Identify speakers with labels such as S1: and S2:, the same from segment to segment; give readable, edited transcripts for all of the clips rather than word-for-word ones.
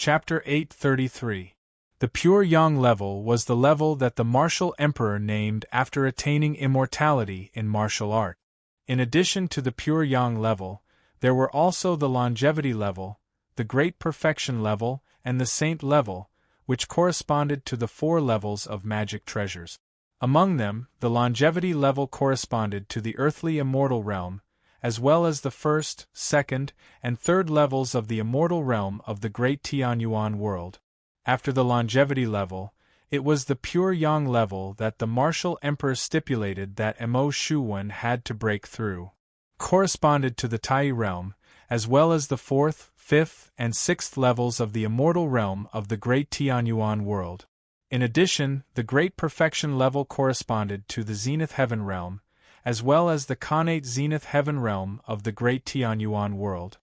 S1: Chapter 833. The Pure Yang level was the level that the martial emperor named after attaining immortality in martial art. In addition to the Pure Yang level, there were also the longevity level, the great perfection level, and the saint level, which corresponded to the 4 levels of magic treasures. Among them, the longevity level corresponded to the earthly immortal realm, as well as the 1st, 2nd, and 3rd levels of the immortal realm of the Great Tianyuan world. After the longevity level, it was the Pure Yang level that the martial emperor stipulated that Mo Shuwen had to break through. Corresponded to the Tai realm, as well as the 4th, 5th, and 6th levels of the immortal realm of the Great Tianyuan world. In addition, the Great Perfection level corresponded to the Zenith Heaven realm, as well as the Khanate Zenith Heaven realm of the Great Tianyuan world.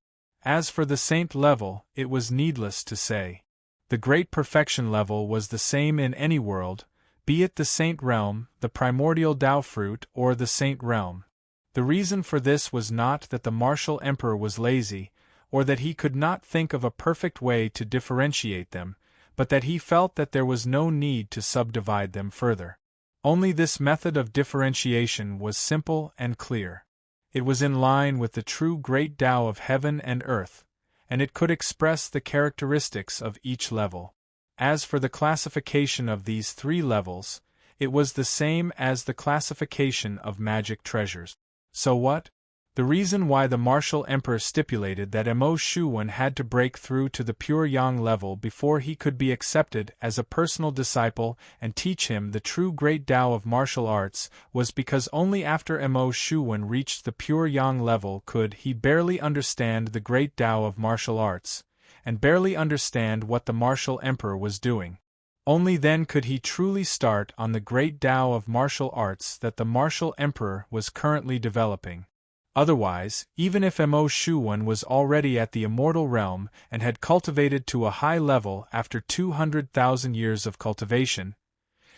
S1: As for the Saint level, it was needless to say. The Great Perfection level was the same in any world, be it the Saint realm, the primordial Tao fruit, or the Saint realm. The reason for this was not that the martial emperor was lazy, or that he could not think of a perfect way to differentiate them, but that he felt that there was no need to subdivide them further. Only this method of differentiation was simple and clear. It was in line with the true great Tao of heaven and earth, and it could express the characteristics of each level. As for the classification of these 3 levels, it was the same as the classification of magic treasures. So what? The reason why the martial emperor stipulated that Mo Shuwen had to break through to the Pure Yang level before he could be accepted as a personal disciple and teach him the true great Tao of martial arts was because only after Mo Shuwen reached the Pure Yang level could he barely understand the great Tao of martial arts, and barely understand what the martial emperor was doing. Only then could he truly start on the great Tao of martial arts that the martial emperor was currently developing. Otherwise, even if Mo Shuwen was already at the immortal realm and had cultivated to a high level after 200,000 years of cultivation,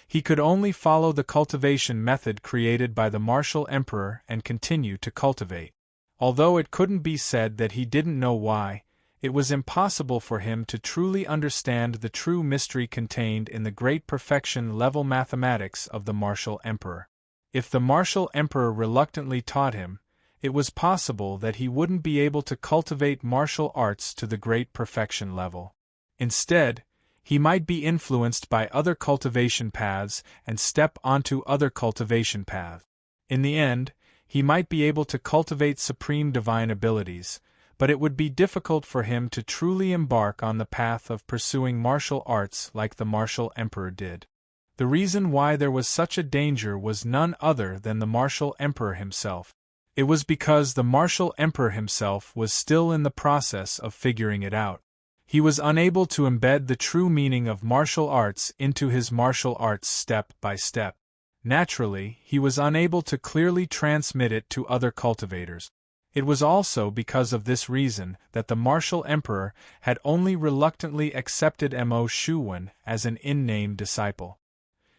S1: he could only follow the cultivation method created by the martial emperor and continue to cultivate. Although it couldn't be said that he didn't know why, it was impossible for him to truly understand the true mystery contained in the great perfection level mathematics of the martial emperor. If the martial emperor reluctantly taught him, it was possible that he wouldn't be able to cultivate martial arts to the great perfection level. Instead, he might be influenced by other cultivation paths and step onto other cultivation paths. In the end, he might be able to cultivate supreme divine abilities, but it would be difficult for him to truly embark on the path of pursuing martial arts like the martial emperor did. The reason why there was such a danger was none other than the martial emperor himself. It was because the martial emperor himself was still in the process of figuring it out. He was unable to embed the true meaning of martial arts into his martial arts step by step. Naturally, he was unable to clearly transmit it to other cultivators. It was also because of this reason that the martial emperor had only reluctantly accepted Mo Shuwen as an in-name disciple.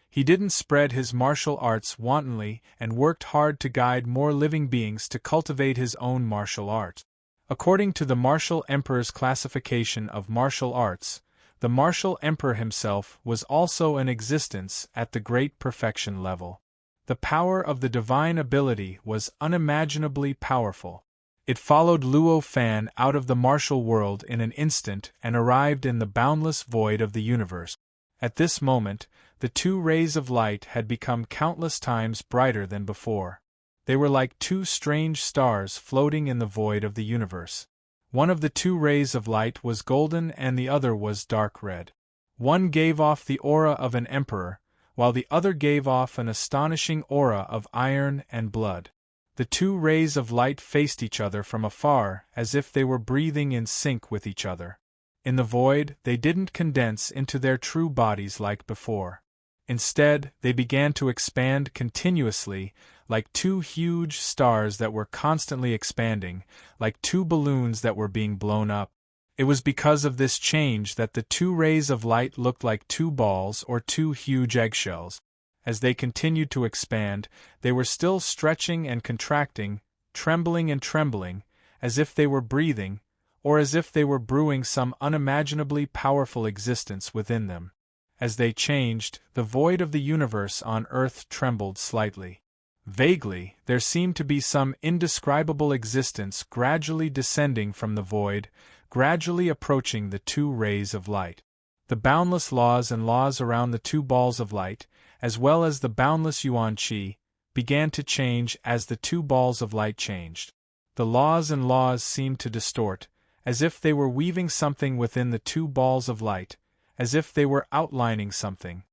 S1: He didn't spread his martial arts wantonly and worked hard to guide more living beings to cultivate his own martial art. According to the martial emperor's classification of martial arts, the martial emperor himself was also in existence at the great perfection level. The power of the divine ability was unimaginably powerful. It followed Luo Fan out of the martial world in an instant and arrived in the boundless void of the universe. At this moment, the 2 rays of light had become countless times brighter than before. They were like 2 strange stars floating in the void of the universe. One of the 2 rays of light was golden and the other was dark red. One gave off the aura of an emperor, while the other gave off an astonishing aura of iron and blood. The 2 rays of light faced each other from afar as if they were breathing in sync with each other. In the void, they didn't condense into their true bodies like before. Instead, they began to expand continuously, like 2 huge stars that were constantly expanding, like 2 balloons that were being blown up. It was because of this change that the 2 rays of light looked like 2 balls or 2 huge eggshells. As they continued to expand, they were still stretching and contracting, trembling and trembling, as if they were breathing, or as if they were brewing some unimaginably powerful existence within them. As they changed, the void of the universe on Earth trembled slightly. Vaguely, there seemed to be some indescribable existence gradually descending from the void, gradually approaching the two rays of light. The boundless laws and laws around the two balls of light, as well as the boundless yuan qi, began to change as the two balls of light changed. The laws and laws seemed to distort, as if they were weaving something within the two balls of light, as if they were outlining something.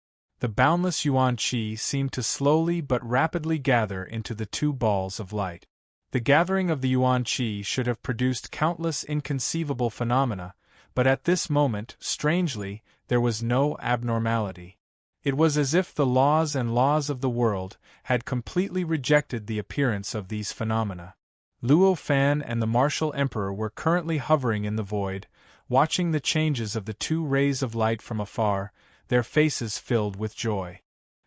S1: The boundless yuan qi seemed to slowly but rapidly gather into the two balls of light. The gathering of the yuan qi should have produced countless inconceivable phenomena, but at this moment, strangely, there was no abnormality. It was as if the laws and laws of the world had completely rejected the appearance of these phenomena. Luo Fan and the martial emperor were currently hovering in the void, watching the changes of the two rays of light from afar, their faces filled with joy.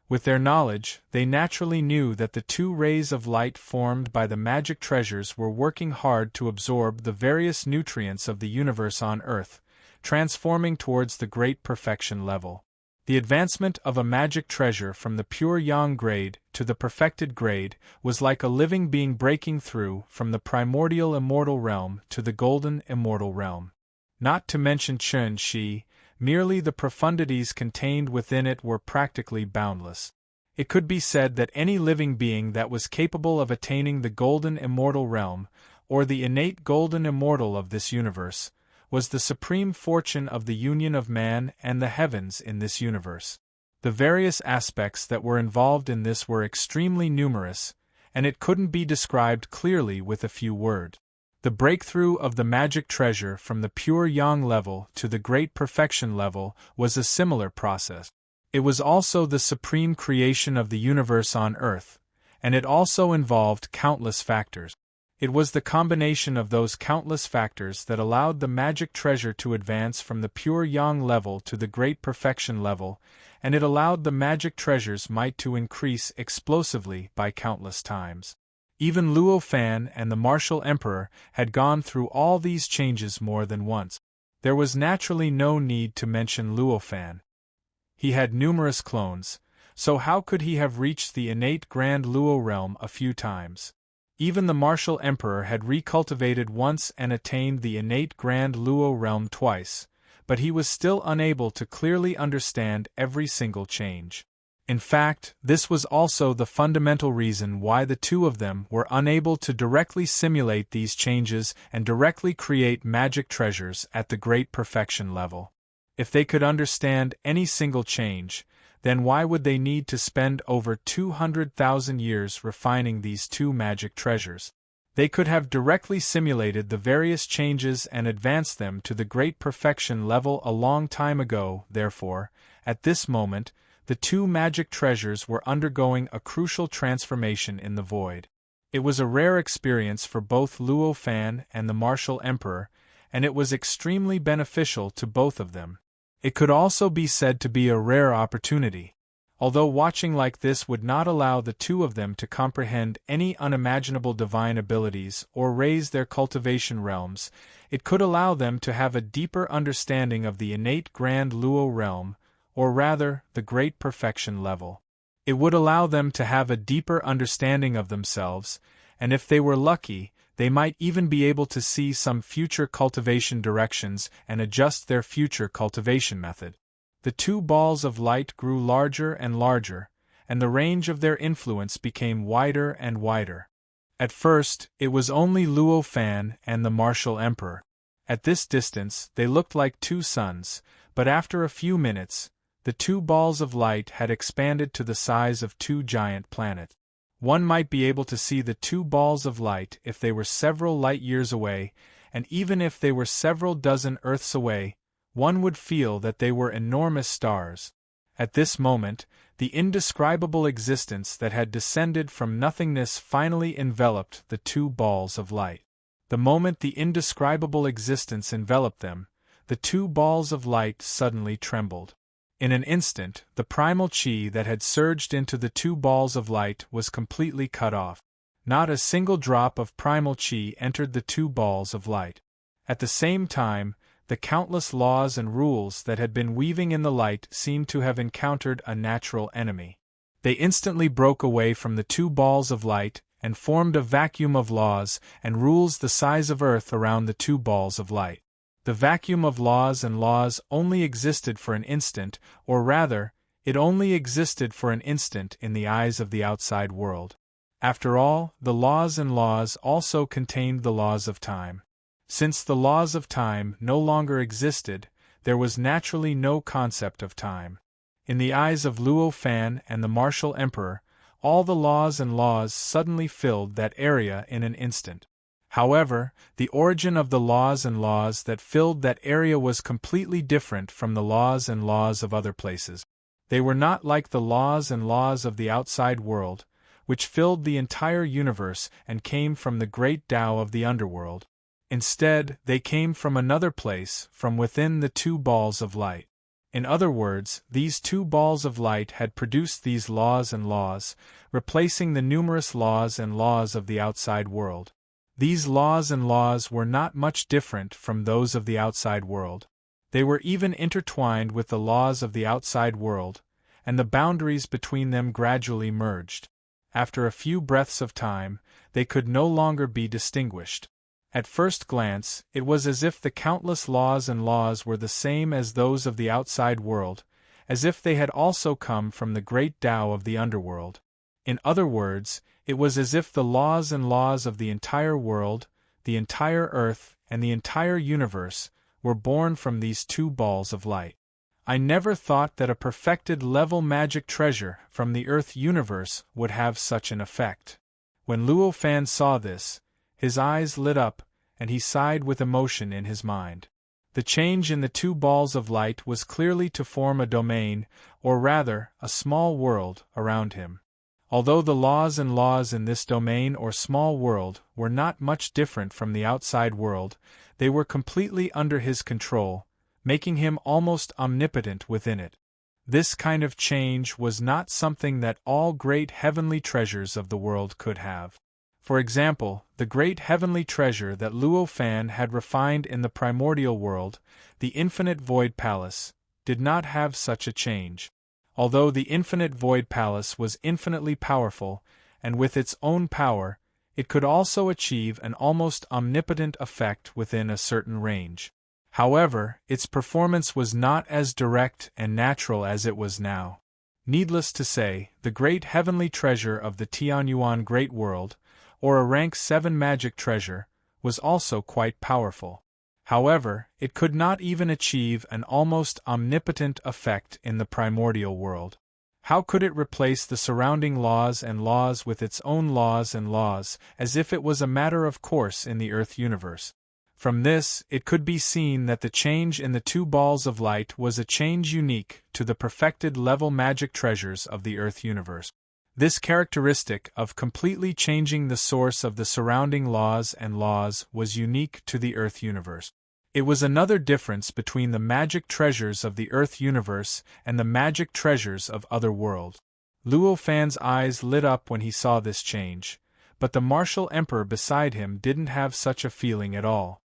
S1: With their knowledge, they naturally knew that the two rays of light formed by the magic treasures were working hard to absorb the various nutrients of the universe on Earth, transforming towards the great perfection level. The advancement of a magic treasure from the pure yang grade to the perfected grade was like a living being breaking through from the primordial immortal realm to the golden immortal realm. Not to mention Chen Shi, merely the profundities contained within it were practically boundless. It could be said that any living being that was capable of attaining the golden immortal realm, or the innate golden immortal of this universe, was the supreme fortune of the union of man and the heavens in this universe. The various aspects that were involved in this were extremely numerous, and it couldn't be described clearly with a few words. The breakthrough of the magic treasure from the pure yang level to the great perfection level was a similar process. It was also the supreme creation of the universe on Earth, and it also involved countless factors. It was the combination of those countless factors that allowed the magic treasure to advance from the pure yang level to the great perfection level, and it allowed the magic treasure's might to increase explosively by countless times. Even Luo Fan and the martial emperor had gone through all these changes more than once. There was naturally no need to mention Luo Fan. He had numerous clones, so how could he have reached the innate grand Luo realm a few times? Even the martial emperor had recultivated once and attained the innate grand Luo realm twice, but he was still unable to clearly understand every single change. In fact, this was also the fundamental reason why the two of them were unable to directly simulate these changes and directly create magic treasures at the great perfection level. If they could understand any single change, then why would they need to spend over 200,000 years refining these two magic treasures? They could have directly simulated the various changes and advanced them to the great perfection level a long time ago. Therefore, at this moment, the two magic treasures were undergoing a crucial transformation in the void. It was a rare experience for both Luo Fan and the martial emperor, and it was extremely beneficial to both of them. It could also be said to be a rare opportunity. Although watching like this would not allow the two of them to comprehend any unimaginable divine abilities or raise their cultivation realms, it could allow them to have a deeper understanding of the innate grand Luo realm, or rather, the great perfection level. It would allow them to have a deeper understanding of themselves, and if they were lucky, they might even be able to see some future cultivation directions and adjust their future cultivation method. The two balls of light grew larger and larger, and the range of their influence became wider and wider. At first, it was only Luo Fan and the martial emperor. At this distance, they looked like two suns, but after a few minutes, the two balls of light had expanded to the size of two giant planets. One might be able to see the two balls of light if they were several light years away, and even if they were several dozen Earths away, one would feel that they were enormous stars. At this moment, the indescribable existence that had descended from nothingness finally enveloped the two balls of light. The moment the indescribable existence enveloped them, the two balls of light suddenly trembled. In an instant, the primal chi that had surged into the two balls of light was completely cut off. Not a single drop of primal chi entered the two balls of light. At the same time, the countless laws and rules that had been weaving in the light seemed to have encountered a natural enemy. They instantly broke away from the two balls of light and formed a vacuum of laws and rules the size of Earth around the two balls of light. The vacuum of laws and laws only existed for an instant, or rather, it only existed for an instant in the eyes of the outside world. After all, the laws and laws also contained the laws of time. Since the laws of time no longer existed, there was naturally no concept of time. In the eyes of Luo Fan and the martial emperor, all the laws and laws suddenly filled that area in an instant. However, the origin of the laws and laws that filled that area was completely different from the laws and laws of other places. They were not like the laws and laws of the outside world, which filled the entire universe and came from the great Tao of the underworld. Instead, they came from another place, from within the two balls of light. In other words, these two balls of light had produced these laws and laws, replacing the numerous laws and laws of the outside world. These laws and laws were not much different from those of the outside world. They were even intertwined with the laws of the outside world, and the boundaries between them gradually merged. After a few breaths of time, they could no longer be distinguished. At first glance, it was as if the countless laws and laws were the same as those of the outside world, as if they had also come from the great Tao of the underworld. In other words, it was as if the laws and laws of the entire world, the entire earth, and the entire universe were born from these two balls of light. I never thought that a perfected level magic treasure from the Earth universe would have such an effect. When Luo Fan saw this, his eyes lit up, and he sighed with emotion in his mind. The change in the two balls of light was clearly to form a domain, or rather, a small world, around him. Although the laws and laws in this domain or small world were not much different from the outside world, they were completely under his control, making him almost omnipotent within it. This kind of change was not something that all great heavenly treasures of the world could have. For example, the great heavenly treasure that Luo Fan had refined in the primordial world, the Infinite Void Palace, did not have such a change. Although the Infinite Void Palace was infinitely powerful, and with its own power, it could also achieve an almost omnipotent effect within a certain range. However, its performance was not as direct and natural as it was now. Needless to say, the great heavenly treasure of the Tianyuan Great World, or a rank 7 magic treasure, was also quite powerful. However, it could not even achieve an almost omnipotent effect in the primordial world. How could it replace the surrounding laws and laws with its own laws and laws, as if it was a matter of course in the Earth universe? From this, it could be seen that the change in the two balls of light was a change unique to the perfected level magic treasures of the Earth universe. This characteristic of completely changing the source of the surrounding laws and laws was unique to the Earth universe. It was another difference between the magic treasures of the Earth universe and the magic treasures of other worlds. Luo Fan's eyes lit up when he saw this change, but the martial emperor beside him didn't have such a feeling at all.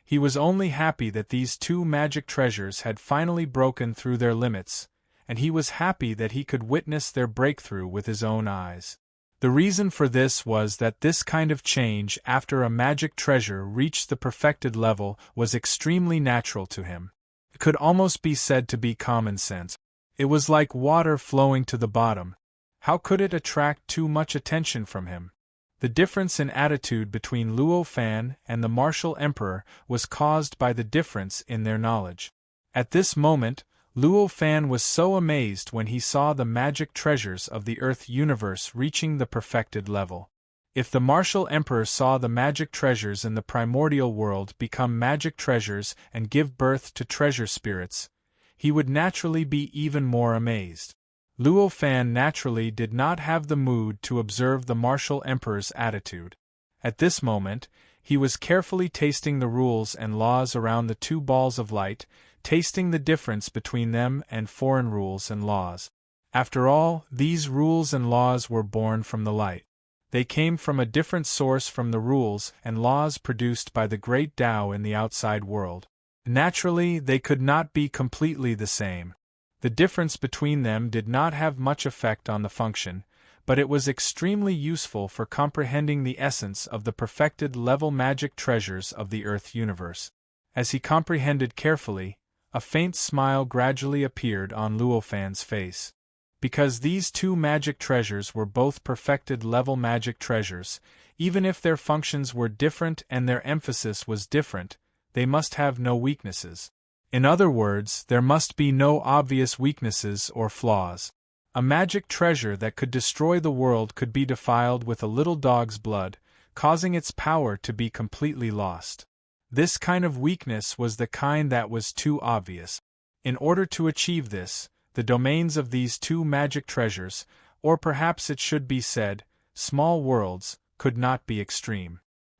S1: He was only happy that these two magic treasures had finally broken through their limits, and he was happy that he could witness their breakthrough with his own eyes. The reason for this was that this kind of change after a magic treasure reached the perfected level was extremely natural to him. It could almost be said to be common sense. It was like water flowing to the bottom. How could it attract too much attention from him? The difference in attitude between Luo Fan and the martial emperor was caused by the difference in their knowledge. At this moment, Luo Fan was so amazed when he saw the magic treasures of the Earth universe reaching the perfected level. If the martial emperor saw the magic treasures in the primordial world become magic treasures and give birth to treasure spirits, he would naturally be even more amazed. Luo Fan naturally did not have the mood to observe the martial emperor's attitude. At this moment, he was carefully tasting the rules and laws around the two balls of light, tasting the difference between them and foreign rules and laws. After all, these rules and laws were born from the light. They came from a different source from the rules and laws produced by the great Tao in the outside world. Naturally, they could not be completely the same. The difference between them did not have much effect on the function, but it was extremely useful for comprehending the essence of the perfected level magic treasures of the Earth universe. As he comprehended carefully, a faint smile gradually appeared on Luo Fan's face. Because these two magic treasures were both perfected level magic treasures, even if their functions were different and their emphasis was different, they must have no weaknesses. In other words, there must be no obvious weaknesses or flaws. A magic treasure that could destroy the world could be defiled with a little dog's blood, causing its power to be completely lost. This kind of weakness was the kind that was too obvious. In order to achieve this, the domains of these two magic treasures, or perhaps it should be said, small worlds, could not be extreme.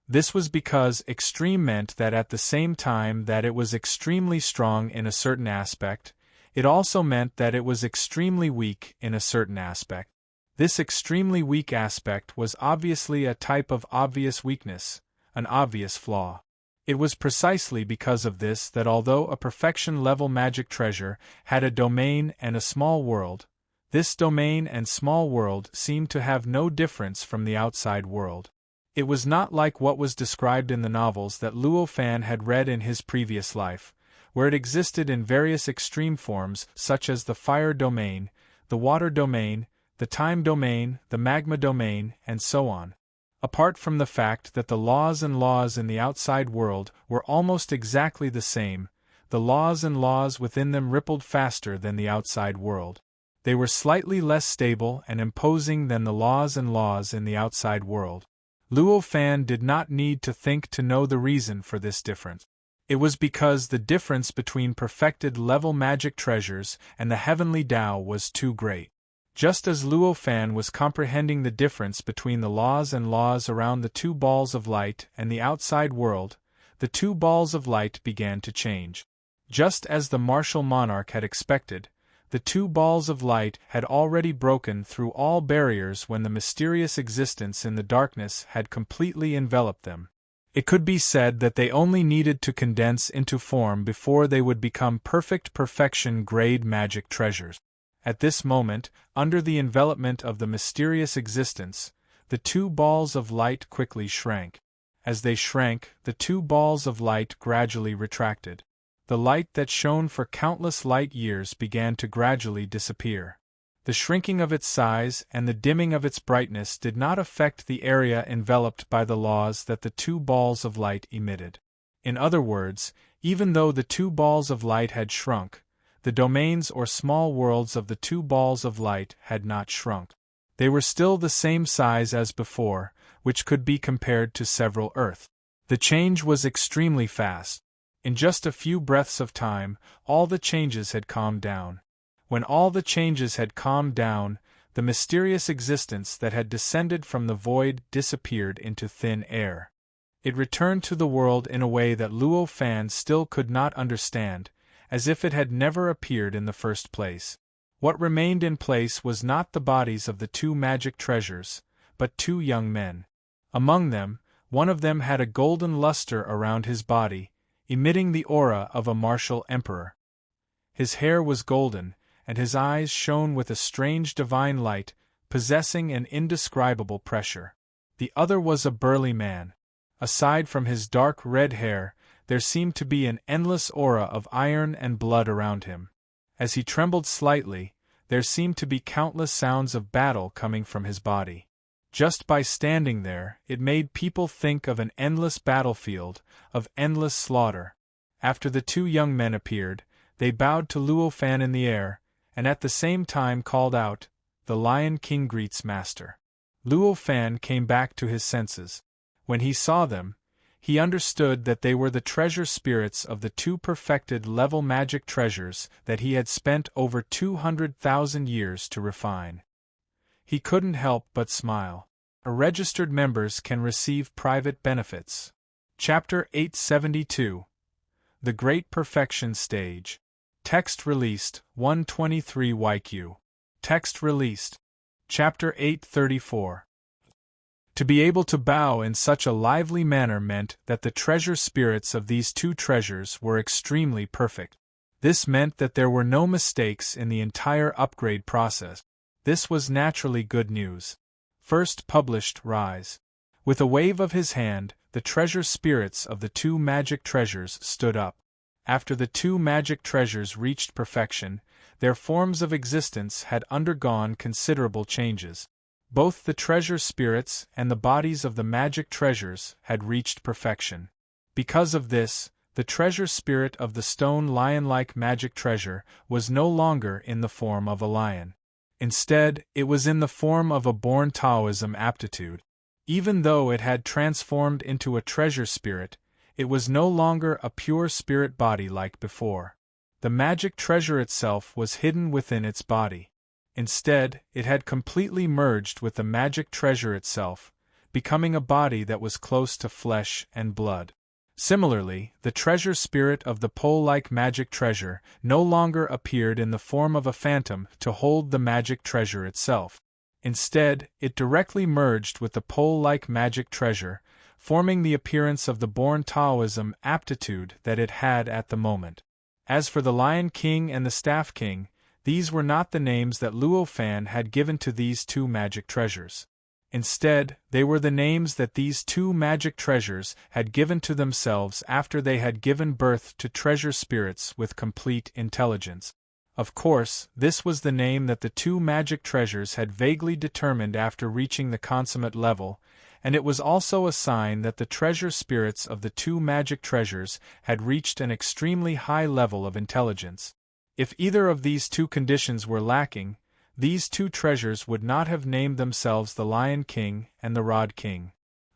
S1: This was because extreme meant that at the same time that it was extremely strong in a certain aspect, it also meant that it was extremely weak in a certain aspect. This extremely weak aspect was obviously a type of obvious weakness, an obvious flaw. It was precisely because of this that although a perfection-level magic treasure had a domain and a small world, this domain and small world seemed to have no difference from the outside world. It was not like what was described in the novels that Luo Fan had read in his previous life, where it existed in various extreme forms such as the fire domain, the water domain, the time domain, the magma domain, and so on. Apart from the fact that the laws and laws in the outside world were almost exactly the same, the laws and laws within them rippled faster than the outside world. They were slightly less stable and imposing than the laws and laws in the outside world. Luo Fan did not need to think to know the reason for this difference. It was because the difference between perfected level magic treasures and the heavenly Tao was too great. Just as Luo Fan was comprehending the difference between the laws and laws around the two balls of light and the outside world, the two balls of light began to change. Just as the martial monarch had expected, the two balls of light had already broken through all barriers when the mysterious existence in the darkness had completely enveloped them. It could be said that they only needed to condense into form before they would become perfect perfection-grade magic treasures. At this moment, under the envelopment of the mysterious existence, the two balls of light quickly shrank. As they shrank, the two balls of light gradually retracted. The light that shone for countless light years began to gradually disappear. The shrinking of its size and the dimming of its brightness did not affect the area enveloped by the laws that the two balls of light emitted. In other words, even though the two balls of light had shrunk, the domains or small worlds of the two balls of light had not shrunk. They were still the same size as before, which could be compared to several Earth. The change was extremely fast. In just a few breaths of time, all the changes had calmed down. When all the changes had calmed down, the mysterious existence that had descended from the void disappeared into thin air. It returned to the world in a way that Luo Fan still could not understand, as if it had never appeared in the first place. What remained in place was not the bodies of the two magic treasures, but two young men. Among them, one of them had a golden luster around his body, emitting the aura of a martial emperor. His hair was golden, and his eyes shone with a strange divine light, possessing an indescribable pressure. The other was a burly man. Aside from his dark red hair, there seemed to be an endless aura of iron and blood around him. As he trembled slightly, there seemed to be countless sounds of battle coming from his body. Just by standing there, it made people think of an endless battlefield, of endless slaughter. After the two young men appeared, they bowed to Luo Fan in the air, and at the same time called out, "The Lion King greets Master." Luo Fan came back to his senses. When he saw them, he understood that they were the treasure spirits of the two perfected level magic treasures that he had spent over 200,000 years to refine. He couldn't help but smile. Registered members can receive private benefits. Chapter 872. The Great Perfection Stage. Text released, 123 YQ. Text released. Chapter 834. To be able to bow in such a lively manner meant that the treasure spirits of these two treasures were extremely perfect. This meant that there were no mistakes in the entire upgrade process. This was naturally good news. First published Rise. With a wave of his hand, the treasure spirits of the two magic treasures stood up. After the two magic treasures reached perfection, their forms of existence had undergone considerable changes. Both the treasure spirits and the bodies of the magic treasures had reached perfection. Because of this, the treasure spirit of the stone lion-like magic treasure was no longer in the form of a lion. Instead, it was in the form of a born Taoism aptitude. Even though it had transformed into a treasure spirit, it was no longer a pure spirit body like before. The magic treasure itself was hidden within its body. Instead, it had completely merged with the magic treasure itself, becoming a body that was close to flesh and blood. Similarly, the treasure spirit of the pole-like magic treasure no longer appeared in the form of a phantom to hold the magic treasure itself. Instead, it directly merged with the pole-like magic treasure, forming the appearance of the born Taoism aptitude that it had at the moment. As for the Lion King and the Staff King, these were not the names that Luo Fan had given to these two magic treasures. Instead, they were the names that these two magic treasures had given to themselves after they had given birth to treasure spirits with complete intelligence. Of course, this was the name that the two magic treasures had vaguely determined after reaching the consummate level, and it was also a sign that the treasure spirits of the two magic treasures had reached an extremely high level of intelligence. If either of these two conditions were lacking, these two treasures would not have named themselves the Lion King and the Rod King.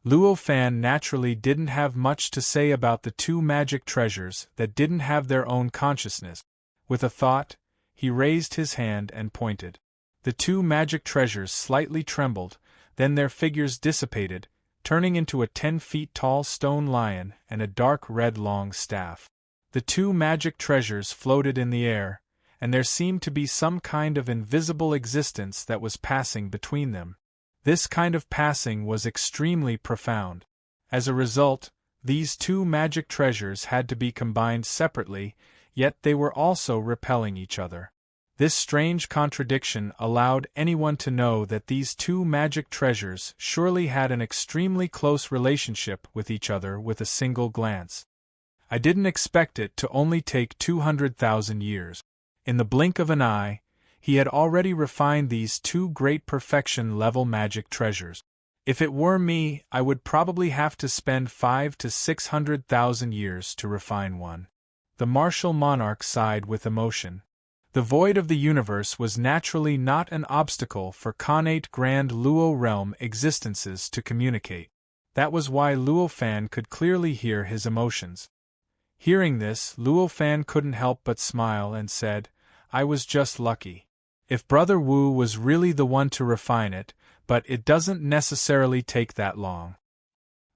S1: Luo Fan naturally didn't have much to say about the two magic treasures that didn't have their own consciousness. With a thought, he raised his hand and pointed. The two magic treasures slightly trembled, then their figures dissipated, turning into a 10-feet-tall stone lion and a dark red long staff. The two magic treasures floated in the air, and there seemed to be some kind of invisible existence that was passing between them. This kind of passing was extremely profound. As a result, these two magic treasures had to be combined separately, yet they were also repelling each other. This strange contradiction allowed anyone to know that these two magic treasures surely had an extremely close relationship with each other with a single glance. I didn't expect it to only take 200,000 years. In the blink of an eye, he had already refined these two great perfection-level magic treasures. If it were me, I would probably have to spend 500,000 to 600,000 years to refine one. The martial monarch sighed with emotion. The void of the universe was naturally not an obstacle for connate Grand Luo realm existences to communicate. That was why Luo Fan could clearly hear his emotions. Hearing this, Luo Fan couldn't help but smile and said, "I was just lucky. If Brother Wu was really the one to refine it, but it doesn't necessarily take that long."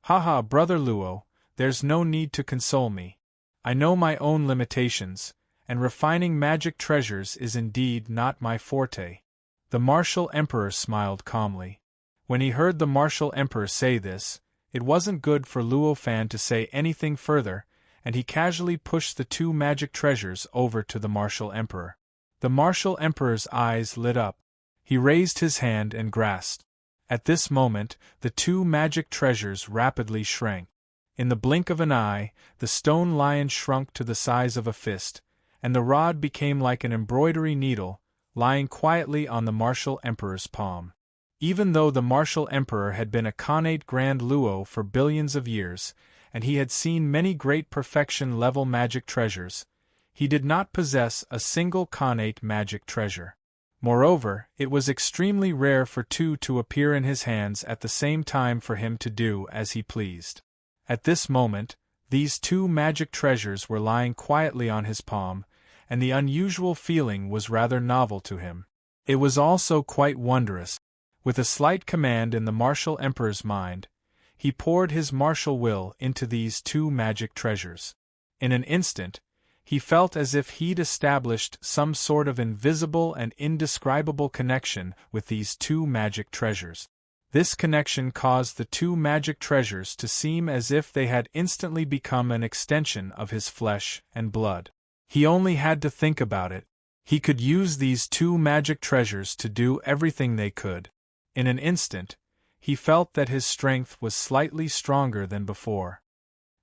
S1: "Haha, Brother Luo, there's no need to console me. I know my own limitations, and refining magic treasures is indeed not my forte." The martial emperor smiled calmly. When he heard the martial emperor say this, it wasn't good for Luo Fan to say anything further, and he casually pushed the two magic treasures over to the martial emperor. The martial emperor's eyes lit up. He raised his hand and grasped. At this moment, the two magic treasures rapidly shrank. In the blink of an eye, the stone lion shrunk to the size of a fist, and the rod became like an embroidery needle, lying quietly on the martial emperor's palm. Even though the martial emperor had been a connate Grand Luo for billions of years, and he had seen many great perfection-level magic treasures, he did not possess a single connate magic treasure. Moreover, it was extremely rare for two to appear in his hands at the same time for him to do as he pleased. At this moment, these two magic treasures were lying quietly on his palm, and the unusual feeling was rather novel to him. It was also quite wondrous. With a slight command in the martial emperor's mind, he poured his martial will into these two magic treasures. In an instant, he felt as if he'd established some sort of invisible and indescribable connection with these two magic treasures. This connection caused the two magic treasures to seem as if they had instantly become an extension of his flesh and blood. He only had to think about it. He could use these two magic treasures to do everything they could. In an instant, he felt that his strength was slightly stronger than before.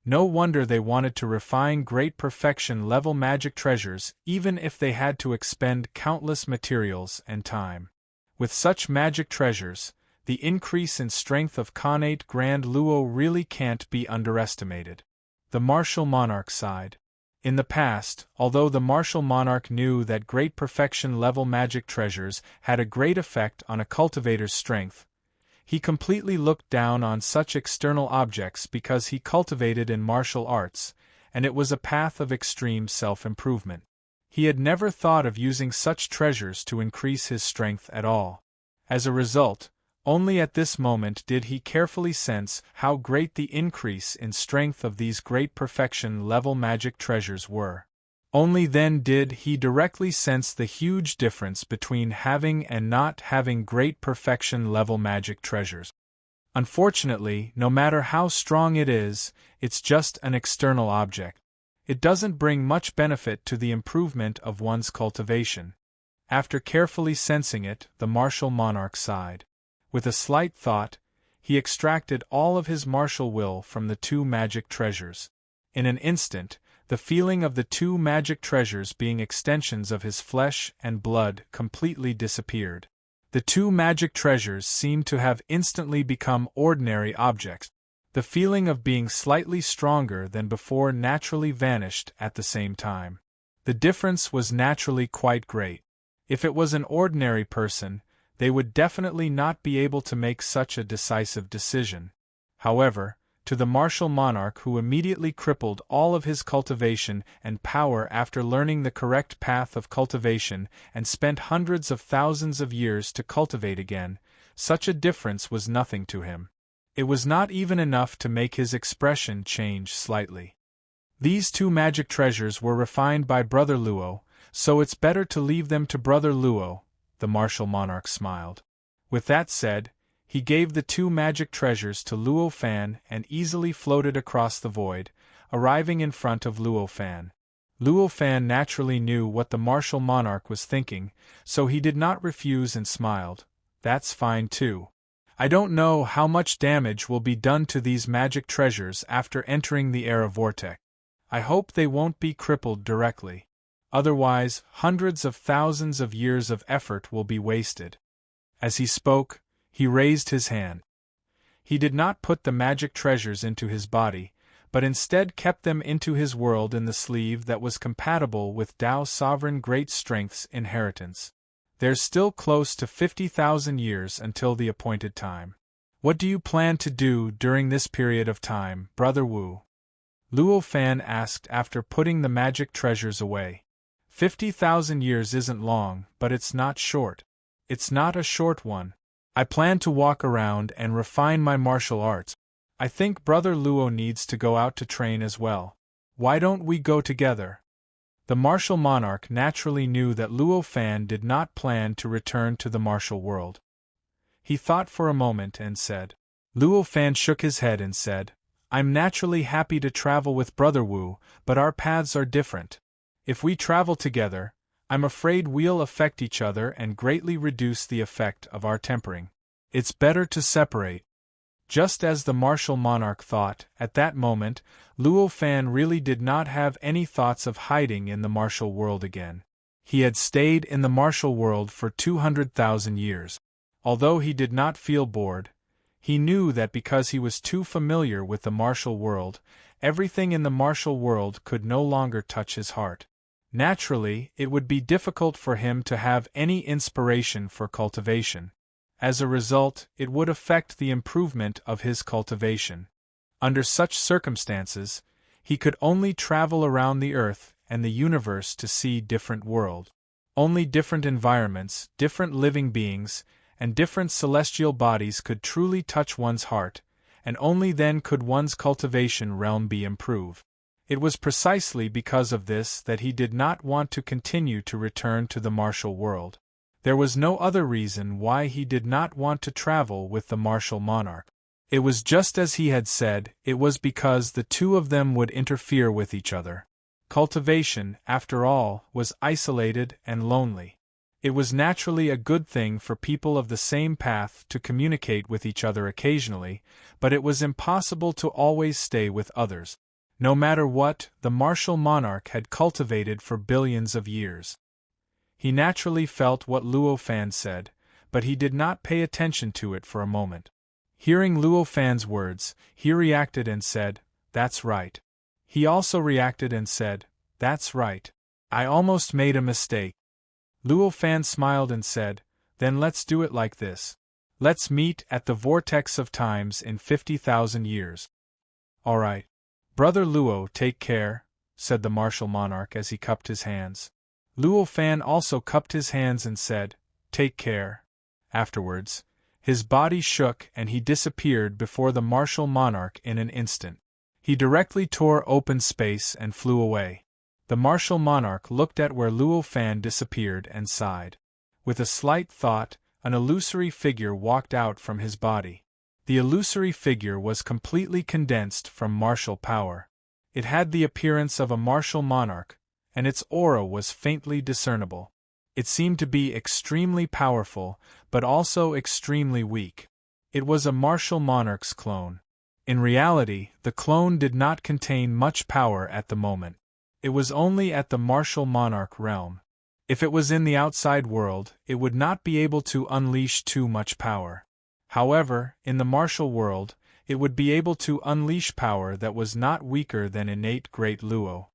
S1: No wonder they wanted to refine great perfection-level magic treasures even if they had to expend countless materials and time. With such magic treasures, the increase in strength of Connate Grand Luo really can't be underestimated. The martial monarch sighed. In the past, although the martial monarch knew that great perfection-level magic treasures had a great effect on a cultivator's strength, he completely looked down on such external objects because he cultivated in martial arts, and it was a path of extreme self-improvement. He had never thought of using such treasures to increase his strength at all. As a result, only at this moment did he carefully sense how great the increase in strength of these great perfection-level magic treasures were. Only then did he directly sense the huge difference between having and not having great perfection-level magic treasures. Unfortunately, no matter how strong it is, it's just an external object. It doesn't bring much benefit to the improvement of one's cultivation. After carefully sensing it, the martial monarch sighed. With a slight thought, he extracted all of his martial will from the two magic treasures. In an instant, the feeling of the two magic treasures being extensions of his flesh and blood completely disappeared. The two magic treasures seemed to have instantly become ordinary objects. The feeling of being slightly stronger than before naturally vanished at the same time. The difference was naturally quite great. If it was an ordinary person, they would definitely not be able to make such a decisive decision. However, to the martial monarch who immediately crippled all of his cultivation and power after learning the correct path of cultivation and spent hundreds of thousands of years to cultivate again, such a difference was nothing to him. It was not even enough to make his expression change slightly. These two magic treasures were refined by Brother Luo, so it's better to leave them to Brother Luo. The martial monarch smiled. With that said, he gave the two magic treasures to Luo Fan and easily floated across the void, arriving in front of Luo Fan. Luo Fan naturally knew what the martial monarch was thinking, so he did not refuse and smiled. That's fine too. I don't know how much damage will be done to these magic treasures after entering the era vortex. I hope they won't be crippled directly. Otherwise, hundreds of thousands of years of effort will be wasted. As he spoke, he raised his hand. He did not put the magic treasures into his body, but instead kept them into his world in the sleeve that was compatible with Tao's sovereign great strength's inheritance. There's still close to 50,000 years until the appointed time. What do you plan to do during this period of time, Brother Wu? Luo Fan asked after putting the magic treasures away. 50,000 years isn't long, but it's not short. It's not a short one. I plan to walk around and refine my martial arts. I think Brother Luo needs to go out to train as well. Why don't we go together? The martial monarch naturally knew that Luo Fan did not plan to return to the martial world. He thought for a moment and said. Luo Fan shook his head and said, I'm naturally happy to travel with Brother Wu, but our paths are different. If we travel together, I'm afraid we'll affect each other and greatly reduce the effect of our tempering. It's better to separate. Just as the martial monarch thought, at that moment, Luo Fan really did not have any thoughts of hiding in the martial world again. He had stayed in the martial world for 200,000 years. Although he did not feel bored, he knew that because he was too familiar with the martial world, everything in the martial world could no longer touch his heart. Naturally, it would be difficult for him to have any inspiration for cultivation. As a result, it would affect the improvement of his cultivation. Under such circumstances, he could only travel around the earth and the universe to see different worlds. Only different environments, different living beings, and different celestial bodies could truly touch one's heart, and only then could one's cultivation realm be improved. It was precisely because of this that he did not want to continue to return to the martial world. There was no other reason why he did not want to travel with the martial monarch. It was just as he had said, it was because the two of them would interfere with each other. Cultivation, after all, was isolated and lonely. It was naturally a good thing for people of the same path to communicate with each other occasionally, but it was impossible to always stay with others, no matter what the martial monarch had cultivated for billions of years. He naturally felt what Luo Fan said, but he did not pay attention to it for a moment. Hearing Luo Fan's words, he reacted and said, "That's right." He also reacted and said, "That's right. I almost made a mistake." Luo Fan smiled and said, "Then let's do it like this. Let's meet at the vortex of times in 50,000 years. All right. Brother Luo, take care," said the martial monarch as he cupped his hands. Luo Fan also cupped his hands and said, "Take care." Afterwards, his body shook and he disappeared before the martial monarch in an instant. He directly tore open space and flew away. The martial monarch looked at where Luo Fan disappeared and sighed. With a slight thought, an illusory figure walked out from his body. The illusory figure was completely condensed from martial power. It had the appearance of a martial monarch, and its aura was faintly discernible. It seemed to be extremely powerful, but also extremely weak. It was a martial monarch's clone. In reality, the clone did not contain much power at the moment. It was only at the martial monarch realm. If it was in the outside world, it would not be able to unleash too much power. However, in the martial world, it would be able to unleash power that was not weaker than innate Great Luo.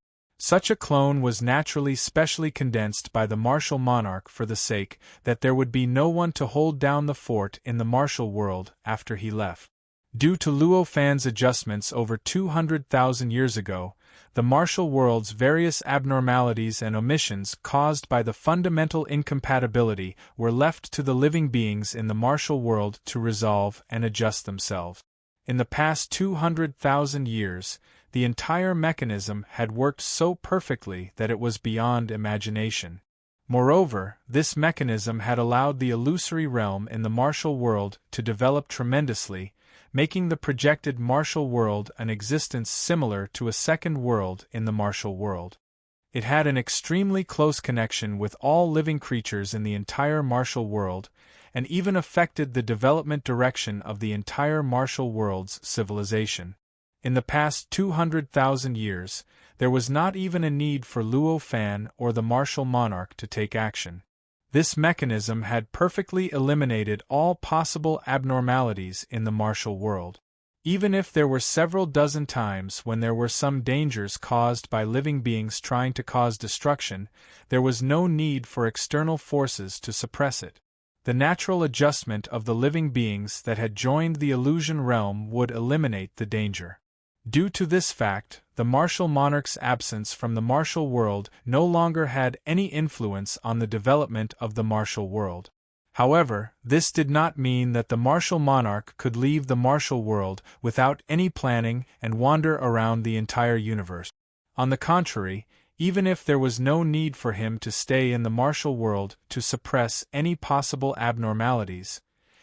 S1: Such a clone was naturally specially condensed by the martial monarch for the sake that there would be no one to hold down the fort in the martial world after he left. Due to Luo Fan's adjustments over 200,000 years ago, the martial world's various abnormalities and omissions caused by the fundamental incompatibility were left to the living beings in the martial world to resolve and adjust themselves. In the past 200,000 years, the entire mechanism had worked so perfectly that it was beyond imagination. Moreover, this mechanism had allowed the illusory realm in the martial world to develop tremendously, making the projected martial world an existence similar to a second world in the martial world. It had an extremely close connection with all living creatures in the entire martial world, and even affected the development direction of the entire martial world's civilization. In the past 200,000 years, there was not even a need for Luo Fan or the martial monarch to take action. This mechanism had perfectly eliminated all possible abnormalities in the martial world. Even if there were several dozen times when there were some dangers caused by living beings trying to cause destruction, there was no need for external forces to suppress it. The natural adjustment of the living beings that had joined the illusion realm would eliminate the danger. Due to this fact, the martial monarch's absence from the martial world no longer had any influence on the development of the martial world. However, this did not mean that the martial monarch could leave the martial world without any planning and wander around the entire universe. On the contrary, even if there was no need for him to stay in the martial world to suppress any possible abnormalities,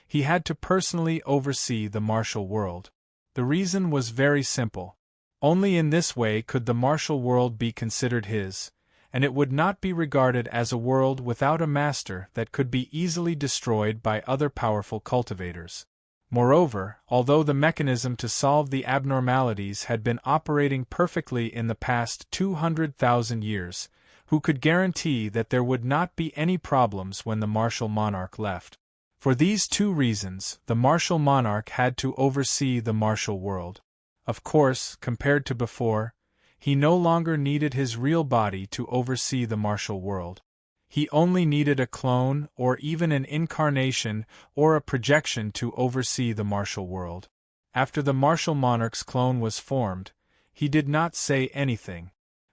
S1: he had to personally oversee the martial world. The reason was very simple. Only in this way could the martial world be considered his, and it would not be regarded as a world without a master that could be easily destroyed by other powerful cultivators. Moreover, although the mechanism to solve the abnormalities had been operating perfectly in the past 200,000 years, who could guarantee that there would not be any problems when the martial monarch left? For these two reasons, the martial monarch had to oversee the martial world. Of course, compared to before, he no longer needed his real body to oversee the martial world. He only needed a clone or even an incarnation or a projection to oversee the martial world. After the martial monarch's clone was formed, he did not say anything.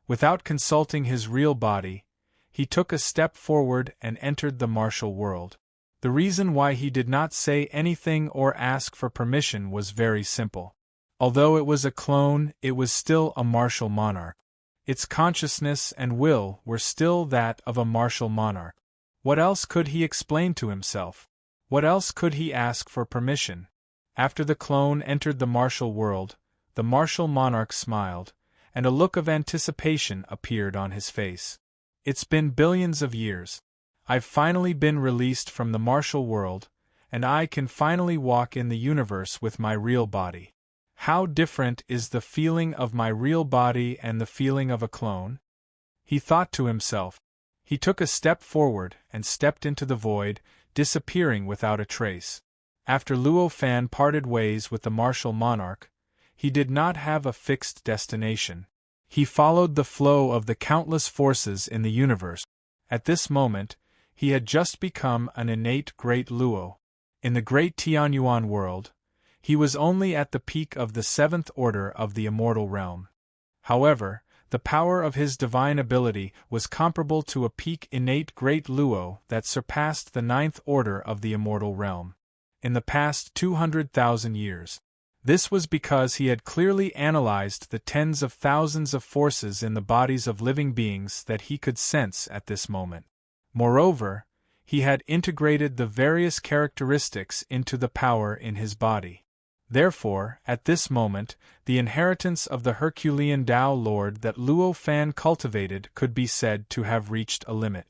S1: Without consulting his real body, he took a step forward and entered the martial world. The reason why he did not say anything or ask for permission was very simple. Although it was a clone, it was still a martial monarch. Its consciousness and will were still that of a martial monarch. What else could he explain to himself? What else could he ask for permission? After the clone entered the martial world, the martial monarch smiled, and a look of anticipation appeared on his face. It's been billions of years. I've finally been released from the martial world, and I can finally walk in the universe with my real body. How different is the feeling of my real body and the feeling of a clone? He thought to himself. He took a step forward and stepped into the void, disappearing without a trace. After Luo Fan parted ways with the martial monarch, he did not have a fixed destination. He followed the flow of the countless forces in the universe. At this moment, he had just become an innate great Luo. In the great Tianyuan world, he was only at the peak of the seventh order of the immortal realm. However, the power of his divine ability was comparable to a peak innate great Luo that surpassed the ninth order of the immortal realm. In the past 200,000 years. This was because he had clearly analyzed the tens of thousands of forces in the bodies of living beings that he could sense at this moment. Moreover, he had integrated the various characteristics into the power in his body. Therefore, at this moment, the inheritance of the Herculean Tao Lord that Luo Fan cultivated could be said to have reached a limit.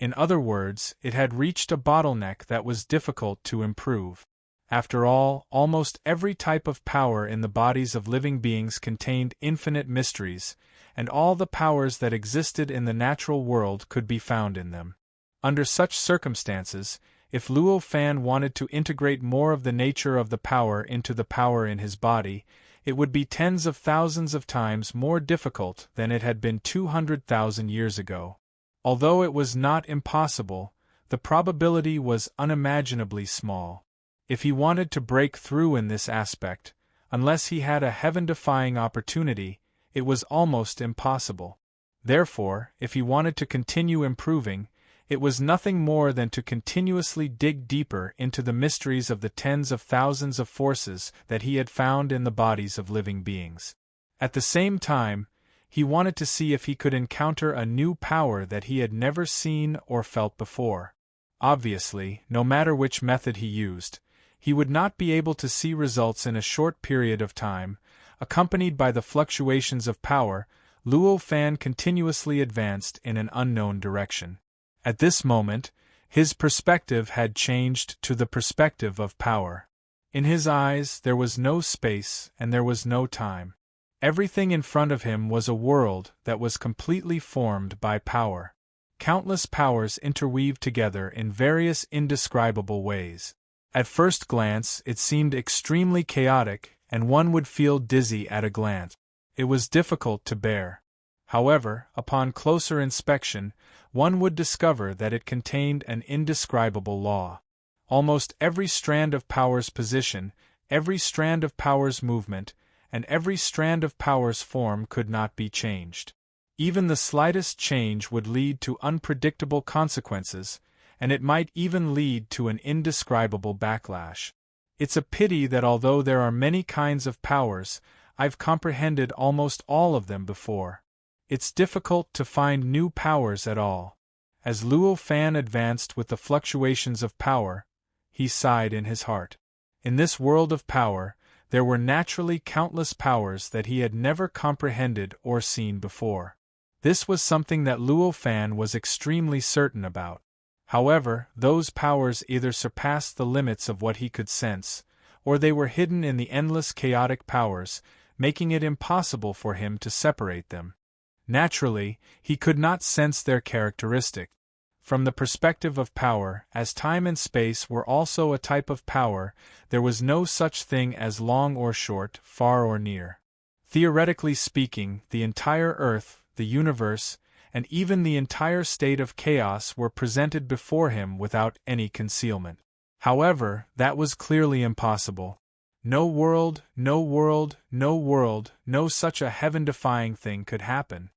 S1: In other words, it had reached a bottleneck that was difficult to improve. After all, almost every type of power in the bodies of living beings contained infinite mysteries, and all the powers that existed in the natural world could be found in them. Under such circumstances, if Luo Fan wanted to integrate more of the nature of the power into the power in his body, it would be tens of thousands of times more difficult than it had been 200,000 years ago. Although it was not impossible, the probability was unimaginably small. If he wanted to break through in this aspect, unless he had a heaven-defying opportunity, it was almost impossible. Therefore, if he wanted to continue improving, it was nothing more than to continuously dig deeper into the mysteries of the tens of thousands of forces that he had found in the bodies of living beings. At the same time, he wanted to see if he could encounter a new power that he had never seen or felt before. Obviously, no matter which method he used, he would not be able to see results in a short period of time. Accompanied by the fluctuations of power, Luo Fan continuously advanced in an unknown direction. At this moment, his perspective had changed to the perspective of power. In his eyes there was no space and there was no time. Everything in front of him was a world that was completely formed by power. Countless powers interweaved together in various indescribable ways. At first glance it seemed extremely chaotic, and one would feel dizzy at a glance. It was difficult to bear. However, upon closer inspection, one would discover that it contained an indescribable law. Almost every strand of power's position, every strand of power's movement, and every strand of power's form could not be changed. Even the slightest change would lead to unpredictable consequences, and it might even lead to an indescribable backlash. It's a pity that although there are many kinds of powers, I've comprehended almost all of them before. It's difficult to find new powers at all. As Luo Fan advanced with the fluctuations of power, he sighed in his heart. In this world of power, there were naturally countless powers that he had never comprehended or seen before. This was something that Luo Fan was extremely certain about. However, those powers either surpassed the limits of what he could sense, or they were hidden in the endless chaotic powers, making it impossible for him to separate them. Naturally, he could not sense their characteristics. From the perspective of power, as time and space were also a type of power, there was no such thing as long or short, far or near. Theoretically speaking, the entire Earth, the universe, and even the entire state of chaos were presented before him without any concealment. However, that was clearly impossible. No world, no world, no world, no such a heaven-defying thing could happen.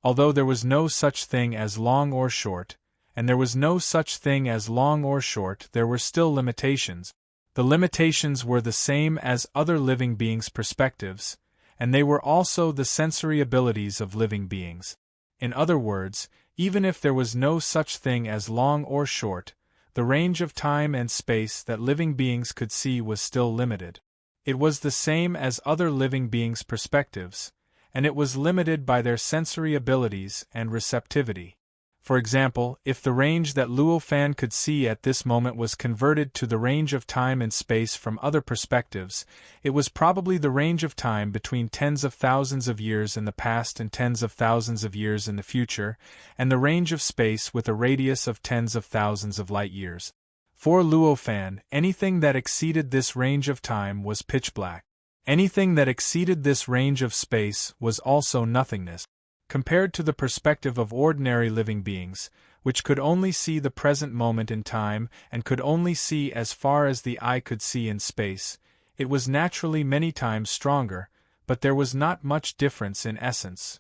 S1: Although there was no such thing as long or short, and there was no such thing as long or short, there were still limitations. The limitations were the same as other living beings' perspectives, and they were also the sensory abilities of living beings. In other words, Even if there was no such thing as long or short, the range of time and space that living beings could see was still limited. It was the same as other living beings' perspectives, and it was limited by their sensory abilities and receptivity. For example, if the range that Luo Fan could see at this moment was converted to the range of time and space from other perspectives, it was probably the range of time between tens of thousands of years in the past and tens of thousands of years in the future, and the range of space with a radius of tens of thousands of light years. For Luo Fan, anything that exceeded this range of time was pitch black. Anything that exceeded this range of space was also nothingness. Compared to the perspective of ordinary living beings, which could only see the present moment in time and could only see as far as the eye could see in space, it was naturally many times stronger, but there was not much difference in essence.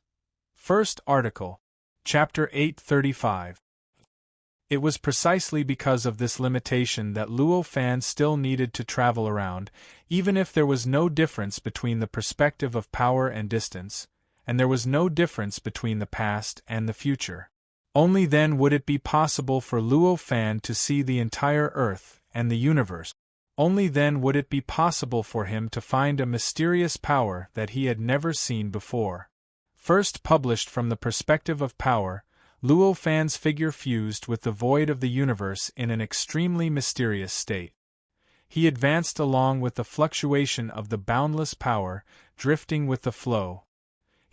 S1: First article. Chapter 835. It was precisely because of this limitation that Luo Fan still needed to travel around, even if there was no difference between the perspective of power and distance, and there was no difference between the past and the future. Only then would it be possible for Luo Fan to see the entire Earth and the universe. Only then would it be possible for him to find a mysterious power that he had never seen before. First published from the perspective of power, Luo Fan's figure fused with the void of the universe in an extremely mysterious state. He advanced along with the fluctuation of the boundless power, drifting with the flow.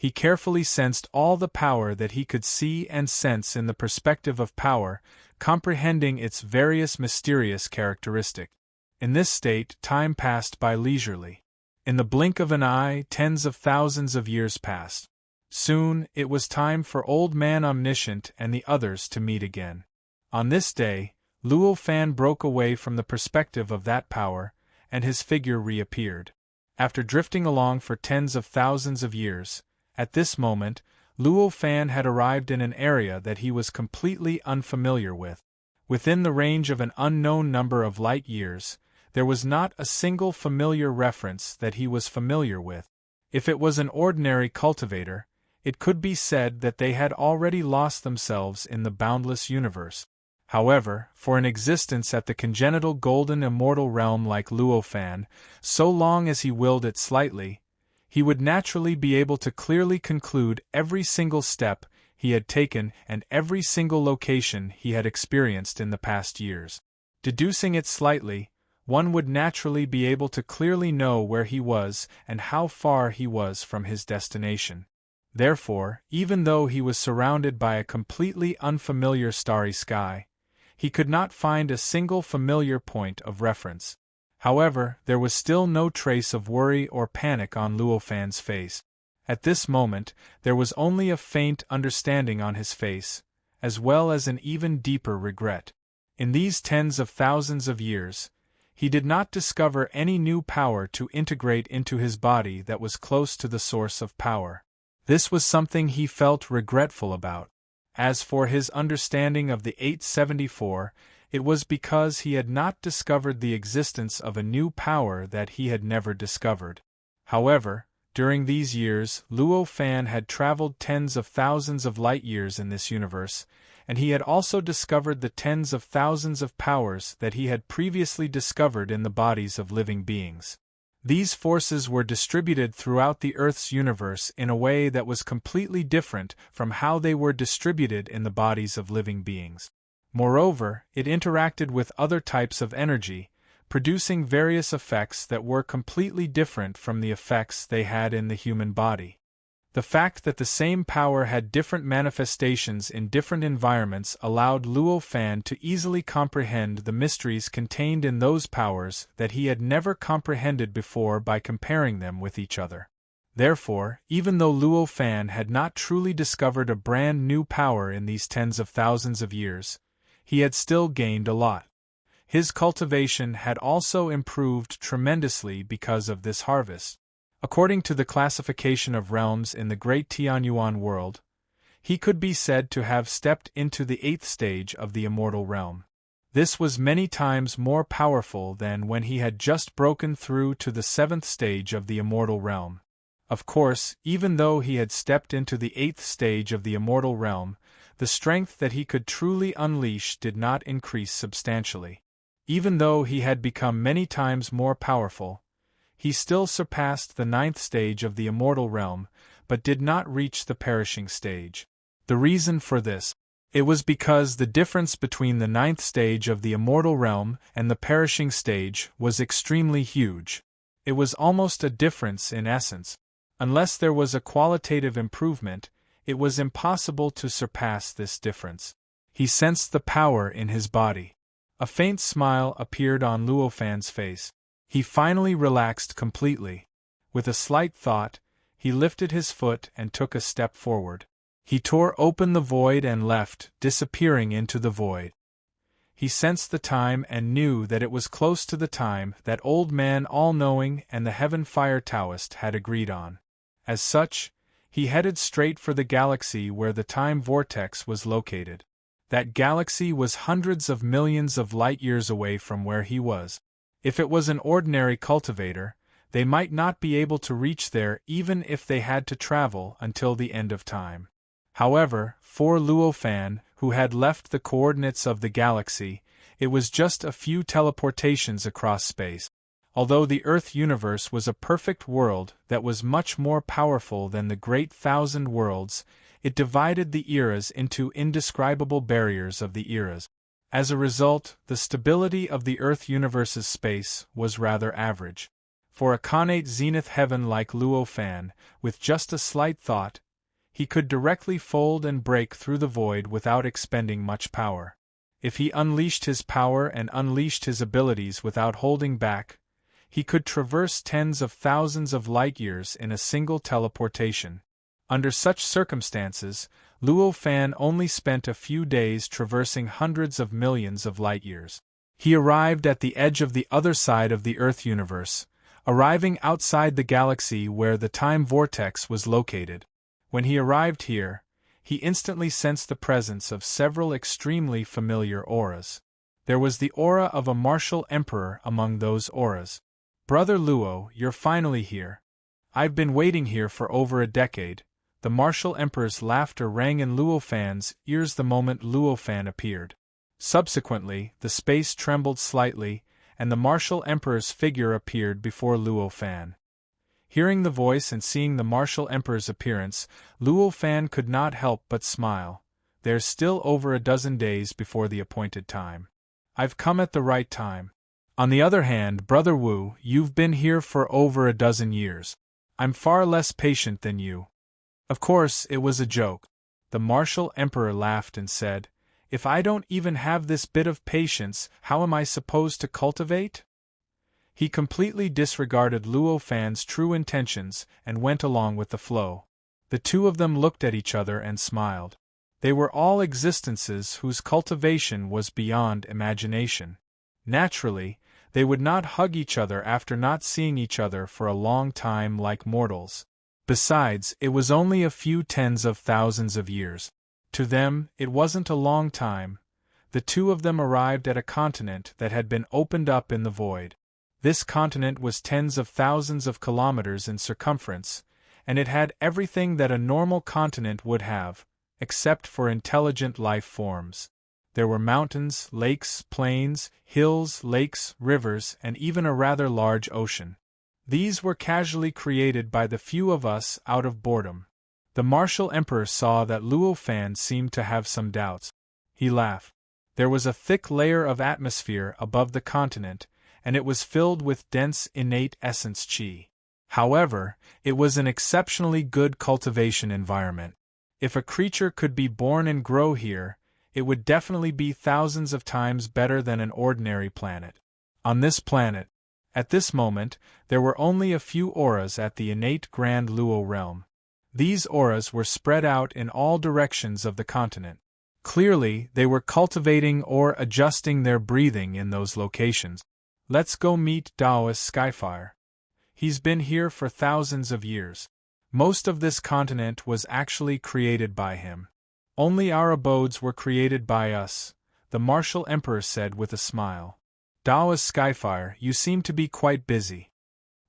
S1: He carefully sensed all the power that he could see and sense in the perspective of power, comprehending its various mysterious characteristics. In this state, time passed by leisurely. In the blink of an eye, tens of thousands of years passed. Soon, it was time for Old Man Omniscient and the others to meet again. On this day, Luo Fan broke away from the perspective of that power, and his figure reappeared. After drifting along for tens of thousands of years, at this moment, Luo Fan had arrived in an area that he was completely unfamiliar with. Within the range of an unknown number of light years, there was not a single familiar reference that he was familiar with. If it was an ordinary cultivator, it could be said that they had already lost themselves in the boundless universe. However, for an existence at the congenital golden immortal realm like Luo Fan, so long as he willed it slightly, he would naturally be able to clearly conclude every single step he had taken and every single location he had experienced in the past years. Deducing it slightly, one would naturally be able to clearly know where he was and how far he was from his destination. Therefore, even though he was surrounded by a completely unfamiliar starry sky, he could not find a single familiar point of reference. However, there was still no trace of worry or panic on Luo Fan's face. At this moment, there was only a faint understanding on his face, as well as an even deeper regret. In these tens of thousands of years, he did not discover any new power to integrate into his body that was close to the source of power. This was something he felt regretful about. As for his understanding of the 874, it was because he had not discovered the existence of a new power that he had never discovered. However, during these years, Luo Fan had traveled tens of thousands of light years in this universe, and he had also discovered the tens of thousands of powers that he had previously discovered in the bodies of living beings. These forces were distributed throughout the Earth's universe in a way that was completely different from how they were distributed in the bodies of living beings. Moreover, it interacted with other types of energy, producing various effects that were completely different from the effects they had in the human body. The fact that the same power had different manifestations in different environments allowed Luo Fan to easily comprehend the mysteries contained in those powers that he had never comprehended before by comparing them with each other. Therefore, even though Luo Fan had not truly discovered a brand new power in these tens of thousands of years, he had still gained a lot. His cultivation had also improved tremendously because of this harvest. According to the classification of realms in the Great Tianyuan world, he could be said to have stepped into the 8th stage of the immortal realm. This was many times more powerful than when he had just broken through to the 7th stage of the immortal realm. Of course, even though he had stepped into the 8th stage of the immortal realm, the strength that he could truly unleash did not increase substantially. Even though he had become many times more powerful, he still surpassed the 9th stage of the immortal realm, but did not reach the perishing stage. The reason for this? It was because the difference between the 9th stage of the immortal realm and the perishing stage was extremely huge. It was almost a difference in essence. Unless there was a qualitative improvement, it was impossible to surpass this difference. He sensed the power in his body. A faint smile appeared on Luo Fan's face. He finally relaxed completely. With a slight thought, he lifted his foot and took a step forward. He tore open the void and left, disappearing into the void. He sensed the time and knew that it was close to the time that Old Man All-Knowing and the Heaven Fire Taoist had agreed on. As such, he headed straight for the galaxy where the time vortex was located. That galaxy was hundreds of millions of light-years away from where he was. If it was an ordinary cultivator, they might not be able to reach there even if they had to travel until the end of time. However, for Luo Fan, who had left the coordinates of the galaxy, it was just a few teleportations across space. Although the Earth universe was a perfect world that was much more powerful than the Great Thousand Worlds, it divided the eras into indescribable barriers of the eras. As a result, the stability of the Earth universe's space was rather average. For a connate zenith heaven like Luo Fan, with just a slight thought, he could directly fold and break through the void without expending much power. If he unleashed his power and unleashed his abilities without holding back, he could traverse tens of thousands of light-years in a single teleportation. Under such circumstances, Luo Fan only spent a few days traversing hundreds of millions of light-years. He arrived at the edge of the other side of the Earth universe, arriving outside the galaxy where the time vortex was located. When he arrived here, he instantly sensed the presence of several extremely familiar auras. There was the aura of a martial emperor among those auras. "Brother Luo, you're finally here. I've been waiting here for over a decade." The martial emperor's laughter rang in Luo Fan's ears the moment Luo Fan appeared. Subsequently, the space trembled slightly, and the martial emperor's figure appeared before Luo Fan. Hearing the voice and seeing the martial emperor's appearance, Luo Fan could not help but smile. There's still over a dozen days before the appointed time. I've come at the right time. On the other hand, Brother Wu, you've been here for over a dozen years. I'm far less patient than you. Of course, it was a joke. The martial emperor laughed and said, "If I don't even have this bit of patience, how am I supposed to cultivate?" He completely disregarded Luo Fan's true intentions and went along with the flow. The two of them looked at each other and smiled. They were all existences whose cultivation was beyond imagination. Naturally, they would not hug each other after not seeing each other for a long time like mortals. Besides, it was only a few tens of thousands of years. To them, it wasn't a long time. The two of them arrived at a continent that had been opened up in the void. This continent was tens of thousands of kilometers in circumference, and it had everything that a normal continent would have, except for intelligent life forms. There were mountains, lakes, plains, hills, lakes, rivers, and even a rather large ocean. These were casually created by the few of us out of boredom. The martial emperor saw that Luo Fan seemed to have some doubts. He laughed. There was a thick layer of atmosphere above the continent, and it was filled with dense innate essence qi. However, it was an exceptionally good cultivation environment. If a creature could be born and grow here, it would definitely be thousands of times better than an ordinary planet. On this planet, at this moment, there were only a few auras at the innate Grand Luo realm. These auras were spread out in all directions of the continent. Clearly, they were cultivating or adjusting their breathing in those locations. Let's go meet Taoist Skyfire. He's been here for thousands of years. Most of this continent was actually created by him. Only our abodes were created by us, the martial emperor said with a smile. Taoist Skyfire, you seem to be quite busy.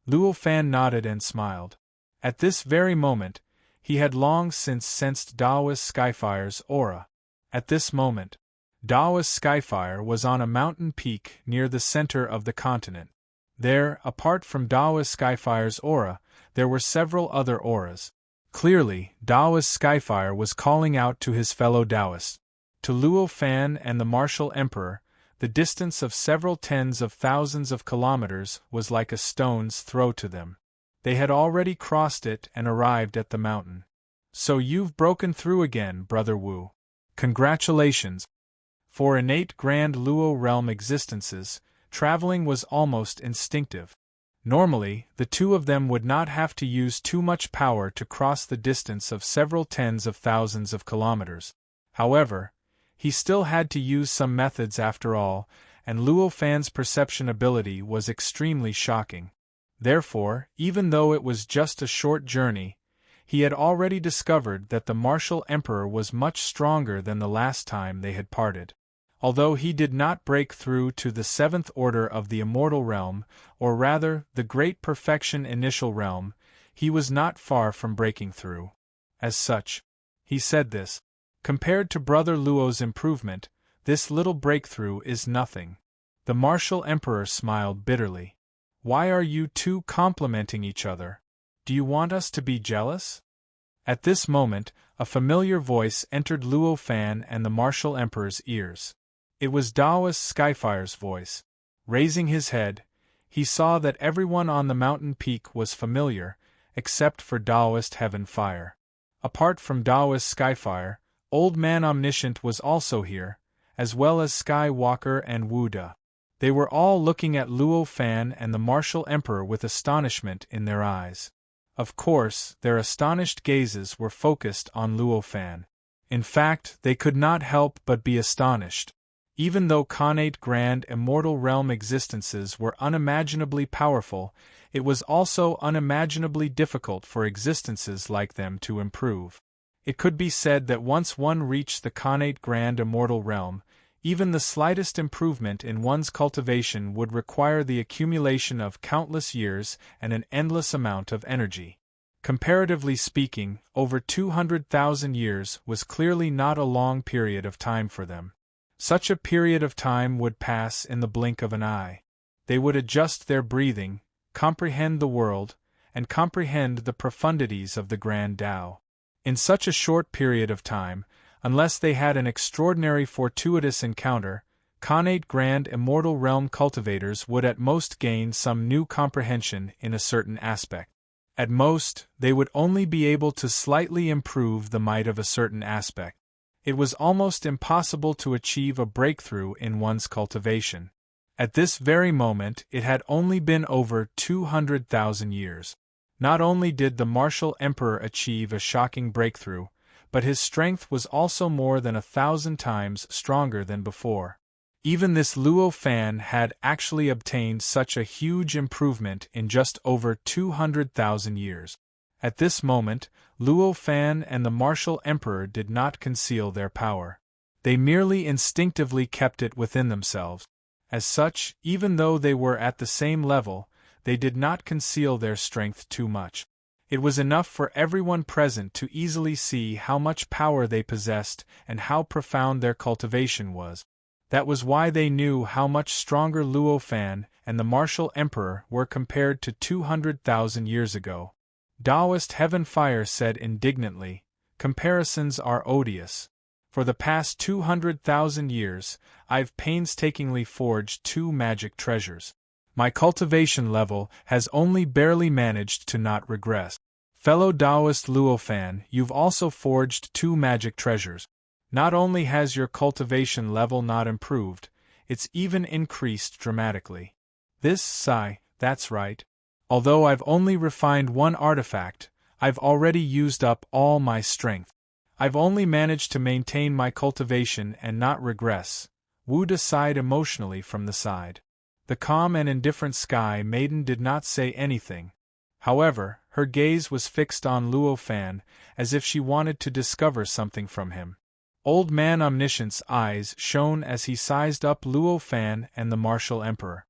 S1: Luo Fan nodded and smiled. At this very moment, he had long since sensed Taoist Skyfire's aura. At this moment, Daoist Skyfire was on a mountain peak near the center of the continent. There, apart from Daoist Skyfire's aura, there were several other auras. Clearly, Daoist Skyfire was calling out to his fellow Daoists. To Luo Fan and the Martial Emperor, the distance of several tens of thousands of kilometers was like a stone's throw to them. They had already crossed it and arrived at the mountain. So you've broken through again, Brother Wu. Congratulations! For innate Grand Luo realm existences, traveling was almost instinctive. Normally, the two of them would not have to use too much power to cross the distance of several tens of thousands of kilometers. However, he still had to use some methods after all, and Luo Fan's perception ability was extremely shocking. Therefore, even though it was just a short journey, he had already discovered that the Martial Emperor was much stronger than the last time they had parted. Although he did not break through to the seventh order of the Immortal Realm, or rather, the Great Perfection Initial Realm, he was not far from breaking through. As such, he said this. Compared to Brother Luo's improvement, this little breakthrough is nothing. The Martial Emperor smiled bitterly. Why are you two complimenting each other? Do you want us to be jealous? At this moment, a familiar voice entered Luo Fan and the Martial Emperor's ears. It was Daoist Skyfire's voice. Raising his head, he saw that everyone on the mountain peak was familiar, except for Daoist Heaven Fire. Apart from Daoist Skyfire, Old Man Omniscient was also here, as well as Skywalker and Wu Da. They were all looking at Luo Fan and the Martial Emperor with astonishment in their eyes. Of course, their astonished gazes were focused on Luo Fan. In fact, they could not help but be astonished. Even though connate grand immortal realm existences were unimaginably powerful, it was also unimaginably difficult for existences like them to improve. It could be said that once one reached the connate grand immortal realm, even the slightest improvement in one's cultivation would require the accumulation of countless years and an endless amount of energy. Comparatively speaking, over 200,000 years was clearly not a long period of time for them. Such a period of time would pass in the blink of an eye. They would adjust their breathing, comprehend the world, and comprehend the profundities of the Grand Tao. In such a short period of time, unless they had an extraordinary fortuitous encounter, connate grand immortal realm cultivators would at most gain some new comprehension in a certain aspect. At most, they would only be able to slightly improve the might of a certain aspect. It was almost impossible to achieve a breakthrough in one's cultivation. At this very moment it had only been over 200,000 years. Not only did the Martial Emperor achieve a shocking breakthrough, but his strength was also more than 1,000 times stronger than before. Even this Luo Fan had actually obtained such a huge improvement in just over 200,000 years. At this moment, Luo Fan and the Martial Emperor did not conceal their power. They merely instinctively kept it within themselves. As such, even though they were at the same level, they did not conceal their strength too much. It was enough for everyone present to easily see how much power they possessed and how profound their cultivation was. That was why they knew how much stronger Luo Fan and the Martial Emperor were compared to 200,000 years ago. Daoist Heaven Fire said indignantly, "Comparisons are odious. For the past 200,000 years, I've painstakingly forged 2 magic treasures. My cultivation level has only barely managed to not regress. Fellow Daoist Luo Fan, you've also forged 2 magic treasures. Not only has your cultivation level not improved, it's even increased dramatically. That's right. Although I've only refined 1 artifact, I've already used up all my strength. I've only managed to maintain my cultivation and not regress." Wu Da sighed emotionally from the side. The calm and indifferent Sky Maiden did not say anything. However, her gaze was fixed on Luo Fan, as if she wanted to discover something from him. Old Man Omniscient's eyes shone as he sized up Luo Fan and the Martial Emperor.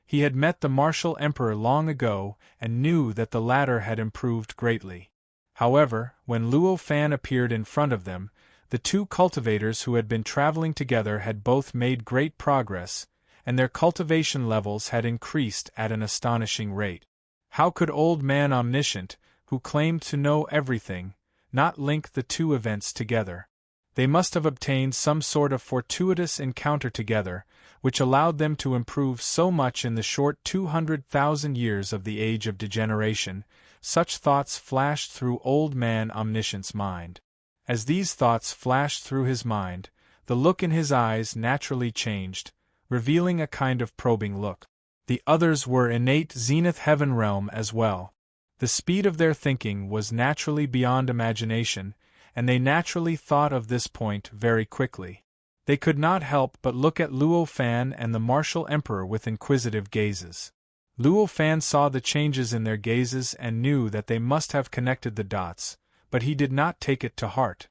S1: He had met the Martial Emperor long ago and knew that the latter had improved greatly. However, when Luo Fan appeared in front of them, The two cultivators who had been traveling together had both made great progress, and their cultivation levels had increased at an astonishing rate. How could Old Man Omniscient, who claimed to know everything, not link the two events together? They must have obtained some sort of fortuitous encounter together, which allowed them to improve so much in the short 200,000 years of the age of degeneration. Such thoughts flashed through Old Man Omniscient's mind. As these thoughts flashed through his mind, the look in his eyes naturally changed, revealing a kind of probing look. The others were innate zenith heaven realm as well. The speed of their thinking was naturally beyond imagination, and they naturally thought of this point very quickly. They could not help but look at Luo Fan and the martial emperor with inquisitive gazes. Luo Fan saw the changes in their gazes and knew that they must have connected the dots, but he did not take it to heart.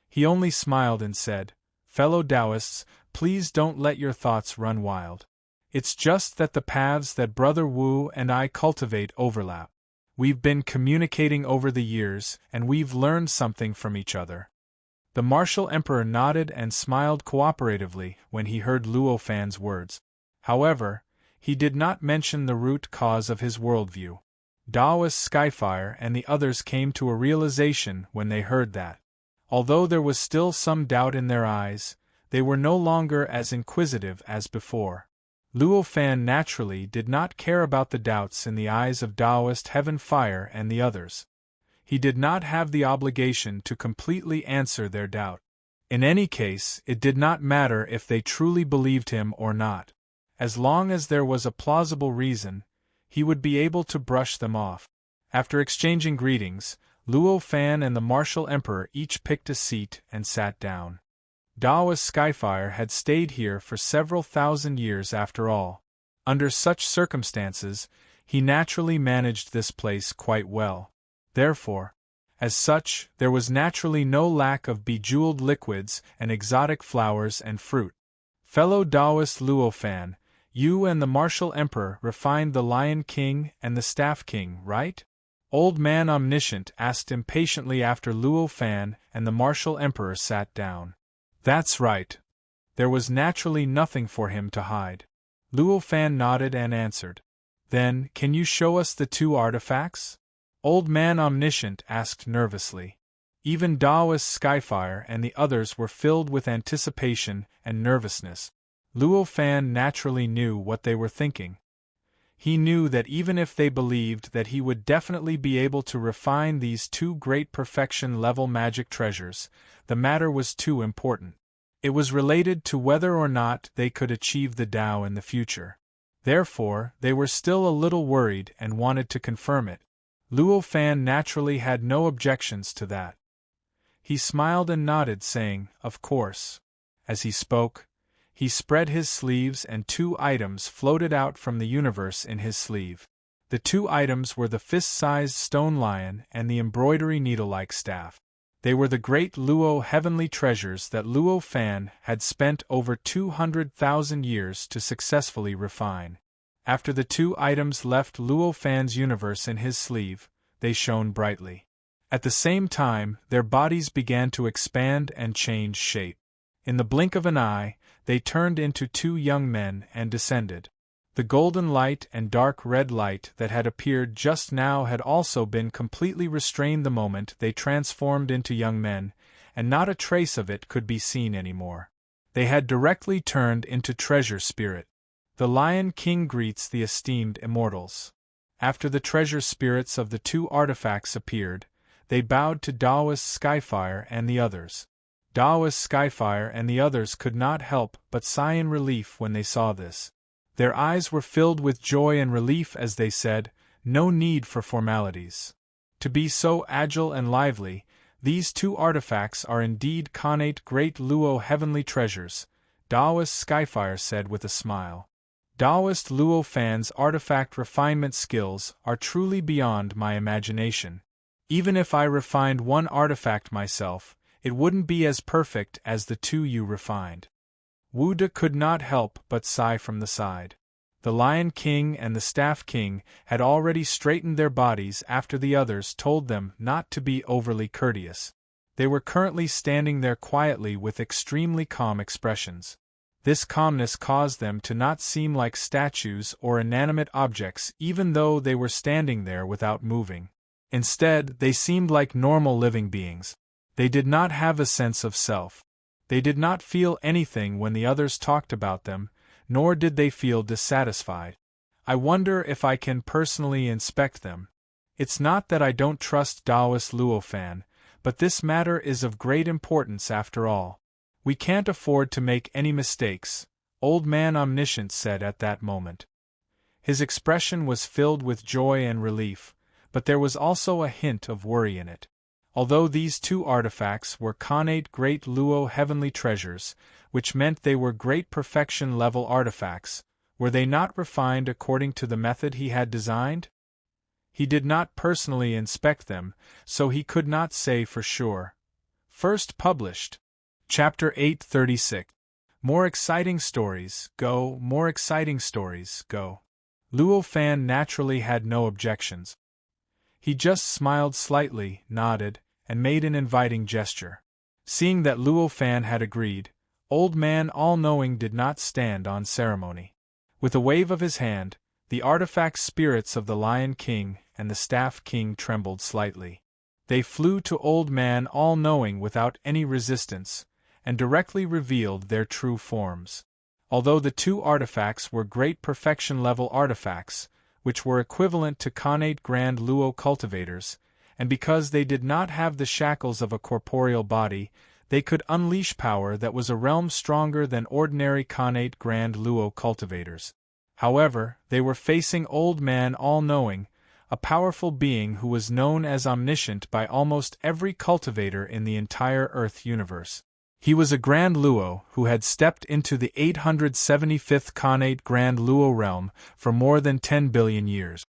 S1: He only smiled and said, "Fellow Taoists, please don't let your thoughts run wild. It's just that the paths that Brother Wu and I cultivate overlap. We've been communicating over the years, and we've learned something from each other." The martial emperor nodded and smiled cooperatively when he heard Luo Fan's words. However, he did not mention the root cause of his worldview. Taoist Skyfire and the others came to a realization when they heard that. Although there was still some doubt in their eyes, they were no longer as inquisitive as before. Luo Fan naturally did not care about the doubts in the eyes of Taoist Heaven Fire and the others. He did not have the obligation to completely answer their doubt. In any case, it did not matter if they truly believed him or not. As long as there was a plausible reason, he would be able to brush them off. After exchanging greetings, Luo Fan and the martial emperor each picked a seat and sat down. Taoist Skyfire had stayed here for several thousand years after all. Under such circumstances, he naturally managed this place quite well. Therefore, as such, there was naturally no lack of bejeweled liquids and exotic flowers and fruit. Fellow Taoist Luo Fan, you and the martial emperor refined the Lion King and the Staff King, right? Old Man Omniscient asked impatiently after Luo Fan and the martial emperor sat down. That's right. There was naturally nothing for him to hide. Luo Fan nodded and answered. Then, can you show us the two artifacts? Old Man Omniscient asked nervously. Even Taoist Skyfire and the others were filled with anticipation and nervousness. Luo Fan naturally knew what they were thinking. He knew that even if they believed that he would definitely be able to refine these two great perfection-level magic treasures, the matter was too important. It was related to whether or not they could achieve the Tao in the future. Therefore, they were still a little worried and wanted to confirm it. Luo Fan naturally had no objections to that. He smiled and nodded, saying, "Of course." As he spoke, he spread his sleeves and two items floated out from the universe in his sleeve. The two items were the fist-sized stone lion and the embroidery needle-like staff. They were the great Luo heavenly treasures that Luo Fan had spent over 200,000 years to successfully refine. After the two items left Luo Fan's universe in his sleeve, they shone brightly. At the same time, their bodies began to expand and change shape. In the blink of an eye, they turned into two young men and descended. The golden light and dark red light that had appeared just now had also been completely restrained the moment they transformed into young men, and not a trace of it could be seen anymore. They had directly turned into treasure spirit. The Lion King greets the esteemed immortals. After the treasure spirits of the two artifacts appeared, they bowed to Taoist Skyfire and the others. Taoist Skyfire and the others could not help but sigh in relief when they saw this. Their eyes were filled with joy and relief as they said, "No need for formalities. To be so agile and lively, these two artifacts are indeed connate great Luo heavenly treasures," Taoist Skyfire said with a smile. "Taoist Luo Fan's artifact refinement skills are truly beyond my imagination. Even if I refined one artifact myself, it wouldn't be as perfect as the two you refined." Wu De could not help but sigh from the side. The Lion King and the Staff King had already straightened their bodies after the others told them not to be overly courteous. They were currently standing there quietly with extremely calm expressions. This calmness caused them to not seem like statues or inanimate objects even though they were standing there without moving. Instead, they seemed like normal living beings. They did not have a sense of self. They did not feel anything when the others talked about them, nor did they feel dissatisfied. I wonder if I can personally inspect them. It's not that I don't trust Taoist Luo Fan, but this matter is of great importance after all. We can't afford to make any mistakes, Old Man Omniscient said at that moment. His expression was filled with joy and relief, but there was also a hint of worry in it. Although these two artifacts were connate great Luo heavenly treasures, which meant they were great perfection-level artifacts, were they not refined according to the method he had designed? He did not personally inspect them, so he could not say for sure. First published. Chapter 836. More exciting stories, go, more exciting stories, go. Luo Fan naturally had no objections. He just smiled slightly, nodded, and made an inviting gesture. Seeing that Luo Fan had agreed, Old Man All-Knowing did not stand on ceremony. With a wave of his hand, the artifact spirits of the Lion King and the Staff King trembled slightly. They flew to Old Man All-Knowing without any resistance, and directly revealed their true forms. Although the two artifacts were great perfection-level artifacts, which were equivalent to connate grand Luo cultivators, and because they did not have the shackles of a corporeal body, they could unleash power that was a realm stronger than ordinary connate grand Luo cultivators. However, they were facing Old Man All-Knowing, a powerful being who was known as omniscient by almost every cultivator in the entire Earth universe. He was a Grand Luo who had stepped into the 875th connate Grand Luo realm for more than 10 billion years.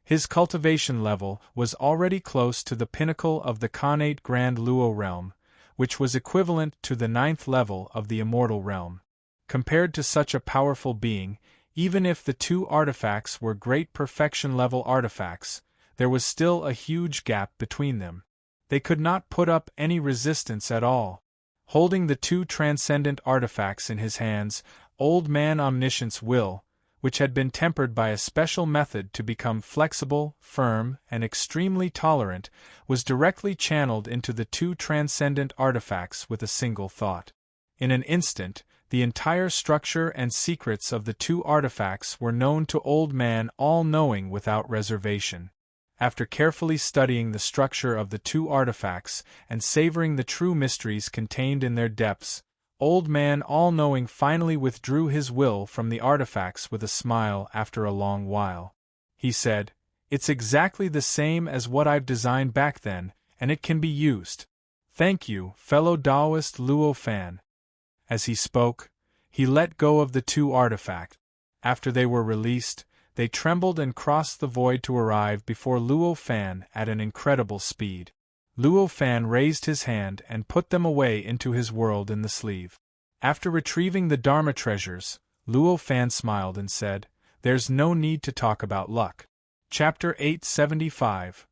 S1: His cultivation level was already close to the pinnacle of the connate Grand Luo realm, which was equivalent to the 9th level of the immortal realm. Compared to such a powerful being, even if the two artifacts were great perfection-level artifacts, there was still a huge gap between them. They could not put up any resistance at all. Holding the two transcendent artifacts in his hands, Old Man Omniscient's will, which had been tempered by a special method to become flexible, firm, and extremely tolerant, was directly channeled into the two transcendent artifacts with a single thought. In an instant, the entire structure and secrets of the two artifacts were known to Old Man All-Knowing without reservation. After carefully studying the structure of the two artifacts and savoring the true mysteries contained in their depths, Old Man All-Knowing finally withdrew his will from the artifacts with a smile after a long while. He said, "It's exactly the same as what I've designed back then, and it can be used. Thank you, fellow Taoist Luo Fan." As he spoke, he let go of the two artifacts. After they were released, they trembled and crossed the void to arrive before Luo Fan at an incredible speed. Luo Fan raised his hand and put them away into his world in the sleeve. After retrieving the Dharma treasures, Luo Fan smiled and said, "There's no need to talk about luck." Chapter 875.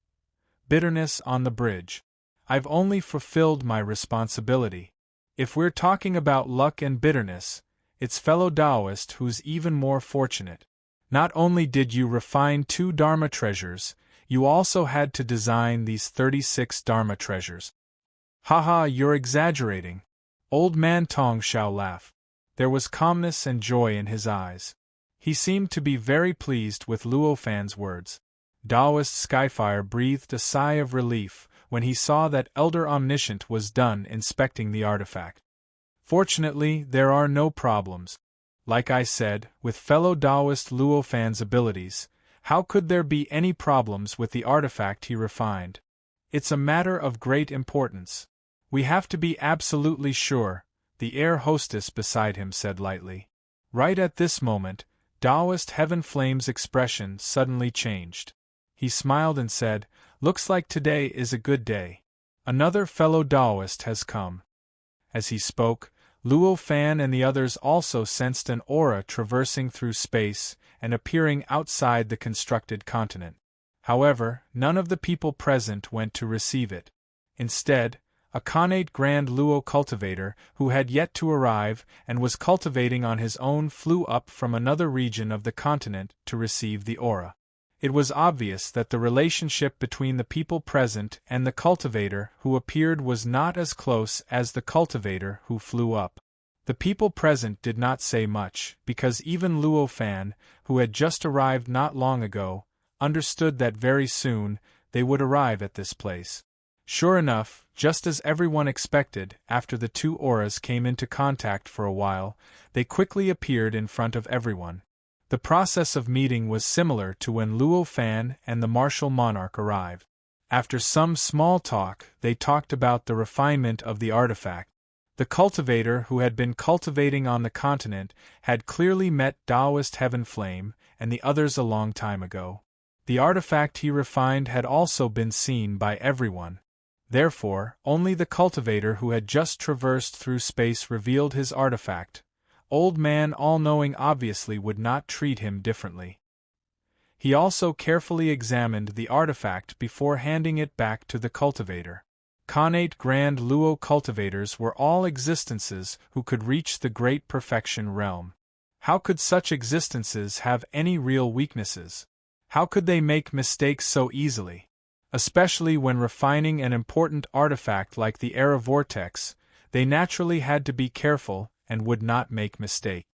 S1: Bitterness on the Bridge. I've only fulfilled my responsibility. If we're talking about luck and bitterness, it's fellow Taoist who's even more fortunate. Not only did you refine 2 Dharma treasures, you also had to design these 36 Dharma treasures. Haha, you're exaggerating. Old Man Tong Xiao laughed. There was calmness and joy in his eyes. He seemed to be very pleased with Luo Fan's words. Taoist Skyfire breathed a sigh of relief when he saw that Elder Omniscient was done inspecting the artifact. Fortunately, there are no problems. Like I said, with fellow Taoist Luo Fan's abilities, how could there be any problems with the artifact he refined? It's a matter of great importance. We have to be absolutely sure, the air hostess beside him said lightly. Right at this moment, Taoist Heaven Flame's expression suddenly changed. He smiled and said, "Looks like today is a good day. Another fellow Taoist has come." As he spoke, Luo Fan and the others also sensed an aura traversing through space and appearing outside the constructed continent. However, none of the people present went to receive it. Instead, a connate Grand Luo cultivator who had yet to arrive and was cultivating on his own, flew up from another region of the continent to receive the aura. It was obvious that the relationship between the people present and the cultivator who appeared was not as close as the cultivator who flew up. The people present did not say much, because even Luo Fan, who had just arrived not long ago, understood that very soon they would arrive at this place. Sure enough, just as everyone expected, after the two auras came into contact for a while, they quickly appeared in front of everyone. The process of meeting was similar to when Luo Fan and the martial monarch arrived. After some small talk, they talked about the refinement of the artifact. The cultivator who had been cultivating on the continent had clearly met Taoist Heaven Flame and the others a long time ago. The artifact he refined had also been seen by everyone. Therefore, only the cultivator who had just traversed through space revealed his artifact. Old Man All-Knowing obviously would not treat him differently. He also carefully examined the artifact before handing it back to the cultivator. Connate Grand Luo cultivators were all existences who could reach the Great Perfection realm. How could such existences have any real weaknesses? How could they make mistakes so easily? Especially when refining an important artifact like the Era Vortex, they naturally had to be careful and would not make mistake.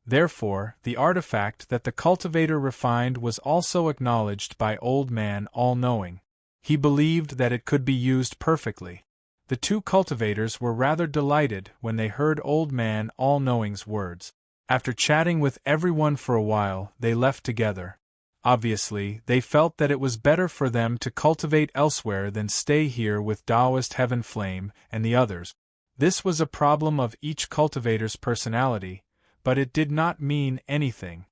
S1: Therefore, the artifact that the cultivator refined was also acknowledged by Old Man All-Knowing. He believed that it could be used perfectly. The two cultivators were rather delighted when they heard Old Man All-Knowing's words. After chatting with everyone for a while, they left together. Obviously, they felt that it was better for them to cultivate elsewhere than stay here with Taoist Heaven Flame and the others. This was a problem of each cultivator's personality, but it did not mean anything.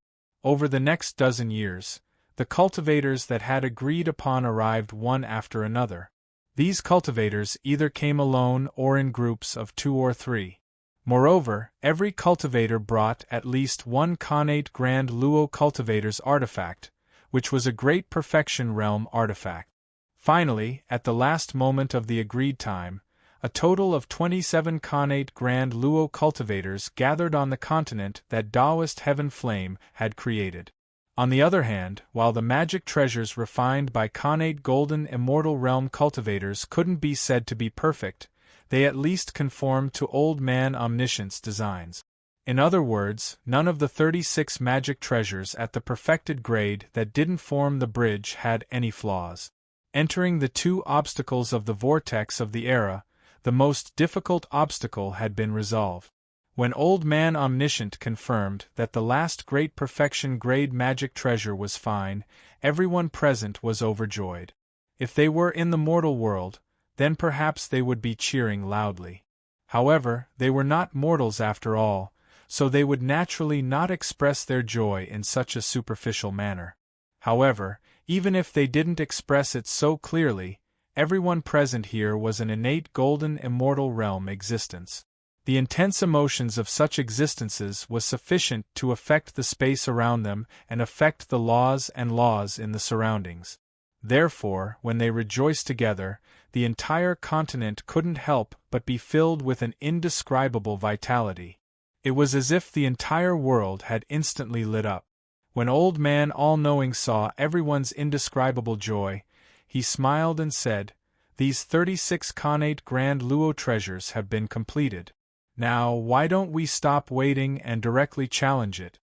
S1: Over the next dozen years, the cultivators that had agreed upon arrived one after another. These cultivators either came alone or in groups of 2 or 3. Moreover, every cultivator brought at least one connate Grand Luo cultivator's artifact, which was a Great Perfection realm artifact. Finally, at the last moment of the agreed time, a total of 27 connate Grand Luo cultivators gathered on the continent that Taoist Heaven Flame had created. On the other hand, while the magic treasures refined by connate Golden Immortal Realm cultivators couldn't be said to be perfect, they at least conformed to Old Man Omniscient's designs. In other words, none of the 36 magic treasures at the perfected grade that didn't form the bridge had any flaws. Entering the 2 obstacles of the vortex of the era, the most difficult obstacle had been resolved. When Old Man Omniscient confirmed that the last Great Perfection grade magic treasure was fine, everyone present was overjoyed. If they were in the mortal world, then perhaps they would be cheering loudly. However, they were not mortals after all, so they would naturally not express their joy in such a superficial manner. However, even if they didn't express it so clearly, everyone present here was an innate golden immortal realm existence. The intense emotions of such existences was sufficient to affect the space around them and affect the laws in the surroundings. Therefore, when they rejoiced together, the entire continent couldn't help but be filled with an indescribable vitality. It was as if the entire world had instantly lit up. When Old Man All-Knowing saw everyone's indescribable joy, he smiled and said, "These 36 connate Grand Luo treasures have been completed. Now, why don't we stop waiting and directly challenge it?"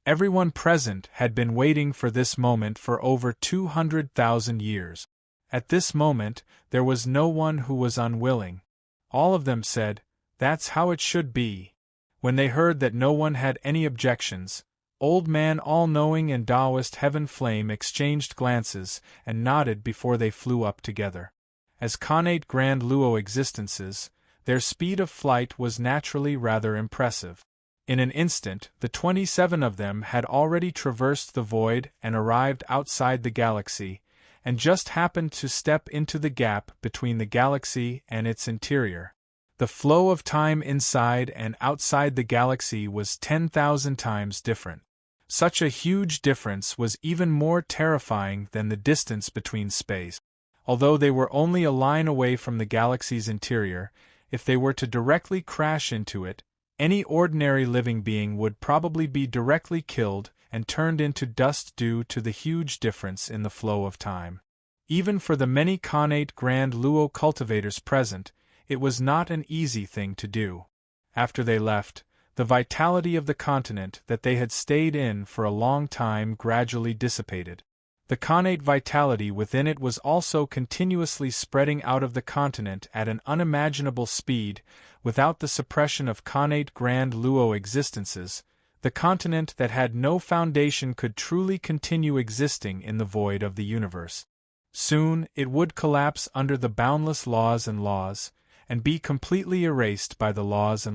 S1: Everyone present had been waiting for this moment for over 200,000 years. At this moment, there was no one who was unwilling. All of them said, "That's how it should be." When they heard that no one had any objections, Old Man All-Knowing and Taoist Heaven Flame exchanged glances and nodded before they flew up together. As connate Grand Luo existences, their speed of flight was naturally rather impressive. In an instant, the 27 of them had already traversed the void and arrived outside the galaxy, and just happened to step into the gap between the galaxy and its interior. The flow of time inside and outside the galaxy was 10,000 times different. Such a huge difference was even more terrifying than the distance between space. Although they were only a line away from the galaxy's interior, if they were to directly crash into it, any ordinary living being would probably be directly killed and turned into dust due to the huge difference in the flow of time. Even for the many connate Grand Luo cultivators present, it was not an easy thing to do. After they left, the vitality of the continent that they had stayed in for a long time gradually dissipated. The connate vitality within it was also continuously spreading out of the continent at an unimaginable speed. Without the suppression of connate Grand Luo existences, the continent that had no foundation could truly continue existing in the void of the universe. Soon it would collapse under the boundless laws, and be completely erased by the laws.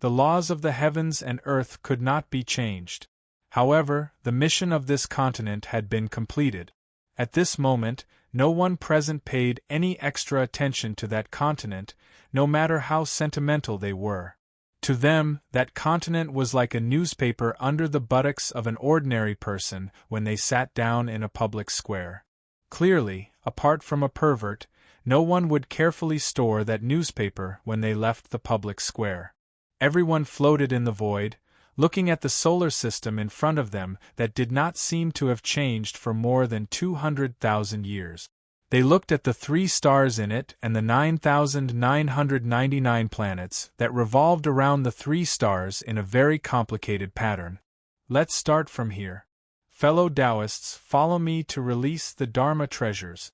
S1: The laws of the heavens and earth could not be changed. However, the mission of this continent had been completed. At this moment, no one present paid any extra attention to that continent, no matter how sentimental they were. To them, that continent was like a newspaper under the buttocks of an ordinary person when they sat down in a public square. Clearly, apart from a pervert, no one would carefully store that newspaper when they left the public square. Everyone floated in the void, looking at the solar system in front of them that did not seem to have changed for more than 200,000 years. They looked at the 3 stars in it and the 9,999 planets that revolved around the 3 stars in a very complicated pattern. Let's start from here. Fellow Taoists, follow me to release the Dharma treasures.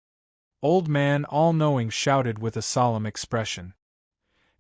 S1: Old Man All-Knowing shouted with a solemn expression.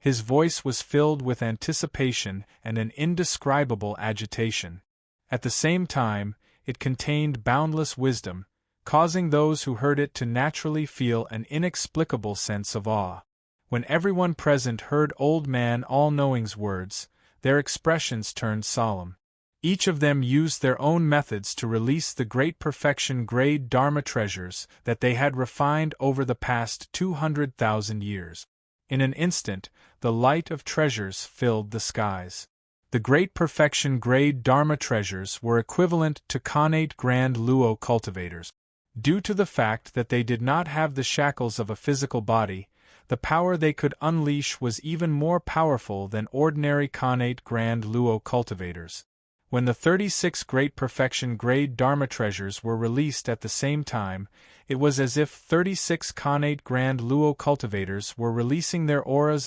S1: His voice was filled with anticipation and an indescribable agitation. At the same time, it contained boundless wisdom, causing those who heard it to naturally feel an inexplicable sense of awe. When everyone present heard Old Man All-Knowing's words, their expressions turned solemn. Each of them used their own methods to release the great perfection grade Dharma treasures that they had refined over the past 200,000 years. In an instant, the light of treasures filled the skies. The great perfection grade Dharma treasures were equivalent to connate Grand Luo cultivators. Due to the fact that they did not have the shackles of a physical body, the power they could unleash was even more powerful than ordinary connate Grand Luo cultivators. When the 36 great perfection grade Dharma treasures were released at the same time, it was as if 36 connate Grand Luo cultivators were releasing their auras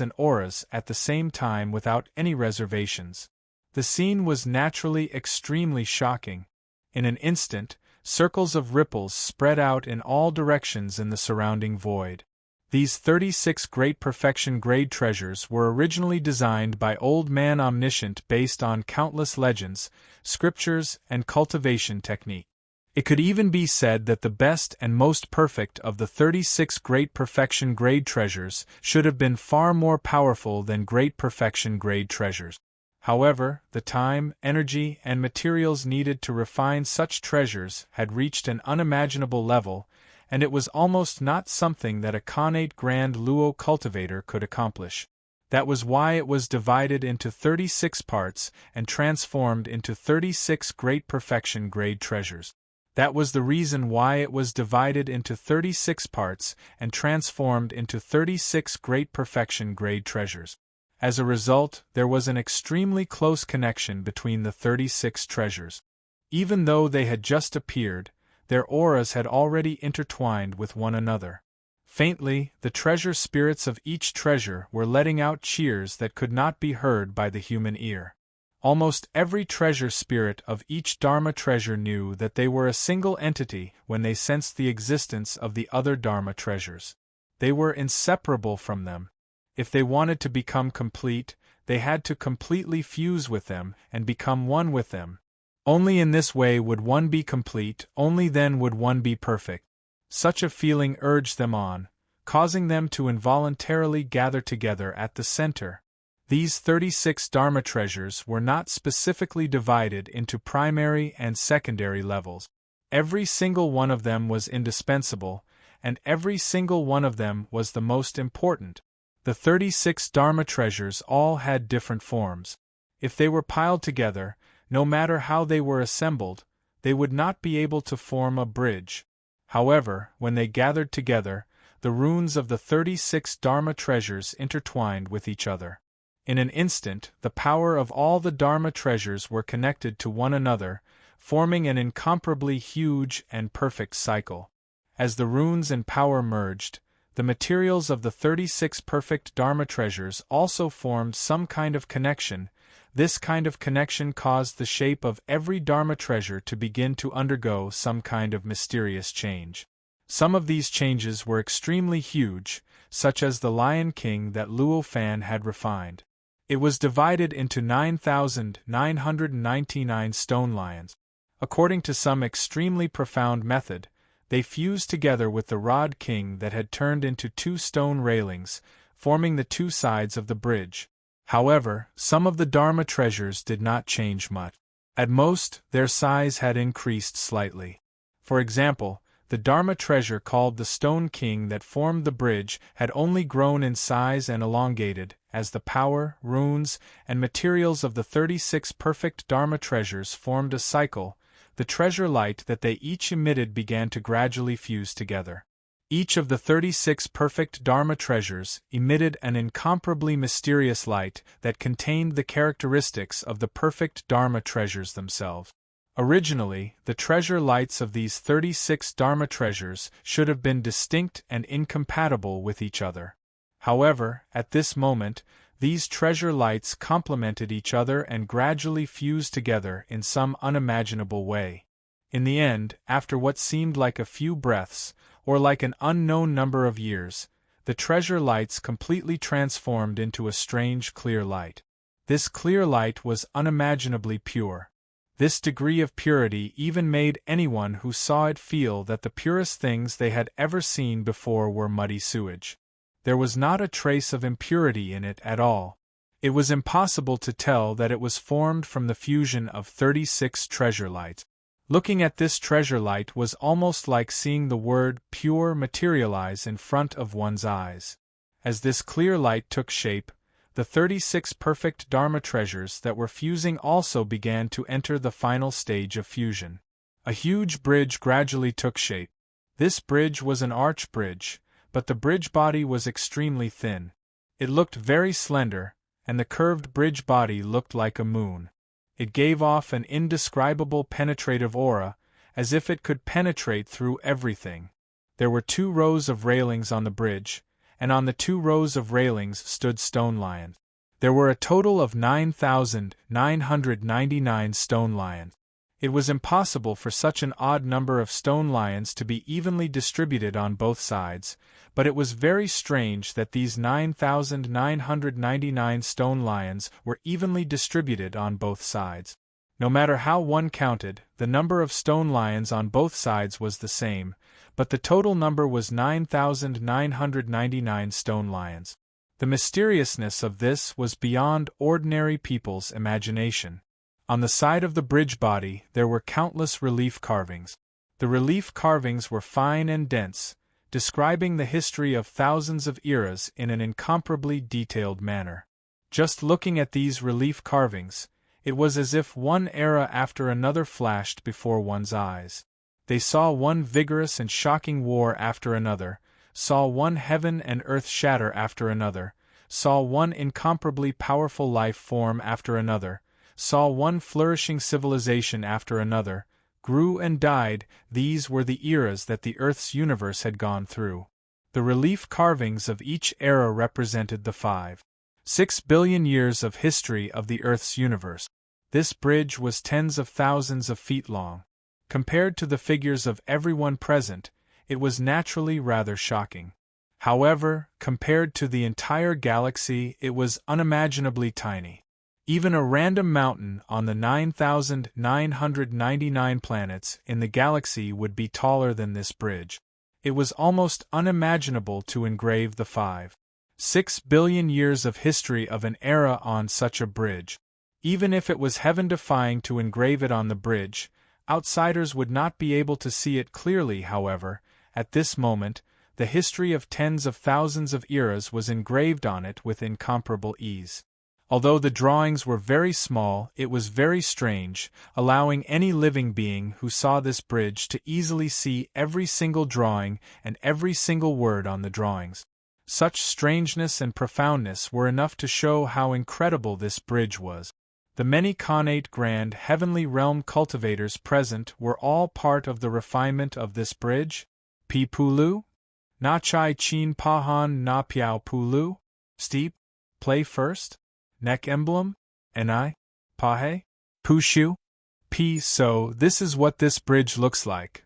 S1: at the same time without any reservations. The scene was naturally extremely shocking. In an instant, circles of ripples spread out in all directions in the surrounding void. These 36 great perfection grade treasures were originally designed by Old Man Omniscient based on countless legends, scriptures, and cultivation technique. It could even be said that the best and most perfect of the 36 great perfection grade treasures should have been far more powerful than great perfection grade treasures. However, the time, energy, and materials needed to refine such treasures had reached an unimaginable level, and it was almost not something that a connate Grand Luo cultivator could accomplish. That was why it was divided into 36 parts and transformed into 36 great perfection grade treasures. That was the reason why it was divided into 36 parts and transformed into 36 great perfection grade treasures. As a result, there was an extremely close connection between the 36 treasures. Even though they had just appeared, their auras had already intertwined with one another. Faintly, the treasure spirits of each treasure were letting out cheers that could not be heard by the human ear. Almost every treasure spirit of each Dharma treasure knew that they were a single entity when they sensed the existence of the other Dharma treasures. They were inseparable from them. If they wanted to become complete, they had to completely fuse with them and become one with them. Only in this way would one be complete, only then would one be perfect. Such a feeling urged them on, causing them to involuntarily gather together at the center. These 36 Dharma treasures were not specifically divided into primary and secondary levels. Every single one of them was indispensable, and every single one of them was the most important. The 36 Dharma treasures all had different forms. If they were piled together, no matter how they were assembled, they would not be able to form a bridge. However, when they gathered together, the runes of the 36 Dharma treasures intertwined with each other. In an instant, the power of all the Dharma treasures were connected to one another, forming an incomparably huge and perfect cycle. As the runes and power merged, the materials of the 36 perfect Dharma treasures also formed some kind of connection. This kind of connection caused the shape of every Dharma treasure to begin to undergo some kind of mysterious change. Some of these changes were extremely huge, such as the Lion King that Luo Fan had refined. It was divided into 9,999 stone lions. According to some extremely profound method, they fused together with the Rod King that had turned into 2 stone railings, forming the 2 sides of the bridge. However, some of the Dharma treasures did not change much. At most, their size had increased slightly. For example, the Dharma treasure called the Stone King that formed the bridge had only grown in size and elongated, as the power, runes, and materials of the 36 perfect Dharma treasures formed a cycle. The treasure light that they each emitted began to gradually fuse together. Each of the 36 perfect Dharma treasures emitted an incomparably mysterious light that contained the characteristics of the perfect Dharma treasures themselves. Originally, the treasure lights of these 36 Dharma treasures should have been distinct and incompatible with each other. However, at this moment, these treasure lights complemented each other and gradually fused together in some unimaginable way. In the end, after what seemed like a few breaths, or like an unknown number of years, the treasure lights completely transformed into a strange clear light. This clear light was unimaginably pure. This degree of purity even made anyone who saw it feel that the purest things they had ever seen before were muddy sewage. There was not a trace of impurity in it at all. It was impossible to tell that it was formed from the fusion of 36 treasure lights. Looking at this treasure light was almost like seeing the word pure materialize in front of one's eyes. As this clear light took shape, the 36 perfect Dharma treasures that were fusing also began to enter the final stage of fusion. A huge bridge gradually took shape. This bridge was an arch bridge, but the bridge body was extremely thin. It looked very slender, and the curved bridge body looked like a moon. It gave off an indescribable penetrative aura, as if it could penetrate through everything. There were 2 rows of railings on the bridge, and on the 2 rows of railings stood stone lions. There were a total of 9,999 stone lions. It was impossible for such an odd number of stone lions to be evenly distributed on both sides, but it was very strange that these 9,999 stone lions were evenly distributed on both sides. No matter how one counted, the number of stone lions on both sides was the same, but the total number was 9,999 stone lions. The mysteriousness of this was beyond ordinary people's imagination. On the side of the bridge body there were countless relief carvings. The relief carvings were fine and dense, describing the history of thousands of eras in an incomparably detailed manner. Just looking at these relief carvings, it was as if one era after another flashed before one's eyes. They saw one vigorous and shocking war after another, saw one heaven and earth shatter after another, saw one incomparably powerful life form after another, saw one flourishing civilization after another, grew and died. These were the eras that the Earth's universe had gone through. The relief carvings of each era represented the 5.6 billion years of history of the Earth's universe. This bridge was tens of thousands of feet long. Compared to the figures of everyone present, it was naturally rather shocking. However, compared to the entire galaxy, it was unimaginably tiny. Even a random mountain on the 9,999 planets in the galaxy would be taller than this bridge. It was almost unimaginable to engrave the 5.6 billion years of history of an era on such a bridge. Even if it was heaven-defying to engrave it on the bridge, outsiders would not be able to see it clearly. However, at this moment, the history of tens of thousands of eras was engraved on it with incomparable ease. Although the drawings were very small, it was very strange, allowing any living being who saw this bridge to easily see every single drawing and every single word on the drawings. Such strangeness and profoundness were enough to show how incredible this bridge was. The many connate grand heavenly realm cultivators present were all part of the refinement of this bridge. Pi Pulu? Na Chai Chin Pahan Na Piao Pulu? Steep? Play first? Neck emblem? Ni? Pahe? Pushu? P. So, this is what this bridge looks like.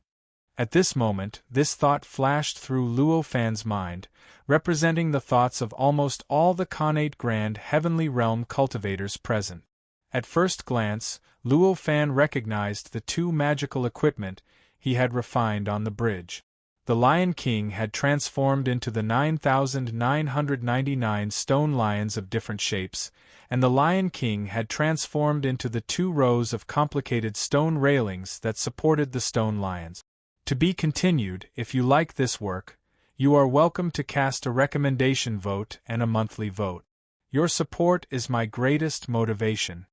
S1: At this moment, this thought flashed through Luo Fan's mind, representing the thoughts of almost all the connate grand heavenly realm cultivators present. At first glance, Luo Fan recognized the two magical equipment he had refined on the bridge. The Lion King had transformed into the 9,999 stone lions of different shapes, and the Lion King had transformed into the 2 rows of complicated stone railings that supported the stone lions. To be continued. If you like this work, you are welcome to cast a recommendation vote and a monthly vote. Your support is my greatest motivation.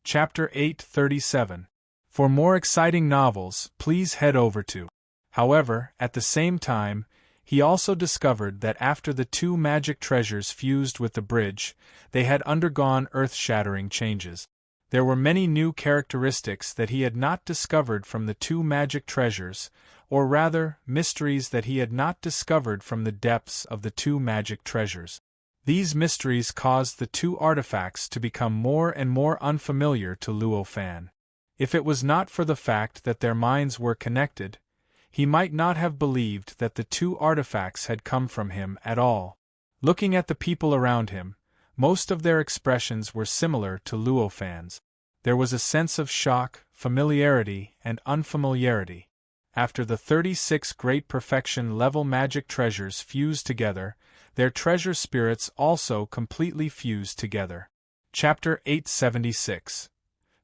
S1: Chapter 837. For more exciting novels, please head over to. However, at the same time, he also discovered that after the 2 magic treasures fused with the bridge, they had undergone earth-shattering changes. There were many new characteristics that he had not discovered from the 2 magic treasures, or rather, mysteries that he had not discovered from the depths of the 2 magic treasures. These mysteries caused the 2 artifacts to become more and more unfamiliar to Luo Fan. If it was not for the fact that their minds were connected, he might not have believed that the 2 artifacts had come from him at all. Looking at the people around him, most of their expressions were similar to Luo Fan's. There was a sense of shock, familiarity, and unfamiliarity. After the 36 great perfection level magic treasures fused together, their treasure spirits also completely fused together. Chapter 876.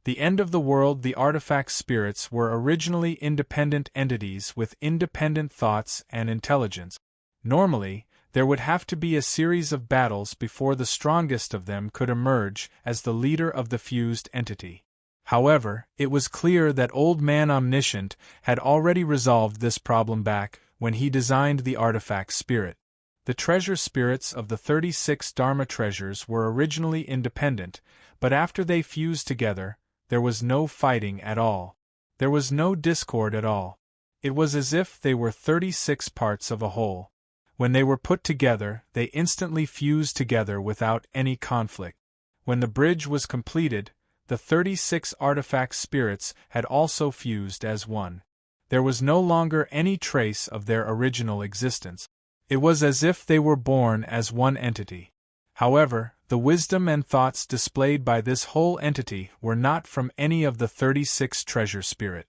S1: The end of the world. The artifact spirits were originally independent entities with independent thoughts and intelligence. Normally, there would have to be a series of battles before the strongest of them could emerge as the leader of the fused entity. However, it was clear that Old Man Omniscient had already resolved this problem back when he designed the artifact spirit. The treasure spirits of the 36 Dharma treasures were originally independent, but after they fused together, there was no fighting at all. There was no discord at all. It was as if they were 36 parts of a whole. When they were put together, they instantly fused together without any conflict. When the bridge was completed, the 36 artifact spirits had also fused as one. There was no longer any trace of their original existence. It was as if they were born as one entity. However, the wisdom and thoughts displayed by this whole entity were not from any of the 36 treasure spirit.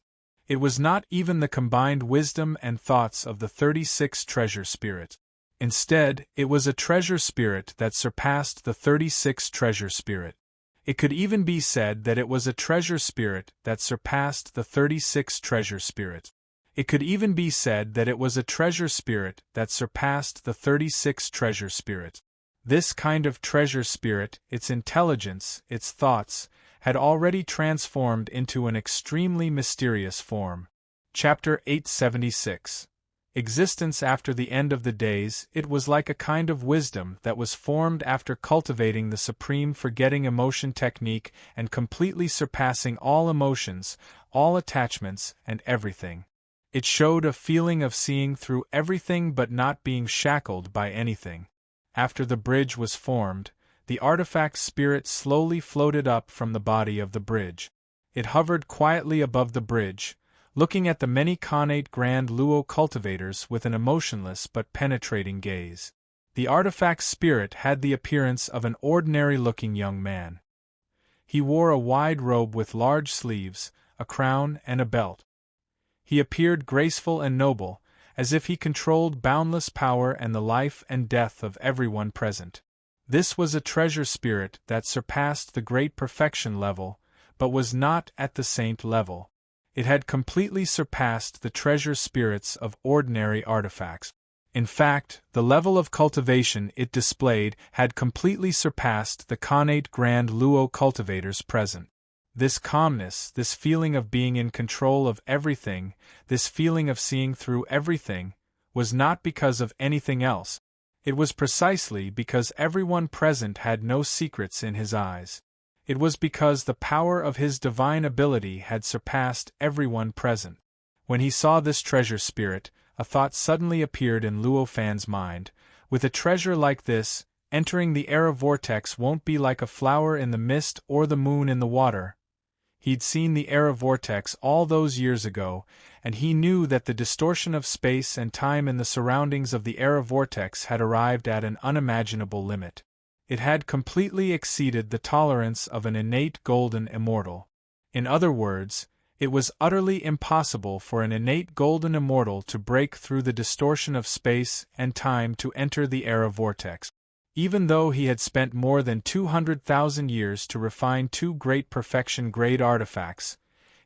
S1: It was not even the combined wisdom and thoughts of the 36 treasure spirits. Instead, it was a treasure spirit that surpassed the 36 treasure spirit. It could even be said that it was a treasure spirit that surpassed the 36 treasure spirits. It could even be said that it was a treasure spirit that surpassed the 36 treasure spirits. This kind of treasure spirit, its intelligence, its thoughts, had already transformed into an extremely mysterious form. Chapter 876. Existence after the end of the days. It was like a kind of wisdom that was formed after cultivating the supreme forgetting emotion technique and completely surpassing all emotions, all attachments, and everything. It showed a feeling of seeing through everything but not being shackled by anything. After the bridge was formed, the artifact spirit slowly floated up from the body of the bridge. It hovered quietly above the bridge, looking at the many connate grand Luo cultivators with an emotionless but penetrating gaze. The artifact spirit had the appearance of an ordinary-looking young man. He wore a wide robe with large sleeves, a crown, and a belt. He appeared graceful and noble, as if he controlled boundless power and the life and death of everyone present. This was a treasure spirit that surpassed the great perfection level, but was not at the saint level. It had completely surpassed the treasure spirits of ordinary artifacts. In fact, the level of cultivation it displayed had completely surpassed the connate Grand Luo cultivators present. This calmness, this feeling of being in control of everything, this feeling of seeing through everything, was not because of anything else. It was precisely because everyone present had no secrets in his eyes. It was because the power of his divine ability had surpassed everyone present. When he saw this treasure spirit, a thought suddenly appeared in Luo Fan's mind. With a treasure like this, entering the era vortex won't be like a flower in the mist or the moon in the water. He'd seen the era vortex all those years ago, and he knew that the distortion of space and time in the surroundings of the era vortex had arrived at an unimaginable limit. It had completely exceeded the tolerance of an innate golden immortal. In other words, it was utterly impossible for an innate golden immortal to break through the distortion of space and time to enter the era vortex. Even though he had spent more than 200,000 years to refine two great perfection-grade artifacts,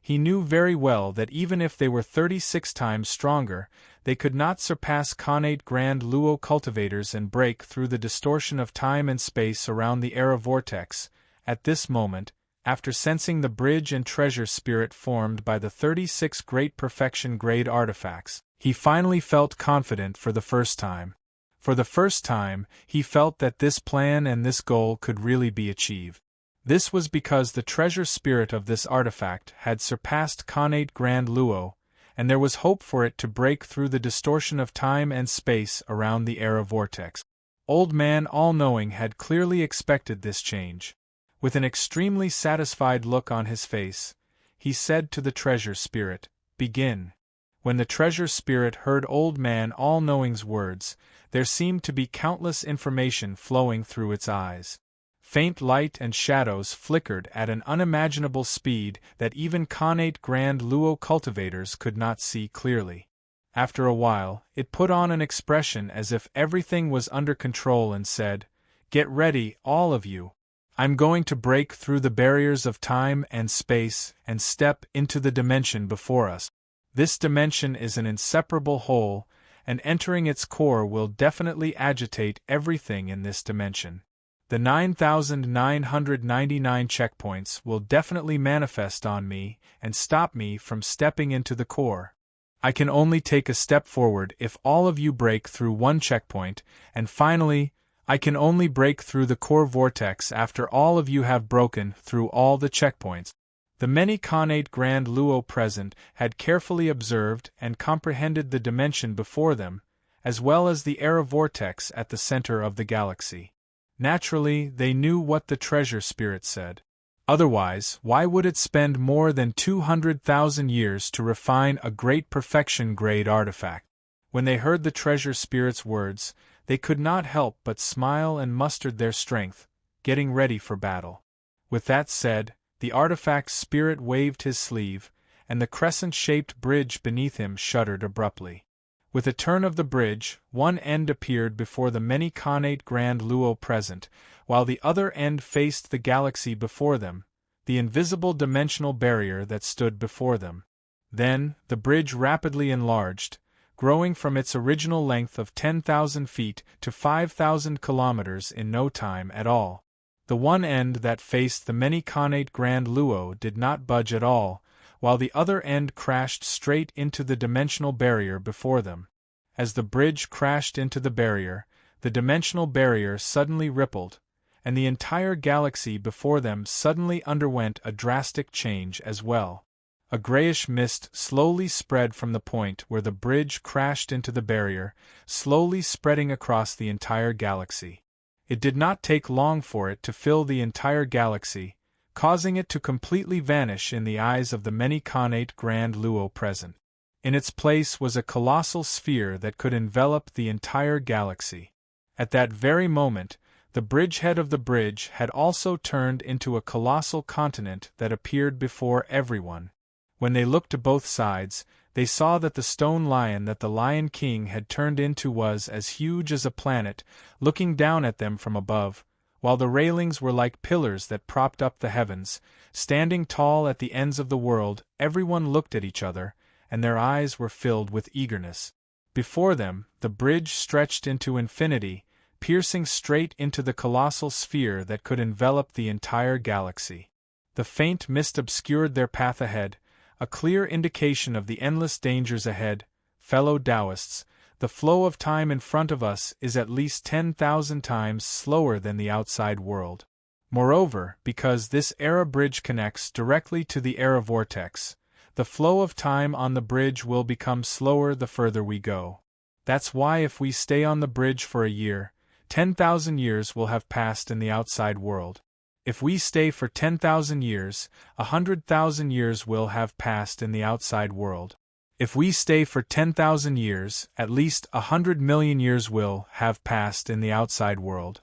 S1: he knew very well that even if they were 36 times stronger, they could not surpass connate Grand Luo cultivators and break through the distortion of time and space around the era vortex. At this moment, after sensing the bridge and treasure spirit formed by the 36 great perfection-grade artifacts, he finally felt confident for the first time. For the first time, he felt that this plan and this goal could really be achieved. This was because the treasure spirit of this artifact had surpassed connate Grand Luo, and there was hope for it to break through the distortion of time and space around the era vortex. Old Man All-Knowing had clearly expected this change. With an extremely satisfied look on his face, he said to the treasure spirit, "Begin." When the treasure spirit heard Old Man All-Knowing's words, there seemed to be countless information flowing through its eyes. Faint light and shadows flickered at an unimaginable speed that even connate Grand Luo cultivators could not see clearly. After a while, it put on an expression as if everything was under control and said, "Get ready, all of you. I'm going to break through the barriers of time and space and step into the dimension before us. This dimension is an inseparable whole, and entering its core will definitely agitate everything in this dimension. The 9,999 checkpoints will definitely manifest on me and stop me from stepping into the core. I can only take a step forward if all of you break through one checkpoint, and finally, I can only break through the core vortex after all of you have broken through all the checkpoints." The many connate Grand Luo present had carefully observed and comprehended the dimension before them, as well as the era vortex at the center of the galaxy. Naturally, they knew what the treasure spirit said. Otherwise, why would it spend more than 200,000 years to refine a great perfection-grade artifact? When they heard the treasure spirit's words, they could not help but smile and mustered their strength, getting ready for battle. With that said, the artifact's spirit waved his sleeve, and the crescent-shaped bridge beneath him shuddered abruptly. With a turn of the bridge, one end appeared before the many connate Grand Luo present, while the other end faced the galaxy before them, the invisible dimensional barrier that stood before them. Then, the bridge rapidly enlarged, growing from its original length of 10,000 feet to 5,000 kilometers in no time at all. The one end that faced the many connate Grand Luo did not budge at all, while the other end crashed straight into the dimensional barrier before them. As the bridge crashed into the barrier, the dimensional barrier suddenly rippled, and the entire galaxy before them suddenly underwent a drastic change as well. A grayish mist slowly spread from the point where the bridge crashed into the barrier, slowly spreading across the entire galaxy. It did not take long for it to fill the entire galaxy, causing it to completely vanish in the eyes of the many connate Grand Luo present. In its place was a colossal sphere that could envelop the entire galaxy. At that very moment, the bridgehead of the bridge had also turned into a colossal continent that appeared before everyone. When they looked to both sides, they saw that the stone lion that the Lion King had turned into was as huge as a planet, looking down at them from above, while the railings were like pillars that propped up the heavens. Standing tall at the ends of the world, everyone looked at each other, and their eyes were filled with eagerness. Before them, the bridge stretched into infinity, piercing straight into the colossal sphere that could envelop the entire galaxy. The faint mist obscured their path ahead, a clear indication of the endless dangers ahead. Fellow Taoists, the flow of time in front of us is at least 10,000 times slower than the outside world. Moreover, because this era bridge connects directly to the era vortex, the flow of time on the bridge will become slower the further we go. That's why if we stay on the bridge for a year, 10,000 years will have passed in the outside world. If we stay for 10,000 years, 100,000 years will have passed in the outside world. If we stay for 10,000 years, at least 100 million years will have passed in the outside world.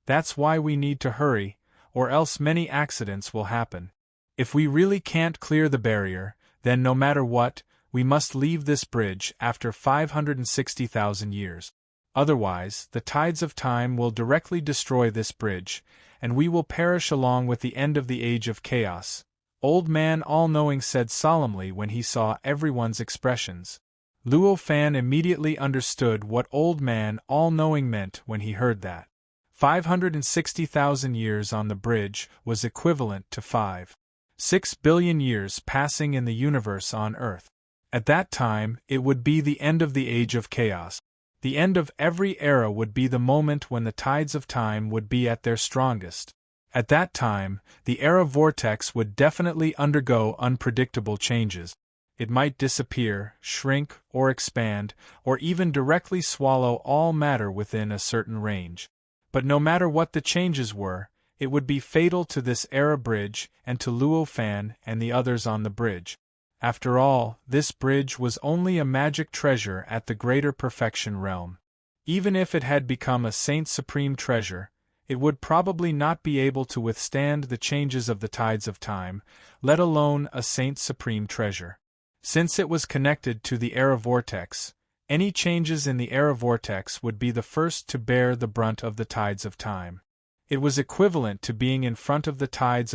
S1: That's why we need to hurry, or else many accidents will happen. If we really can't clear the barrier, then no matter what, we must leave this bridge after 560,000 years. Otherwise, the tides of time will directly destroy this bridge, and we will perish along with the end of the age of chaos, Old Man All-Knowing said solemnly when he saw everyone's expressions. Luo Fan immediately understood what Old Man All-Knowing meant when he heard that. 560,000 years on the bridge was equivalent to 5.6 billion years passing in the universe on Earth. At that time, it would be the end of the age of chaos. The end of every era would be the moment when the tides of time would be at their strongest. At that time, the era vortex would definitely undergo unpredictable changes. It might disappear, shrink, or expand, or even directly swallow all matter within a certain range. But no matter what the changes were, it would be fatal to this era bridge and to Luo Fan and the others on the bridge. After all, this bridge was only a magic treasure at the greater perfection realm. Even if it had become a Saint Supreme treasure, it would probably not be able to withstand the changes of the tides of time, let alone a Saint Supreme treasure. Since it was connected to the era vortex, any changes in the era vortex would be the first to bear the brunt of the tides of time. It was equivalent to being in front of the tides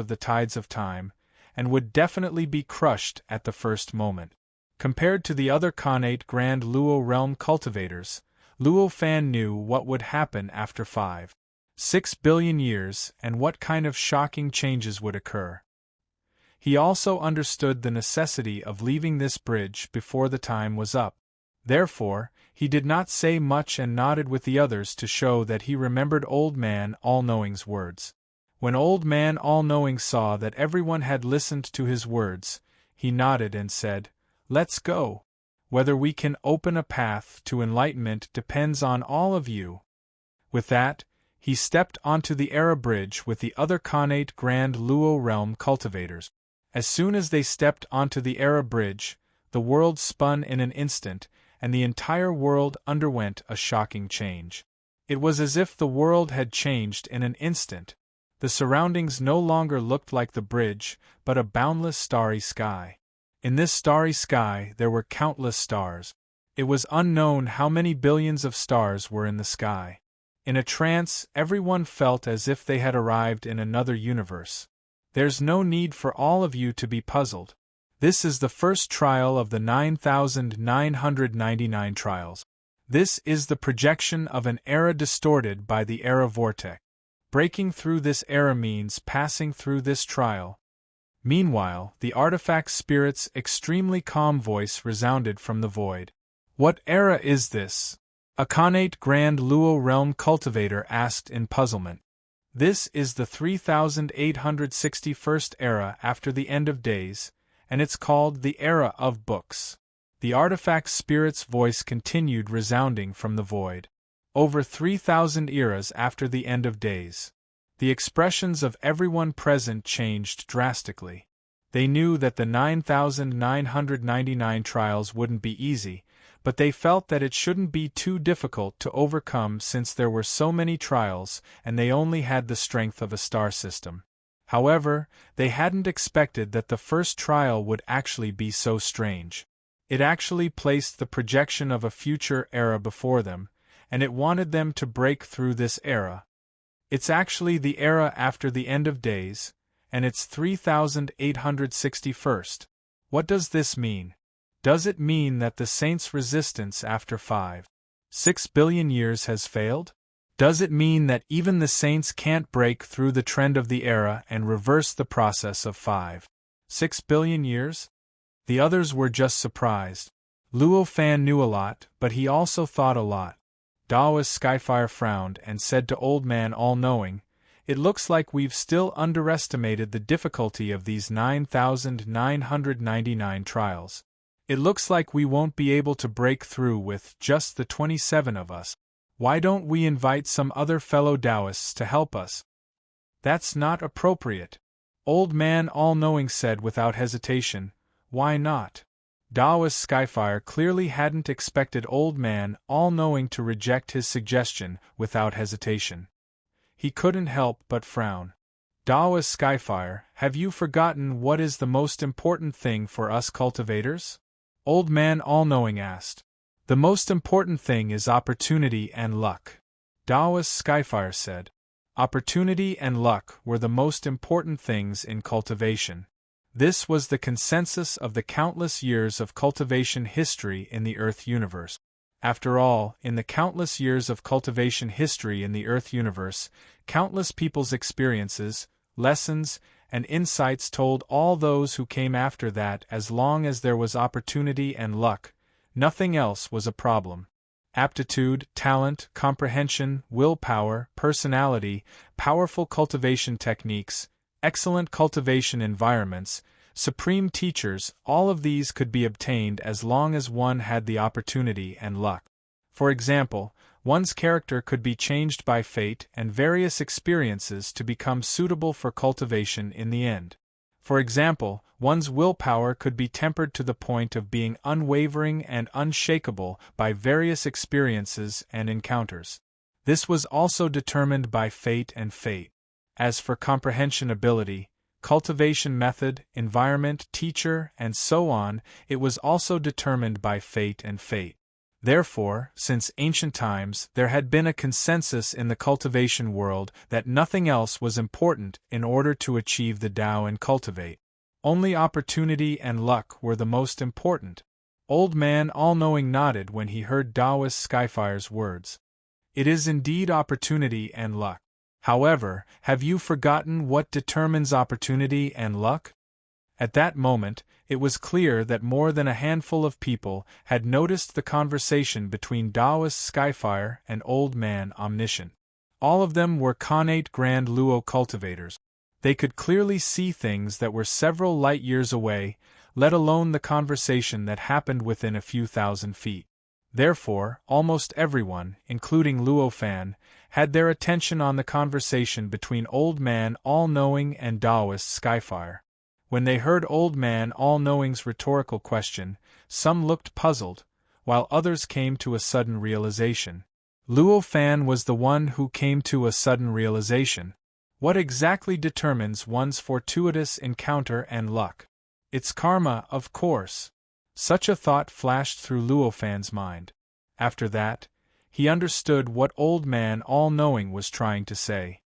S1: of time, and would definitely be crushed at the first moment. Compared to the other Khanate Grand Luo realm cultivators, Luo Fan knew what would happen after 5.6 billion years and what kind of shocking changes would occur. He also understood the necessity of leaving this bridge before the time was up. Therefore, he did not say much and nodded with the others to show that he remembered Old Man All-Knowing's words. When Old Man All-Knowing saw that everyone had listened to his words, he nodded and said, "Let's go. Whether we can open a path to enlightenment depends on all of you." With that, he stepped onto the era bridge with the other Khanate Grand Luo realm cultivators. As soon as they stepped onto the era bridge, the world spun in an instant, and the entire world underwent a shocking change. It was as if the world had changed in an instant. The surroundings no longer looked like the bridge, but a boundless starry sky. In this starry sky there were countless stars. It was unknown how many billions of stars were in the sky. In a trance, everyone felt as if they had arrived in another universe. There's no need for all of you to be puzzled. This is the first trial of the 9,999 trials. This is the projection of an era distorted by the era vortex. Breaking through this era means passing through this trial. Meanwhile, the artifact spirit's extremely calm voice resounded from the void. "What era is this?" a Khanate Grand Luo realm cultivator asked in puzzlement. "This is the 3861st era after the end of days, and it's called the Era of Books." The artifact spirit's voice continued resounding from the void. Over 3,000 eras after the end of days. The expressions of everyone present changed drastically. They knew that the 9,999 trials wouldn't be easy, but they felt that it shouldn't be too difficult to overcome since there were so many trials and they only had the strength of a star system. However, they hadn't expected that the first trial would actually be so strange. It actually placed the projection of a future era before them, and it wanted them to break through this era. It's actually the era after the end of days, and it's 3861st. What does this mean? Does it mean that the saints' resistance after 5-6 billion years has failed? Does it mean that even the saints can't break through the trend of the era and reverse the process of 5-6 billion years? The others were just surprised. Luo Fan knew a lot, but he also thought a lot. Daoist Skyfire frowned and said to Old Man All-Knowing, "It looks like we've still underestimated the difficulty of these 9,999 trials. It looks like we won't be able to break through with just the 27 of us. Why don't we invite some other fellow Taoists to help us?" "That's not appropriate," Old Man All-Knowing said without hesitation. "Why not?" Daoist Skyfire clearly hadn't expected Old Man All-Knowing to reject his suggestion without hesitation. He couldn't help but frown. "Daoist Skyfire, have you forgotten what is the most important thing for us cultivators?" Old Man All-Knowing asked. "The most important thing is opportunity and luck," Daoist Skyfire said. Opportunity and luck were the most important things in cultivation. This was the consensus of the countless years of cultivation history in the Earth universe. After all, in the countless years of cultivation history in the Earth universe, countless people's experiences, lessons, and insights told all those who came after that as long as there was opportunity and luck, nothing else was a problem. Aptitude, talent, comprehension, willpower, personality, powerful cultivation techniques, excellent cultivation environments, supreme teachers, all of these could be obtained as long as one had the opportunity and luck. For example, one's character could be changed by fate and various experiences to become suitable for cultivation in the end. For example, one's willpower could be tempered to the point of being unwavering and unshakable by various experiences and encounters. This was also determined by fate and fate. As for comprehension ability, cultivation method, environment, teacher, and so on, it was also determined by fate and fate. Therefore, since ancient times, there had been a consensus in the cultivation world that nothing else was important in order to achieve the Tao and cultivate. Only opportunity and luck were the most important. Old Man All-Knowing nodded when he heard Daoist Skyfire's words. It is indeed opportunity and luck. However, have you forgotten what determines opportunity and luck? At that moment, it was clear that more than a handful of people had noticed the conversation between Daoist Skyfire and Old Man Omniscient. All of them were connate Grand Luo cultivators. They could clearly see things that were several light years away, let alone the conversation that happened within a few thousand feet. Therefore, almost everyone, including Luo Fan, had their attention on the conversation between Old Man All-Knowing and Daoist Skyfire. When they heard Old Man All-Knowing's rhetorical question, some looked puzzled, while others came to a sudden realization. Luo Fan was the one who came to a sudden realization. What exactly determines one's fortuitous encounter and luck? It's karma, of course. Such a thought flashed through Luo Fan's mind. After that, he understood what Old Man All-Knowing was trying to say.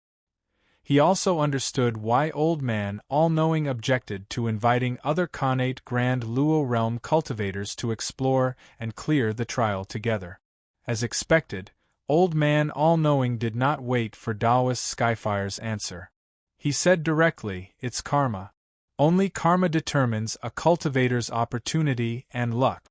S1: He also understood why Old Man All-Knowing objected to inviting other connate Grand Luo realm cultivators to explore and clear the trial together. As expected, Old Man All-Knowing did not wait for Daoist Skyfire's answer. He said directly, "It's karma. Only karma determines a cultivator's opportunity and luck."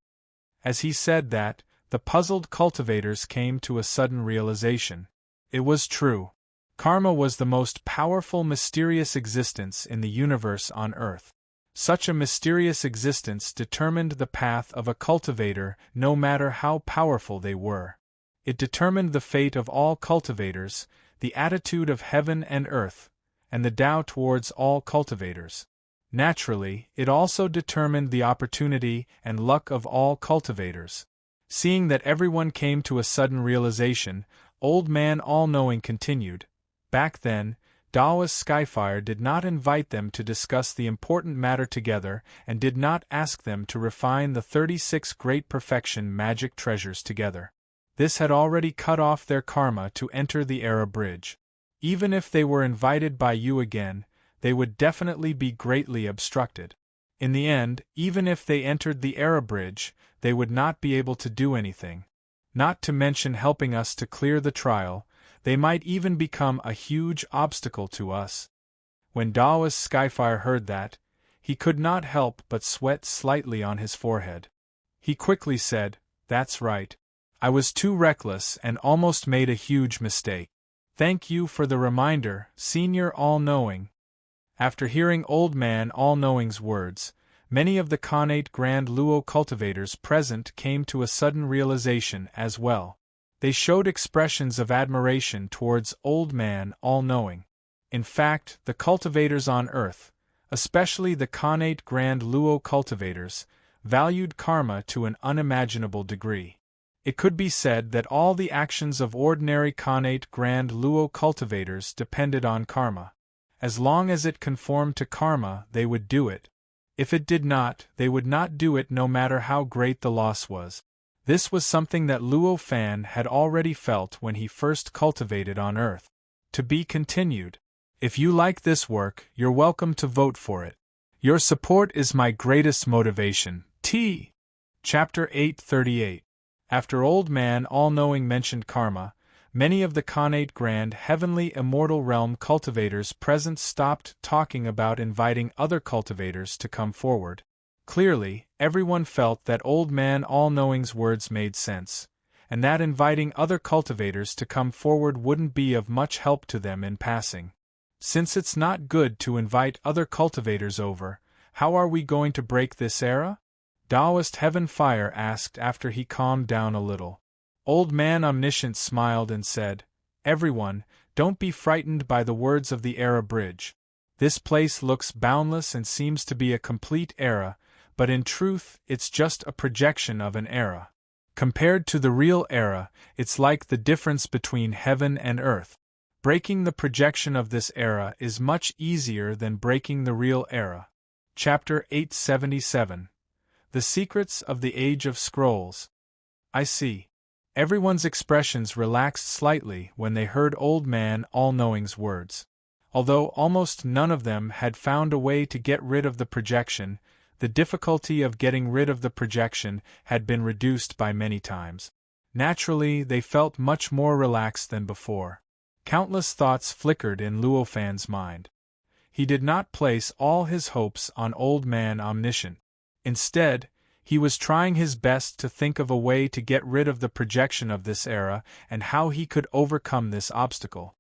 S1: As he said that, the puzzled cultivators came to a sudden realization. It was true. Karma was the most powerful mysterious existence in the universe on Earth. Such a mysterious existence determined the path of a cultivator no matter how powerful they were. It determined the fate of all cultivators, the attitude of heaven and earth, and the Tao towards all cultivators. Naturally, it also determined the opportunity and luck of all cultivators. Seeing that everyone came to a sudden realization, Old Man All-Knowing continued, "Back then, Daoist Skyfire did not invite them to discuss the important matter together and did not ask them to refine the 36 great perfection magic treasures together. This had already cut off their karma to enter the era bridge. Even if they were invited by you again, they would definitely be greatly obstructed. In the end, even if they entered the era bridge, they would not be able to do anything. Not to mention helping us to clear the trial, they might even become a huge obstacle to us. When Taoist Skyfire heard that, he could not help but sweat slightly on his forehead. He quickly said, "That's right. I was too reckless and almost made a huge mistake. Thank you for the reminder, Senior All-Knowing." After hearing Old Man All-Knowing's words, many of the connate Grand Luo cultivators present came to a sudden realization as well. They showed expressions of admiration towards Old Man All-Knowing. In fact, the cultivators on Earth, especially the connate Grand Luo cultivators, valued karma to an unimaginable degree. It could be said that all the actions of ordinary connate Grand Luo cultivators depended on karma. As long as it conformed to karma, they would do it. If it did not, they would not do it no matter how great the loss was. This was something that Luo Fan had already felt when he first cultivated on Earth. To be continued. If you like this work, you're welcome to vote for it. Your support is my greatest motivation. T. Chapter 838. After Old Man All-Knowing mentioned karma, many of the connate Grand Heavenly Immortal Realm cultivators present stopped talking about inviting other cultivators to come forward. Clearly, everyone felt that Old Man All-Knowing's words made sense, and that inviting other cultivators to come forward wouldn't be of much help to them in passing. Since it's not good to invite other cultivators over, how are we going to break this era? Taoist Heaven Fire asked after he calmed down a little. Old Man Omniscient smiled and said, "Everyone, don't be frightened by the words of the era bridge. This place looks boundless and seems to be a complete era, but in truth it's just a projection of an era. Compared to the real era, it's like the difference between heaven and earth. Breaking the projection of this era is much easier than breaking the real era." Chapter 877. The Secrets of the Age of Scrolls. I see. Everyone's expressions relaxed slightly when they heard Old Man All-Knowing's words. Although almost none of them had found a way to get rid of the projection, the difficulty of getting rid of the projection had been reduced by many times. Naturally, they felt much more relaxed than before. Countless thoughts flickered in Luo Fan's mind. He did not place all his hopes on Old Man Omniscient. Instead, he was trying his best to think of a way to get rid of the projection of this era and how he could overcome this obstacle.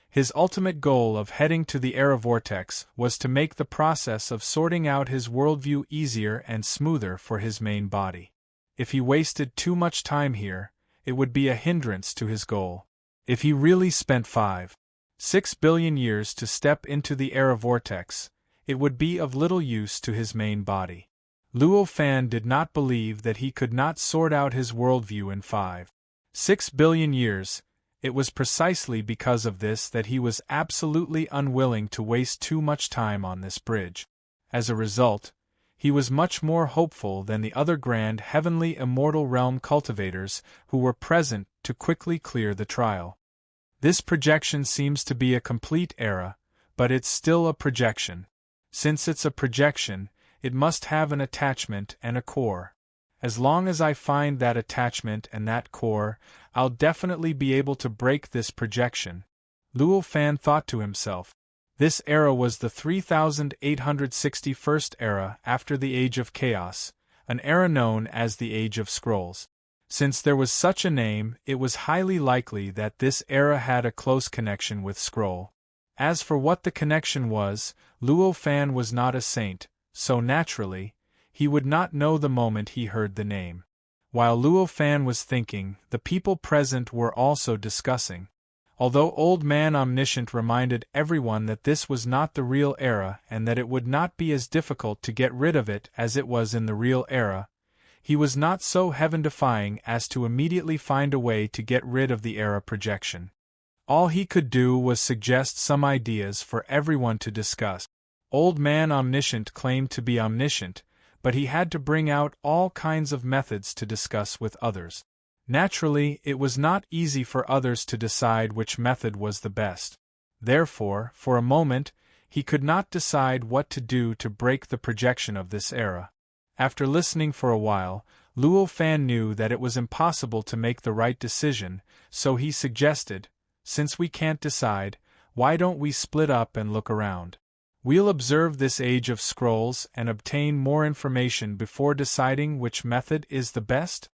S1: His ultimate goal of heading to the era vortex was to make the process of sorting out his worldview easier and smoother for his main body. If he wasted too much time here, it would be a hindrance to his goal. If he really spent 5-6 billion years to step into the era vortex, it would be of little use to his main body. Luo Fan did not believe that he could not sort out his worldview in 5-6 billion years. It was precisely because of this that he was absolutely unwilling to waste too much time on this bridge. As a result, he was much more hopeful than the other Grand Heavenly Immortal Realm cultivators who were present to quickly clear the trial. This projection seems to be a complete era, but it's still a projection. Since it's a projection, it must have an attachment and a core. As long as I find that attachment and that core, I'll definitely be able to break this projection. Luo Fan thought to himself. This era was the 3861st era after the Age of Chaos, an era known as the Age of Scrolls. Since there was such a name, it was highly likely that this era had a close connection with Scroll. As for what the connection was, Luo Fan was not a saint, so naturally, he would not know the moment he heard the name. While Luo Fan was thinking, the people present were also discussing. Although Old Man Omniscient reminded everyone that this was not the real era and that it would not be as difficult to get rid of it as it was in the real era, he was not so heaven-defying as to immediately find a way to get rid of the era projection. All he could do was suggest some ideas for everyone to discuss. Old Man Omniscient claimed to be omniscient, but he had to bring out all kinds of methods to discuss with others. Naturally, it was not easy for others to decide which method was the best. Therefore, for a moment, he could not decide what to do to break the projection of this era. After listening for a while, Luo Fan knew that it was impossible to make the right decision, so he suggested, "Since we can't decide, why don't we split up and look around? We'll observe this age of scrolls and obtain more information before deciding which method is the best?"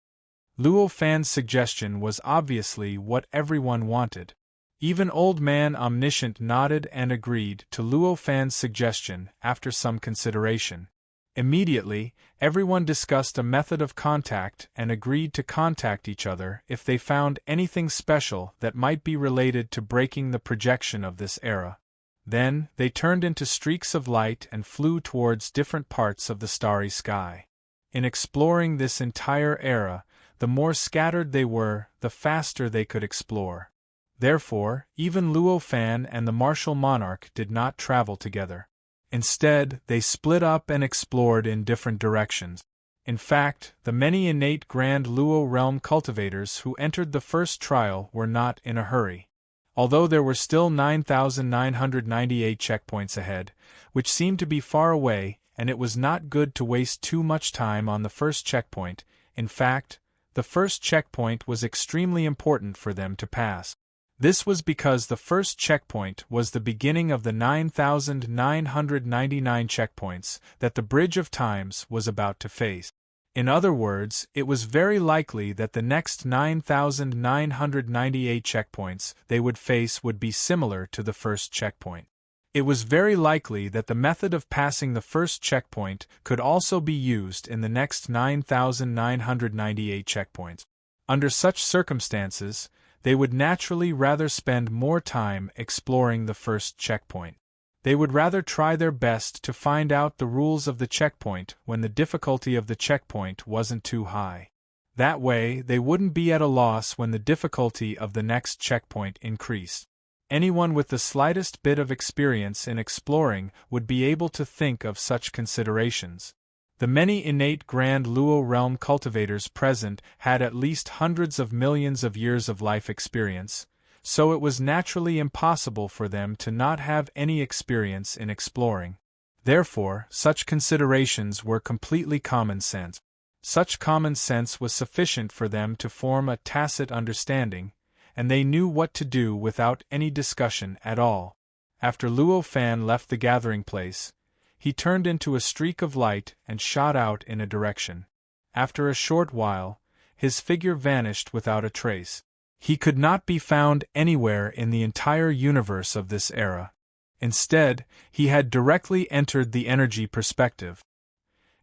S1: Luo Fan's suggestion was obviously what everyone wanted. Even Old Man Omniscient nodded and agreed to Luo Fan's suggestion after some consideration. Immediately, everyone discussed a method of contact and agreed to contact each other if they found anything special that might be related to breaking the projection of this era. Then, they turned into streaks of light and flew towards different parts of the starry sky. In exploring this entire era, the more scattered they were, the faster they could explore. Therefore, even Luo Fan and the martial monarch did not travel together. Instead, they split up and explored in different directions. In fact, the many innate Grand Luo realm cultivators who entered the first trial were not in a hurry. Although there were still 9,998 checkpoints ahead, which seemed to be far away, and it was not good to waste too much time on the first checkpoint. In fact, the first checkpoint was extremely important for them to pass. This was because the first checkpoint was the beginning of the 9,999 checkpoints that the Bridge of Times was about to face. In other words, it was very likely that the next 9,998 checkpoints they would face would be similar to the first checkpoint. It was very likely that the method of passing the first checkpoint could also be used in the next 9,998 checkpoints. Under such circumstances, they would naturally rather spend more time exploring the first checkpoint. They would rather try their best to find out the rules of the checkpoint when the difficulty of the checkpoint wasn't too high. That way, they wouldn't be at a loss when the difficulty of the next checkpoint increased. Anyone with the slightest bit of experience in exploring would be able to think of such considerations. The many innate Grand Luo realm cultivators present had at least hundreds of millions of years of life experience, so it was naturally impossible for them to not have any experience in exploring. Therefore, such considerations were completely common sense. Such common sense was sufficient for them to form a tacit understanding, and they knew what to do without any discussion at all. After Luo Fan left the gathering place, he turned into a streak of light and shot out in a direction. After a short while, his figure vanished without a trace. He could not be found anywhere in the entire universe of this era. Instead, he had directly entered the energy perspective.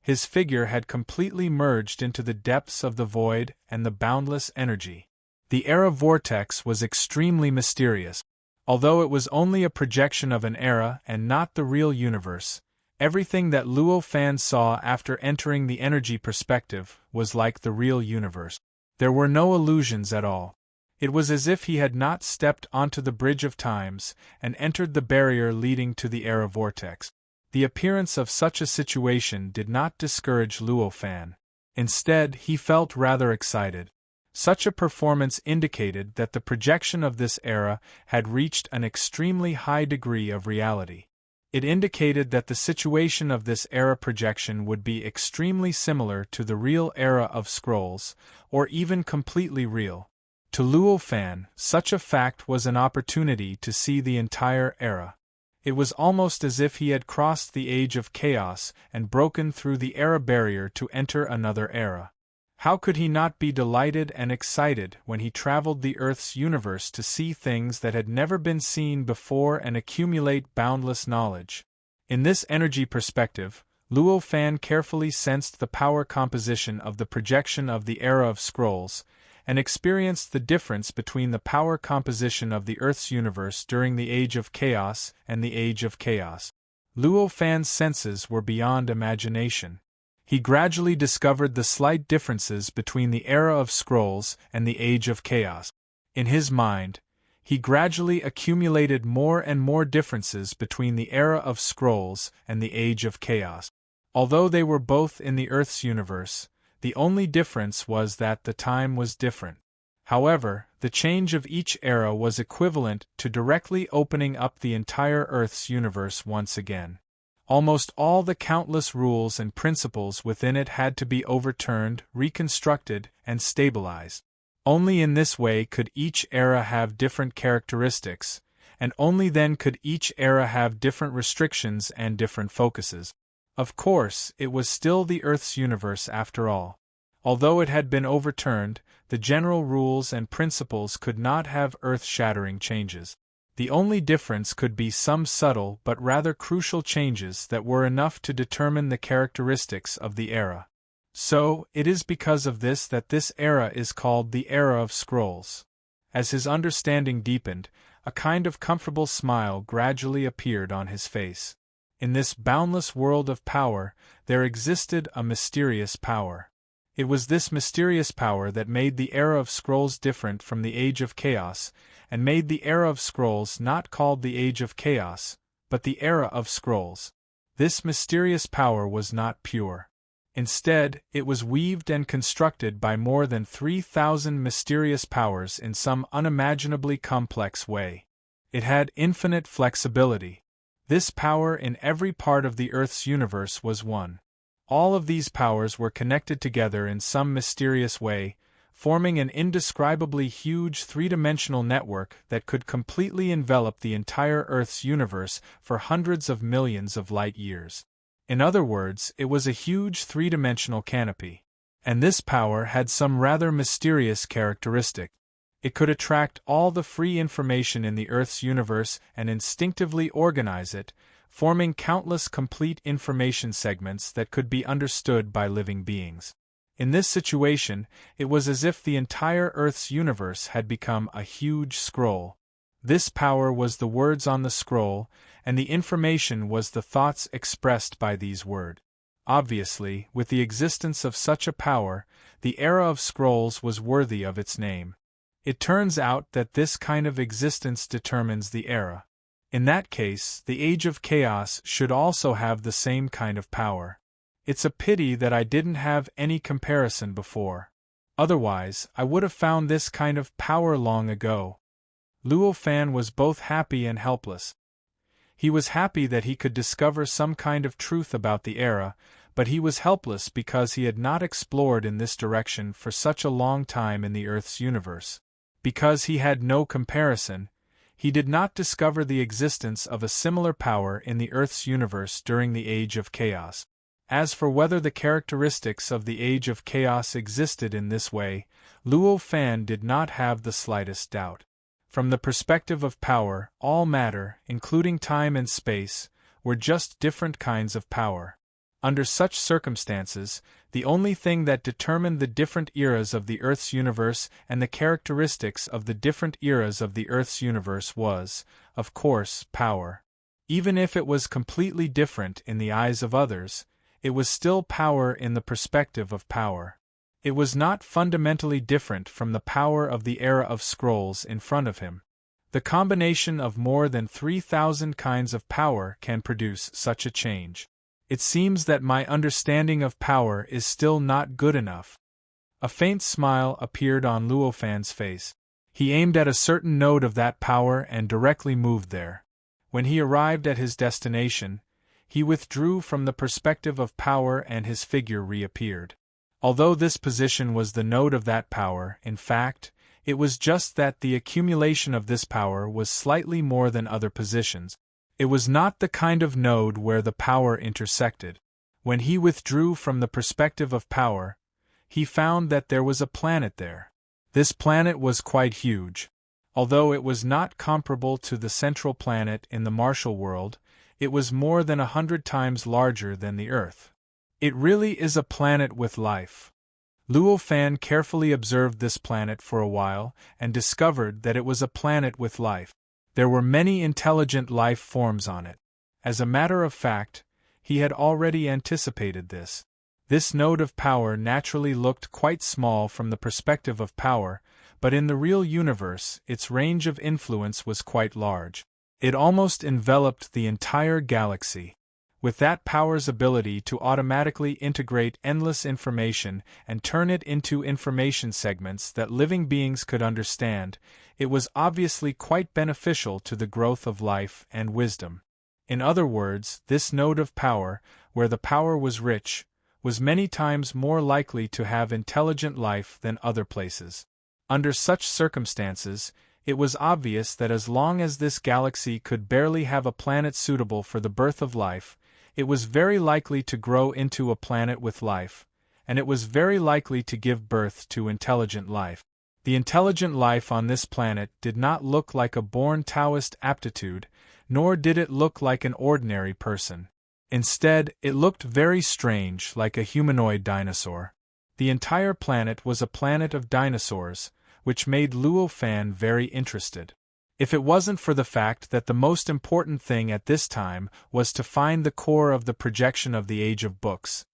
S1: His figure had completely merged into the depths of the void and the boundless energy. The era vortex was extremely mysterious. Although it was only a projection of an era and not the real universe, everything that Luo Fan saw after entering the energy perspective was like the real universe. There were no illusions at all. It was as if he had not stepped onto the Bridge of Times and entered the barrier leading to the era vortex. The appearance of such a situation did not discourage Luo Fan. Instead, he felt rather excited. Such a performance indicated that the projection of this era had reached an extremely high degree of reality. It indicated that the situation of this era projection would be extremely similar to the real era of scrolls, or even completely real. To Luo Fan, such a fact was an opportunity to see the entire era. It was almost as if he had crossed the age of chaos and broken through the era barrier to enter another era. How could he not be delighted and excited when he traveled the Earth's universe to see things that had never been seen before and accumulate boundless knowledge? In this energy perspective, Luo Fan carefully sensed the power composition of the projection of the era of scrolls, and experienced the difference between the power composition of the Earth's universe during the Age of Chaos and the Age of Chaos. Luo Fan's senses were beyond imagination. He gradually discovered the slight differences between the era of scrolls and the Age of Chaos. In his mind, he gradually accumulated more and more differences between the era of scrolls and the Age of Chaos. Although they were both in the Earth's universe, the only difference was that the time was different. However, the change of each era was equivalent to directly opening up the entire Earth's universe once again. Almost all the countless rules and principles within it had to be overturned, reconstructed, and stabilized. Only in this way could each era have different characteristics, and only then could each era have different restrictions and different focuses. Of course, it was still the Earth's universe after all. Although it had been overturned, the general rules and principles could not have earth-shattering changes. The only difference could be some subtle but rather crucial changes that were enough to determine the characteristics of the era. So, it is because of this that this era is called the Era of Scrolls. As his understanding deepened, a kind of comfortable smile gradually appeared on his face. In this boundless world of power, there existed a mysterious power. It was this mysterious power that made the Era of Scrolls different from the Age of Chaos, and made the Era of Scrolls not called the Age of Chaos, but the Era of Scrolls. This mysterious power was not pure. Instead, it was weaved and constructed by more than 3,000 mysterious powers in some unimaginably complex way. It had infinite flexibility. This power in every part of the Earth's universe was one. All of these powers were connected together in some mysterious way, forming an indescribably huge three-dimensional network that could completely envelop the entire Earth's universe for hundreds of millions of light years. In other words, it was a huge three-dimensional canopy. And this power had some rather mysterious characteristic. It could attract all the free information in the Earth's universe and instinctively organize it, forming countless complete information segments that could be understood by living beings. In this situation, it was as if the entire Earth's universe had become a huge scroll. This power was the words on the scroll, and the information was the thoughts expressed by these words. Obviously, with the existence of such a power, the Era of Scrolls was worthy of its name. It turns out that this kind of existence determines the era. In that case, the Age of Chaos should also have the same kind of power. It's a pity that I didn't have any comparison before. Otherwise, I would have found this kind of power long ago. Luo Fan was both happy and helpless. He was happy that he could discover some kind of truth about the era, but he was helpless because he had not explored in this direction for such a long time in the Earth's universe. Because he had no comparison, he did not discover the existence of a similar power in the Earth's universe during the Age of Chaos. As for whether the characteristics of the Age of Chaos existed in this way, Luo Fan did not have the slightest doubt. From the perspective of power, all matter, including time and space, were just different kinds of power. Under such circumstances, the only thing that determined the different eras of the Earth's universe and the characteristics of the different eras of the Earth's universe was, of course, power. Even if it was completely different in the eyes of others, it was still power in the perspective of power. It was not fundamentally different from the power of the Era of Scrolls in front of him. The combination of more than 3,000 kinds of power can produce such a change. It seems that my understanding of power is still not good enough. A faint smile appeared on Luo Fan's face. He aimed at a certain node of that power and directly moved there. When he arrived at his destination, he withdrew from the perspective of power and his figure reappeared. Although this position was the node of that power, in fact, it was just that the accumulation of this power was slightly more than other positions. It was not the kind of node where the power intersected. When he withdrew from the perspective of power, he found that there was a planet there. This planet was quite huge. Although it was not comparable to the central planet in the Martial world, it was more than 100 times larger than the Earth. It really is a planet with life. Luo Fan carefully observed this planet for a while and discovered that it was a planet with life. There were many intelligent life forms on it. As a matter of fact, he had already anticipated this. This node of power naturally looked quite small from the perspective of power, but in the real universe, its range of influence was quite large. It almost enveloped the entire galaxy. With that power's ability to automatically integrate endless information and turn it into information segments that living beings could understand, it was obviously quite beneficial to the growth of life and wisdom. In other words, this node of power, where the power was rich, was many times more likely to have intelligent life than other places. Under such circumstances, it was obvious that as long as this galaxy could barely have a planet suitable for the birth of life, it was very likely to grow into a planet with life, and it was very likely to give birth to intelligent life. The intelligent life on this planet did not look like a born Taoist aptitude, nor did it look like an ordinary person. Instead, it looked very strange, like a humanoid dinosaur. The entire planet was a planet of dinosaurs, which made Luo Fan very interested. If it wasn't for the fact that the most important thing at this time was to find the core of the projection of the Age of Books,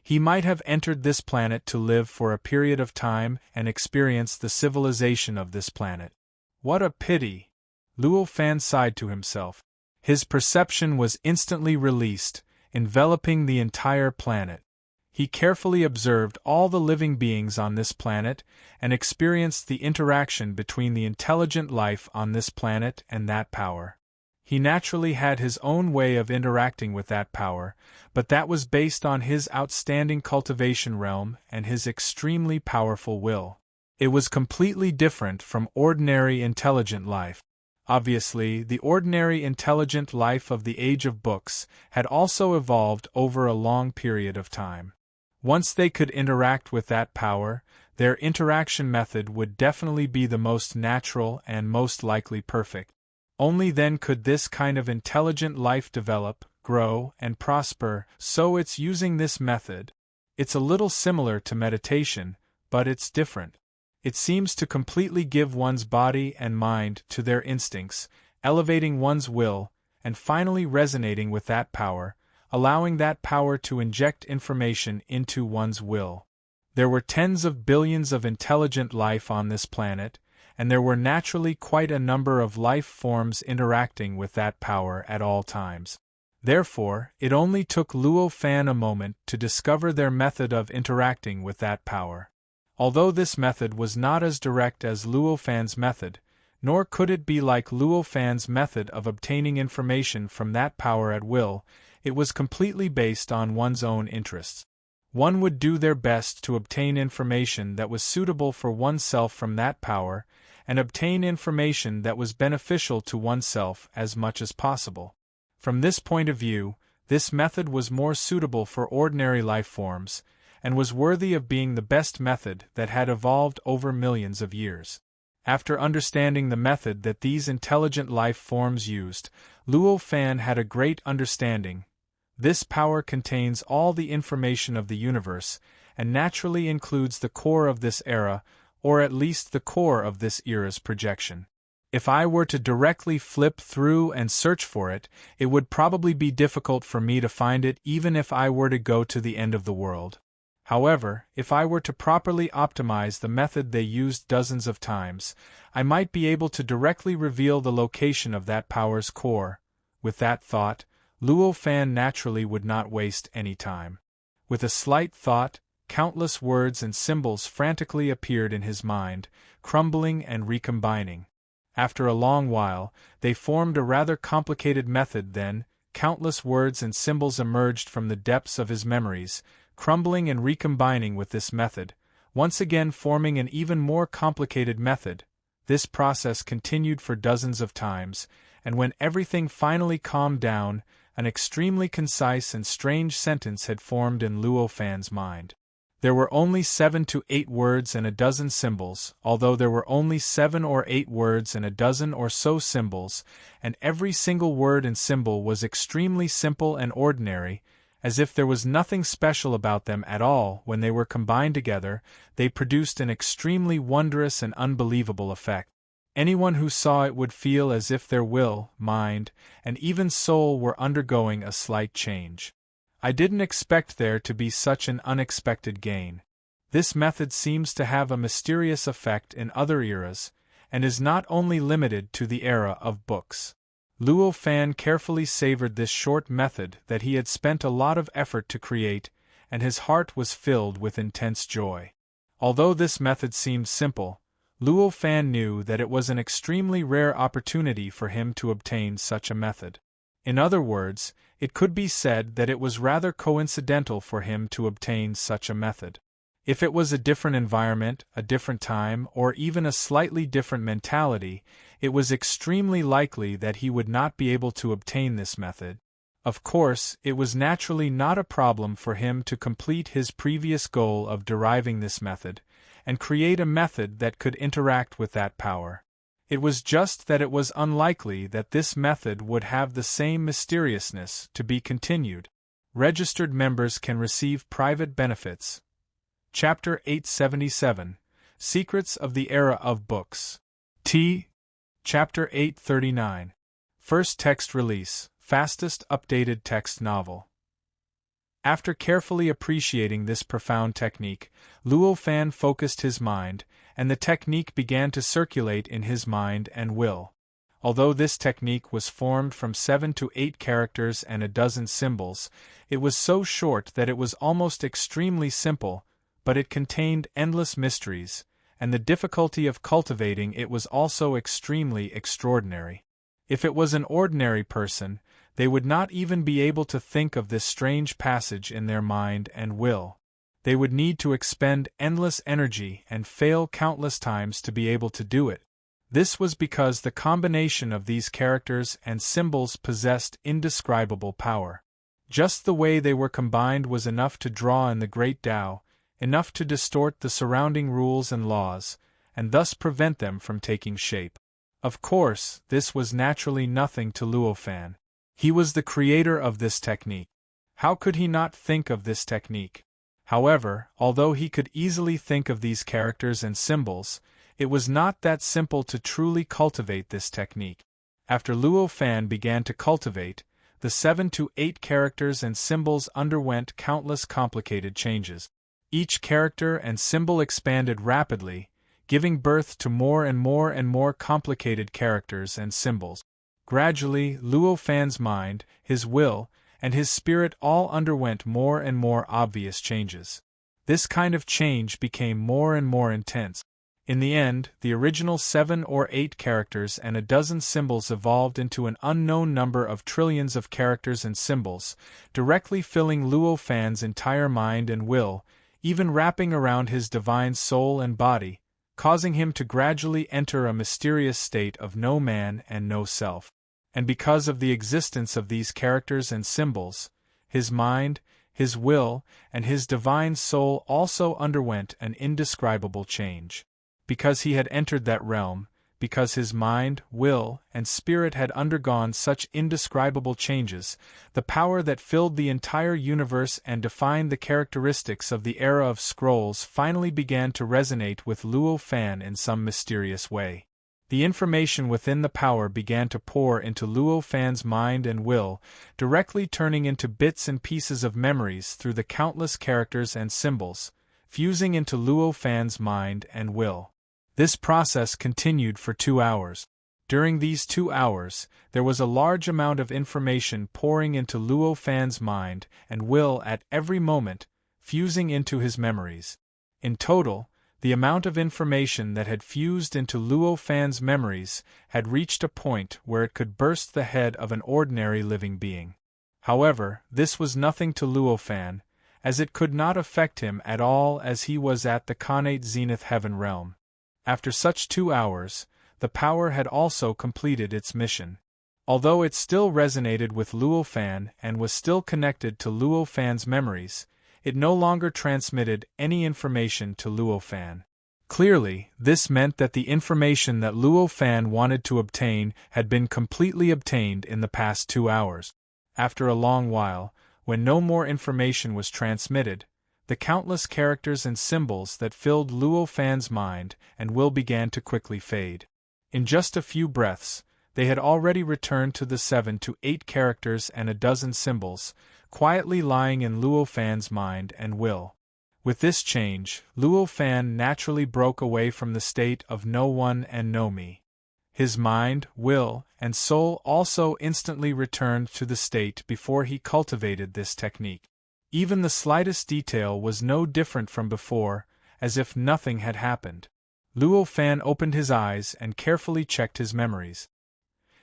S1: he might have entered this planet to live for a period of time and experience the civilization of this planet. What a pity! Luo Fan sighed to himself. His perception was instantly released, enveloping the entire planet. He carefully observed all the living beings on this planet and experienced the interaction between the intelligent life on this planet and that power. He naturally had his own way of interacting with that power, but that was based on his outstanding cultivation realm and his extremely powerful will. It was completely different from ordinary intelligent life. Obviously, the ordinary intelligent life of the Age of Books had also evolved over a long period of time. Once they could interact with that power, their interaction method would definitely be the most natural and most likely perfect. Only then could this kind of intelligent life develop, grow, and prosper, so it's using this method. It's a little similar to meditation, but it's different. It seems to completely give one's body and mind to their instincts, elevating one's will, and finally resonating with that power, allowing that power to inject information into one's will. There were tens of billions of intelligent life on this planet, and there were naturally quite a number of life forms interacting with that power at all times. Therefore, it only took Luo Fan a moment to discover their method of interacting with that power. Although this method was not as direct as Luo Fan's method, nor could it be like Luo Fan's method of obtaining information from that power at will, it was completely based on one's own interests. One would do their best to obtain information that was suitable for oneself from that power, and obtain information that was beneficial to oneself as much as possible. From this point of view, this method was more suitable for ordinary life forms, and was worthy of being the best method that had evolved over millions of years. After understanding the method that these intelligent life forms used, Luo Fan had a great understanding. This power contains all the information of the universe, and naturally includes the core of this era, or at least the core of this era's projection. If I were to directly flip through and search for it, it would probably be difficult for me to find it even if I were to go to the end of the world. However, if I were to properly optimize the method they used dozens of times, I might be able to directly reveal the location of that power's core. With that thought, Luo Fan naturally would not waste any time. With a slight thought, countless words and symbols frantically appeared in his mind, crumbling and recombining. After a long while, they formed a rather complicated method. Then, countless words and symbols emerged from the depths of his memories, crumbling and recombining with this method, once again forming an even more complicated method. This process continued for dozens of times, and when everything finally calmed down, an extremely concise and strange sentence had formed in Luo Fan's mind. There were only 7 to 8 words and a dozen symbols, although there were only 7 or 8 words and a dozen or so symbols, and every single word and symbol was extremely simple and ordinary, as if there was nothing special about them at all. When they were combined together, they produced an extremely wondrous and unbelievable effect. Anyone who saw it would feel as if their will, mind, and even soul were undergoing a slight change. I didn't expect there to be such an unexpected gain. This method seems to have a mysterious effect in other eras, and is not only limited to the era of books. Luo Fan carefully savored this short method that he had spent a lot of effort to create, and his heart was filled with intense joy. Although this method seemed simple, Luo Fan knew that it was an extremely rare opportunity for him to obtain such a method. In other words, it could be said that it was rather coincidental for him to obtain such a method. If it was a different environment, a different time, or even a slightly different mentality, it was extremely likely that he would not be able to obtain this method. Of course, it was naturally not a problem for him to complete his previous goal of deriving this method, and create a method that could interact with that power. It was just that it was unlikely that this method would have the same mysteriousness to be continued. Registered members can receive private benefits. Chapter 877, Secrets of the Era of Books. Chapter 839. First text release, fastest updated text novel. After carefully appreciating this profound technique, Luo Fan focused his mind, and the technique began to circulate in his mind and will. Although this technique was formed from 7 to 8 characters and a dozen symbols, it was so short that it was almost extremely simple, but it contained endless mysteries, and the difficulty of cultivating it was also extremely extraordinary. If it was an ordinary person, they would not even be able to think of this strange passage in their mind and will. They would need to expend endless energy and fail countless times to be able to do it. This was because the combination of these characters and symbols possessed indescribable power. Just the way they were combined was enough to draw in the great Tao, enough to distort the surrounding rules and laws, and thus prevent them from taking shape. Of course, this was naturally nothing to Luo Fan. He was the creator of this technique. How could he not think of this technique? However, although he could easily think of these characters and symbols, it was not that simple to truly cultivate this technique. After Luo Fan began to cultivate, the 7 to 8 characters and symbols underwent countless complicated changes. Each character and symbol expanded rapidly, giving birth to more and more complicated characters and symbols. Gradually, Luo Fan's mind, his will, and his spirit all underwent more and more obvious changes. This kind of change became more and more intense. In the end, the original 7 or 8 characters and a dozen symbols evolved into an unknown number of trillions of characters and symbols, directly filling Luo Fan's entire mind and will, even wrapping around his divine soul and body, causing him to gradually enter a mysterious state of no man and no self. And because of the existence of these characters and symbols, his mind, his will, and his divine soul also underwent an indescribable change. Because he had entered that realm, because his mind, will, and spirit had undergone such indescribable changes, the power that filled the entire universe and defined the characteristics of the era of scrolls finally began to resonate with Luo Fan in some mysterious way. The information within the power began to pour into Luo Fan's mind and will, directly turning into bits and pieces of memories through the countless characters and symbols, fusing into Luo Fan's mind and will. This process continued for 2 hours. During these 2 hours, there was a large amount of information pouring into Luo Fan's mind and will at every moment, fusing into his memories. In total, the amount of information that had fused into Luo Fan's memories had reached a point where it could burst the head of an ordinary living being. However, this was nothing to Luo Fan, as it could not affect him at all as he was at the connate zenith heaven realm. After such 2 hours, the power had also completed its mission. Although it still resonated with Luo Fan and was still connected to Luo Fan's memories, it no longer transmitted any information to Luo Fan. Clearly, this meant that the information that Luo Fan wanted to obtain had been completely obtained in the past 2 hours. After a long while, when no more information was transmitted, the countless characters and symbols that filled Luo Fan's mind and will began to quickly fade. In just a few breaths, they had already returned to the 7 to 8 characters and a dozen symbols, quietly lying in Luo Fan's mind and will. With this change, Luo Fan naturally broke away from the state of no one and no me. His mind, will, and soul also instantly returned to the state before he cultivated this technique. Even the slightest detail was no different from before, as if nothing had happened. Luo Fan opened his eyes and carefully checked his memories.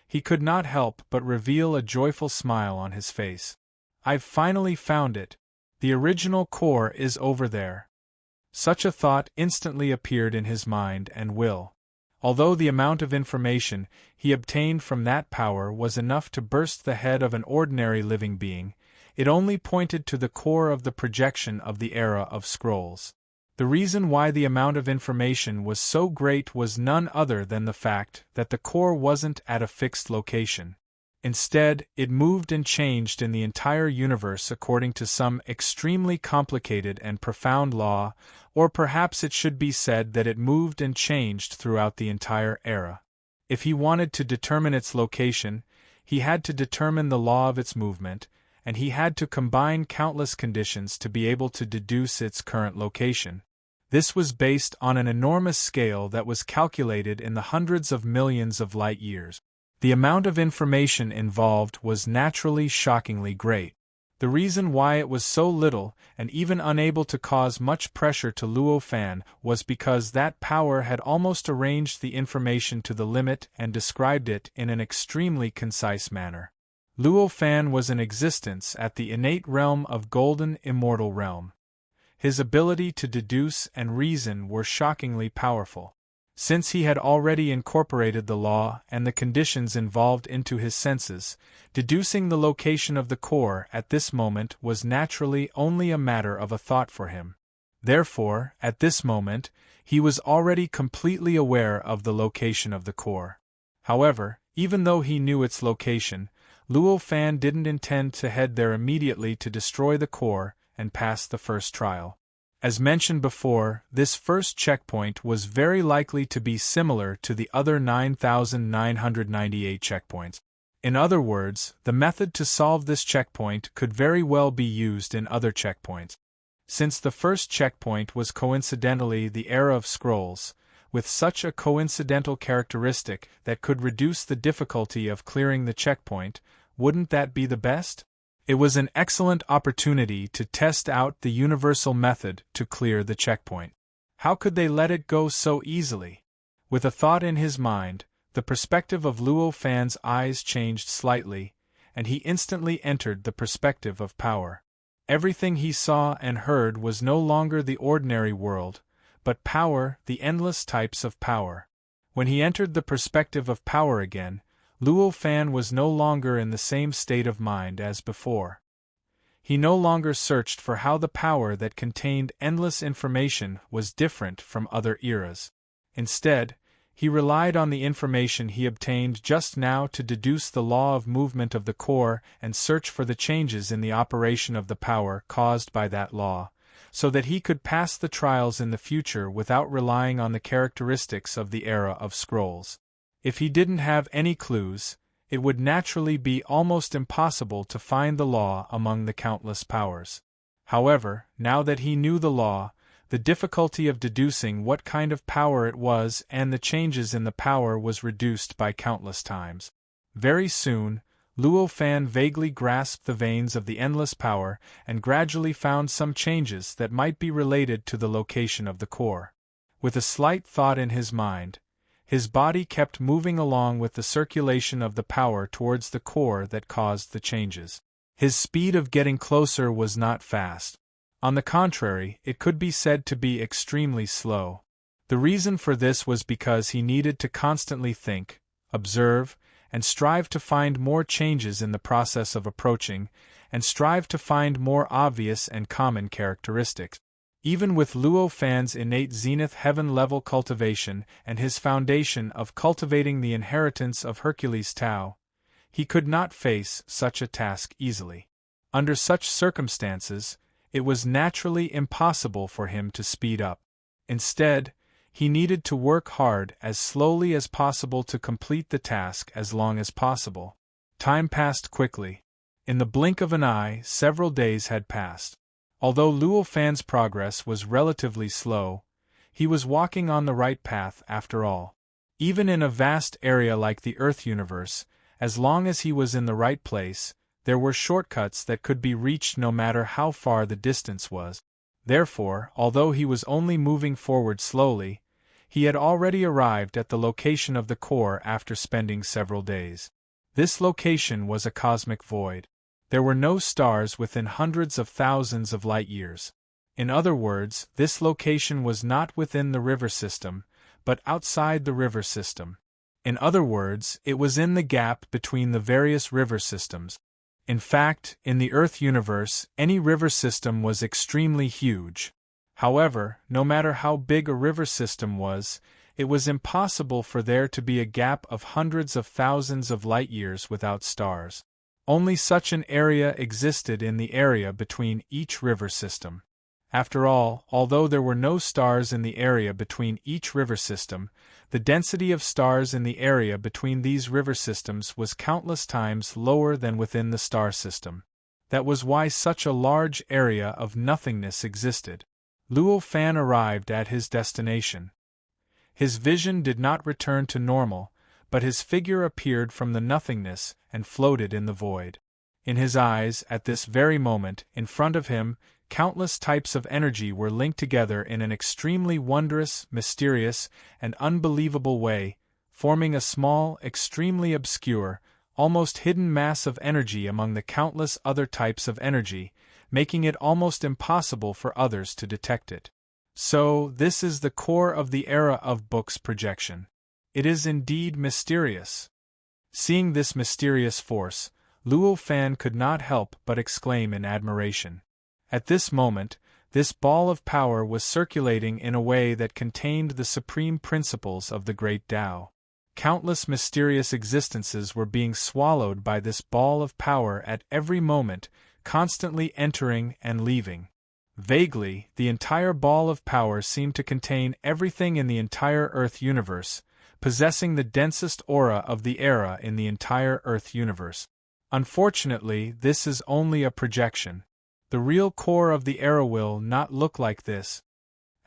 S1: He could not help but reveal a joyful smile on his face. "I've finally found it. The original core is over there." Such a thought instantly appeared in his mind and will. Although the amount of information he obtained from that power was enough to burst the head of an ordinary living being, it only pointed to the core of the projection of the era of scrolls. The reason why the amount of information was so great was none other than the fact that the core wasn't at a fixed location. Instead, it moved and changed in the entire universe according to some extremely complicated and profound law, or perhaps it should be said that it moved and changed throughout the entire era. If he wanted to determine its location, he had to determine the law of its movement, and he had to combine countless conditions to be able to deduce its current location. This was based on an enormous scale that was calculated in the hundreds of millions of light years. The amount of information involved was naturally shockingly great. The reason why it was so little, and even unable to cause much pressure to Luo Fan, was because that power had almost arranged the information to the limit and described it in an extremely concise manner. Luo Fan was in existence at the innate realm of Golden Immortal Realm. His ability to deduce and reason were shockingly powerful. Since he had already incorporated the law and the conditions involved into his senses, deducing the location of the core at this moment was naturally only a matter of a thought for him. Therefore, at this moment, he was already completely aware of the location of the core. However, even though he knew its location, Luo Fan didn't intend to head there immediately to destroy the core and pass the first trial. As mentioned before, this first checkpoint was very likely to be similar to the other 9,998 checkpoints. In other words, the method to solve this checkpoint could very well be used in other checkpoints. Since the first checkpoint was coincidentally the era of scrolls, with such a coincidental characteristic that could reduce the difficulty of clearing the checkpoint, wouldn't that be the best? It was an excellent opportunity to test out the universal method to clear the checkpoint. How could they let it go so easily? With a thought in his mind, the perspective of Luo Fan's eyes changed slightly, and he instantly entered the perspective of power. Everything he saw and heard was no longer the ordinary world, but power, the endless types of power. When he entered the perspective of power again, Luo Fan was no longer in the same state of mind as before. He no longer searched for how the power that contained endless information was different from other eras. Instead, he relied on the information he obtained just now to deduce the law of movement of the core and search for the changes in the operation of the power caused by that law, so that he could pass the trials in the future without relying on the characteristics of the era of scrolls. If he didn't have any clues, it would naturally be almost impossible to find the law among the countless powers. However, now that he knew the law, the difficulty of deducing what kind of power it was and the changes in the power was reduced by countless times. Very soon, Luo Fan vaguely grasped the veins of the endless power and gradually found some changes that might be related to the location of the core. With a slight thought in his mind, his body kept moving along with the circulation of the power towards the core that caused the changes. His speed of getting closer was not fast. On the contrary, it could be said to be extremely slow. The reason for this was because he needed to constantly think, observe, and strive to find more changes in the process of approaching, and strive to find more obvious and common characteristics. Even with Luo Fan's innate zenith heaven-level cultivation and his foundation of cultivating the inheritance of Hercules Tao, he could not face such a task easily. Under such circumstances, it was naturally impossible for him to speed up. Instead, he needed to work hard as slowly as possible to complete the task as long as possible. Time passed quickly. In the blink of an eye, several days had passed. Although Luo Fan's progress was relatively slow, he was walking on the right path after all. Even in a vast area like the Earth universe, as long as he was in the right place, there were shortcuts that could be reached no matter how far the distance was. Therefore, although he was only moving forward slowly, he had already arrived at the location of the core after spending several days. This location was a cosmic void. There were no stars within hundreds of thousands of light years. In other words, this location was not within the river system, but outside the river system. In other words, it was in the gap between the various river systems. In fact, in the Earth universe, any river system was extremely huge. However, no matter how big a river system was, it was impossible for there to be a gap of hundreds of thousands of light years without stars. Only such an area existed in the area between each river system. After all, although there were no stars in the area between each river system, the density of stars in the area between these river systems was countless times lower than within the star system. That was why such a large area of nothingness existed. Luo Fan arrived at his destination. His vision did not return to normal, but his figure appeared from the nothingness and floated in the void. In his eyes, at this very moment, in front of him, countless types of energy were linked together in an extremely wondrous, mysterious, and unbelievable way, forming a small, extremely obscure, almost hidden mass of energy among the countless other types of energy, making it almost impossible for others to detect it. So, this is the core of the era of books projection. It is indeed mysterious. Seeing this mysterious force, Luo Fan could not help but exclaim in admiration. At this moment, this ball of power was circulating in a way that contained the supreme principles of the great Tao. Countless mysterious existences were being swallowed by this ball of power at every moment, constantly entering and leaving. Vaguely, the entire ball of power seemed to contain everything in the entire Earth universe, possessing the densest aura of the era in the entire Earth universe. Unfortunately, this is only a projection. The real core of the era will not look like this.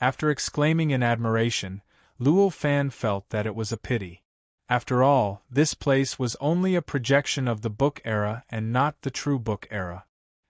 S1: After exclaiming in admiration, Luo Fan felt that it was a pity. After all, this place was only a projection of the book era and not the true book era.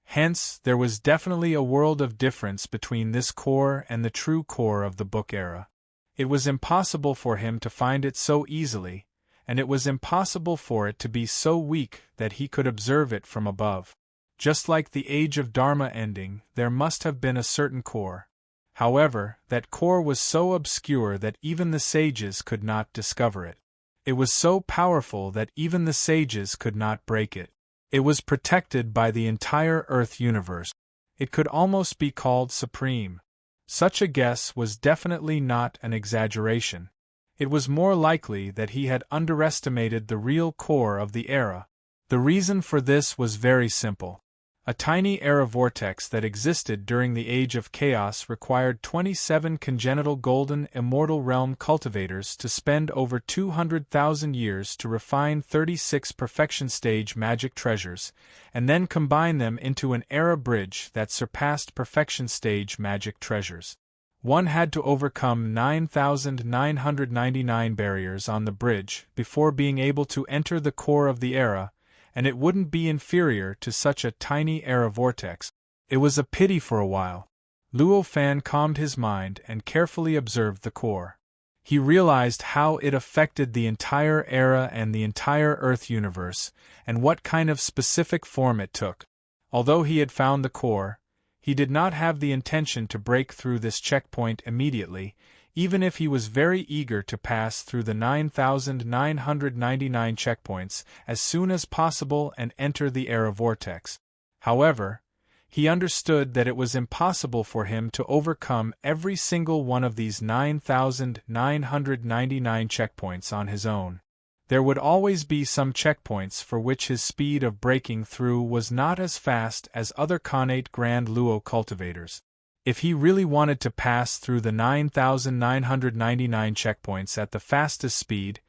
S1: Hence, there was definitely a world of difference between this core and the true core of the book era. It was impossible for him to find it so easily, and it was impossible for it to be so weak that he could observe it from above. Just like the age of Dharma ending, there must have been a certain core. However, that core was so obscure that even the sages could not discover it. It was so powerful that even the sages could not break it. It was protected by the entire Earth universe. It could almost be called supreme. Such a guess was definitely not an exaggeration. It was more likely that he had underestimated the real core of the era. The reason for this was very simple. A tiny era vortex that existed during the Age of Chaos required 27 congenital golden immortal realm cultivators to spend over 200,000 years to refine 36 perfection stage magic treasures, and then combine them into an era bridge that surpassed perfection stage magic treasures. One had to overcome 9,999 barriers on the bridge before being able to enter the core of the era, and it wouldn't be inferior to such a tiny era vortex. It was a pity for a while. Luo Fan calmed his mind and carefully observed the core. He realized how it affected the entire era and the entire Earth universe, and what kind of specific form it took. Although he had found the core, he did not have the intention to break through this checkpoint immediately, even if he was very eager to pass through the 9,999 checkpoints as soon as possible and enter the era vortex. However, he understood that it was impossible for him to overcome every single one of these 9,999 checkpoints on his own. There would always be some checkpoints for which his speed of breaking through was not as fast as other connate Grand Luo cultivators. If he really wanted to pass through the 9,999 checkpoints at the fastest speed,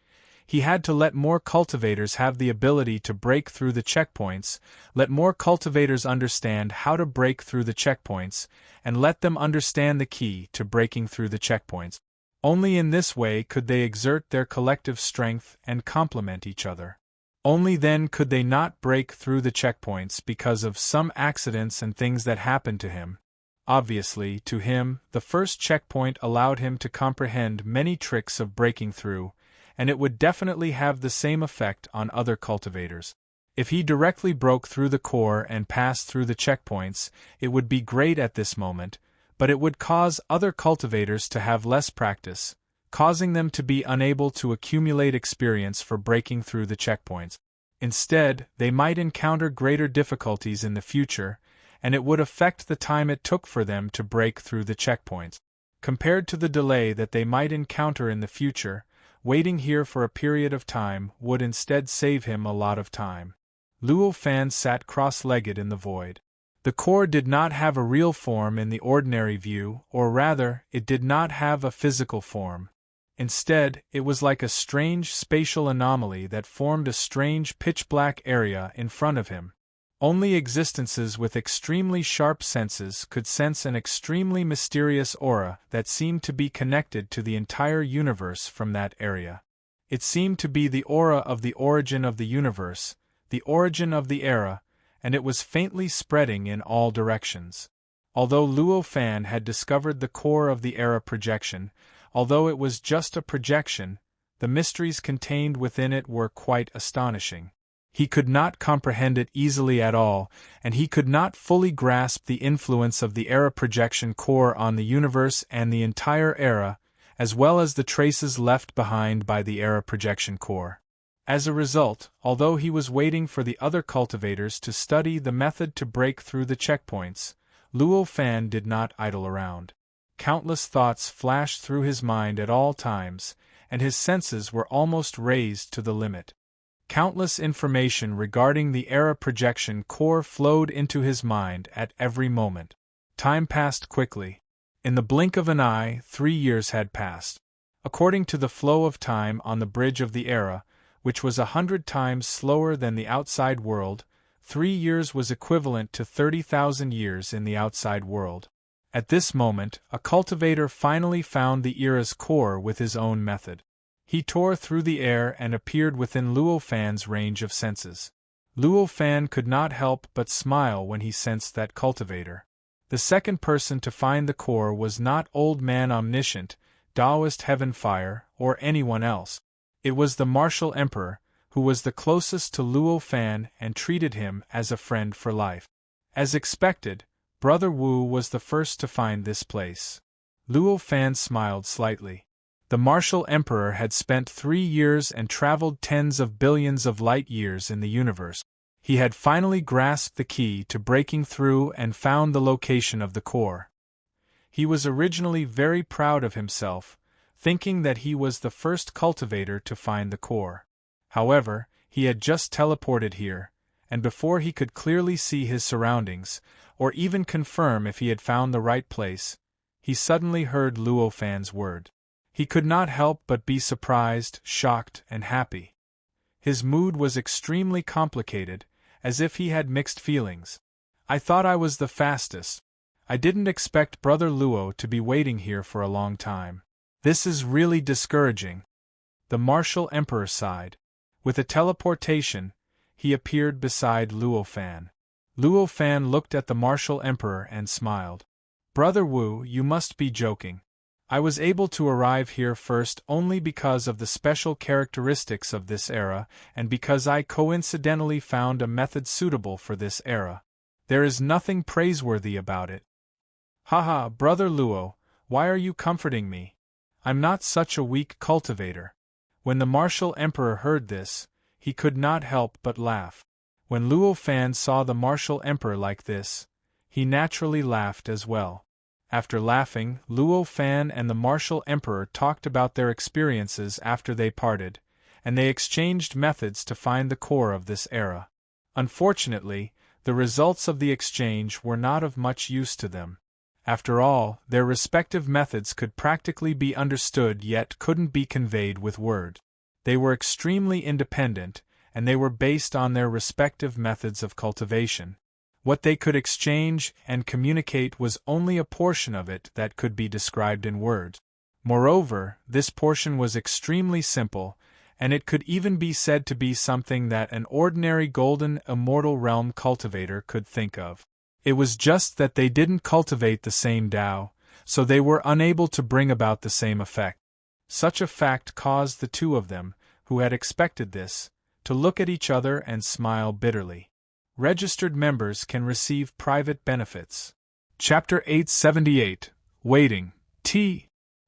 S1: he had to let more cultivators have the ability to break through the checkpoints, let more cultivators understand how to break through the checkpoints, and let them understand the key to breaking through the checkpoints. Only in this way could they exert their collective strength and complement each other. Only then could they not break through the checkpoints because of some accidents and things that happened to him. Obviously, to him, the first checkpoint allowed him to comprehend many tricks of breaking through, and it would definitely have the same effect on other cultivators. If he directly broke through the core and passed through the checkpoints, it would be great at this moment, but it would cause other cultivators to have less practice, causing them to be unable to accumulate experience for breaking through the checkpoints. Instead, they might encounter greater difficulties in the future, and it would affect the time it took for them to break through the checkpoints. Compared to the delay that they might encounter in the future, waiting here for a period of time would instead save him a lot of time. Luo Fan sat cross-legged in the void. The core did not have a real form in the ordinary view, or rather, it did not have a physical form. Instead, it was like a strange spatial anomaly that formed a strange pitch-black area in front of him. Only existences with extremely sharp senses could sense an extremely mysterious aura that seemed to be connected to the entire universe from that area. It seemed to be the aura of the origin of the universe, the origin of the era, and it was faintly spreading in all directions. Although Luo Fan had discovered the core of the era projection, although it was just a projection, the mysteries contained within it were quite astonishing. He could not comprehend it easily at all, and he could not fully grasp the influence of the era projection core on the universe and the entire era, as well as the traces left behind by the era projection core. As a result, although he was waiting for the other cultivators to study the method to break through the checkpoints, Luo Fan did not idle around. Countless thoughts flashed through his mind at all times, and his senses were almost raised to the limit. Countless information regarding the era projection core flowed into his mind at every moment. Time passed quickly. In the blink of an eye, 3 years had passed. According to the flow of time on the bridge of the era, which was 100 times slower than the outside world, 3 years was equivalent to 30,000 years in the outside world. At this moment, a cultivator finally found the era's core with his own method. He tore through the air and appeared within Luo Fan's range of senses. Luo Fan could not help but smile when he sensed that cultivator. The second person to find the core was not Old Man Omniscient, Taoist Heaven Fire, or anyone else. It was the Martial Emperor, who was the closest to Luo Fan and treated him as a friend for life. As expected, Brother Wu was the first to find this place. Luo Fan smiled slightly. The Martial Emperor had spent 3 years and traveled tens of billions of light-years in the universe. He had finally grasped the key to breaking through and found the location of the core. He was originally very proud of himself, thinking that he was the first cultivator to find the core. However, he had just teleported here, and before he could clearly see his surroundings, or even confirm if he had found the right place, he suddenly heard Luo Fan's word. He could not help but be surprised, shocked, and happy. His mood was extremely complicated, as if he had mixed feelings. I thought I was the fastest. I didn't expect Brother Luo to be waiting here for a long time. This is really discouraging. The Martial Emperor sighed. With a teleportation, he appeared beside Luo Fan. Luo Fan looked at the Martial Emperor and smiled. Brother Wu, you must be joking. I was able to arrive here first only because of the special characteristics of this era and because I coincidentally found a method suitable for this era. There is nothing praiseworthy about it. Haha, Brother Luo, why are you comforting me? I'm not such a weak cultivator. When the Martial Emperor heard this, he could not help but laugh. When Luo Fan saw the Martial Emperor like this, he naturally laughed as well. After laughing, Luo Fan and the Martial Emperor talked about their experiences after they parted, and they exchanged methods to find the core of this era. Unfortunately, the results of the exchange were not of much use to them. After all, their respective methods could practically be understood yet couldn't be conveyed with word. They were extremely independent, and they were based on their respective methods of cultivation. What they could exchange and communicate was only a portion of it that could be described in words. Moreover, this portion was extremely simple, and it could even be said to be something that an ordinary golden immortal realm cultivator could think of. It was just that they didn't cultivate the same Tao, so they were unable to bring about the same effect. Such a fact caused the two of them, who had expected this, to look at each other and smile bitterly. Registered members can receive private benefits. Chapter 878, Waiting, T.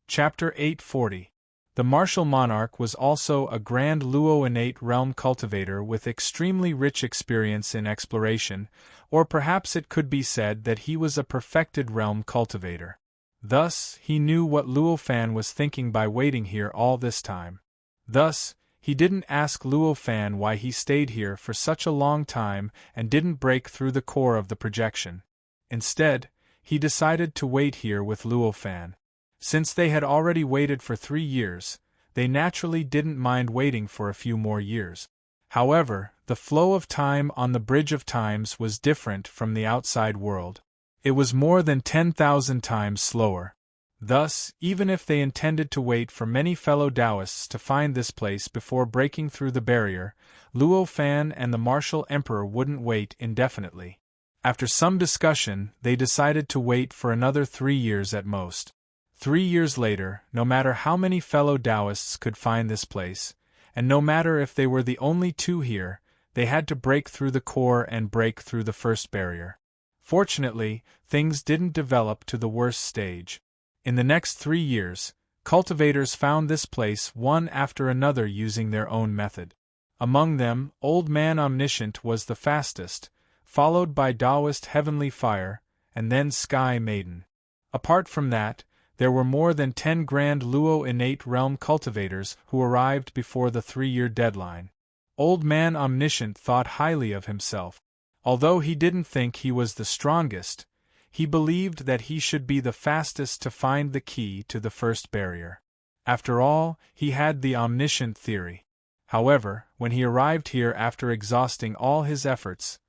S1: Chapter 840. The martial monarch was also a grand Luo innate realm cultivator with extremely rich experience in exploration, or perhaps it could be said that he was a perfected realm cultivator. Thus, he knew what Luo Fan was thinking by waiting here all this time. Thus, he didn't ask Luo Fan why he stayed here for such a long time and didn't break through the core of the projection. Instead, he decided to wait here with Luo Fan. Since they had already waited for 3 years, they naturally didn't mind waiting for a few more years. However, the flow of time on the Bridge of Times was different from the outside world. It was more than 10,000 times slower. Thus, even if they intended to wait for many fellow Taoists to find this place before breaking through the barrier, Luo Fan and the martial emperor wouldn't wait indefinitely. After some discussion, they decided to wait for another 3 years at most. 3 years later, no matter how many fellow Taoists could find this place, and no matter if they were the only two here, they had to break through the core and break through the first barrier. Fortunately, things didn't develop to the worst stage. In the next 3 years, cultivators found this place one after another using their own method. Among them, Old Man Omniscient was the fastest, followed by Taoist Heavenly Fire, and then Sky Maiden. Apart from that, there were more than 10 grand Luo innate realm cultivators who arrived before the 3-year deadline. Old Man Omniscient thought highly of himself. Although he didn't think he was the strongest, he believed that he should be the fastest to find the key to the first barrier. After all, he had the omniscient theory. However, when he arrived here after exhausting all his efforts,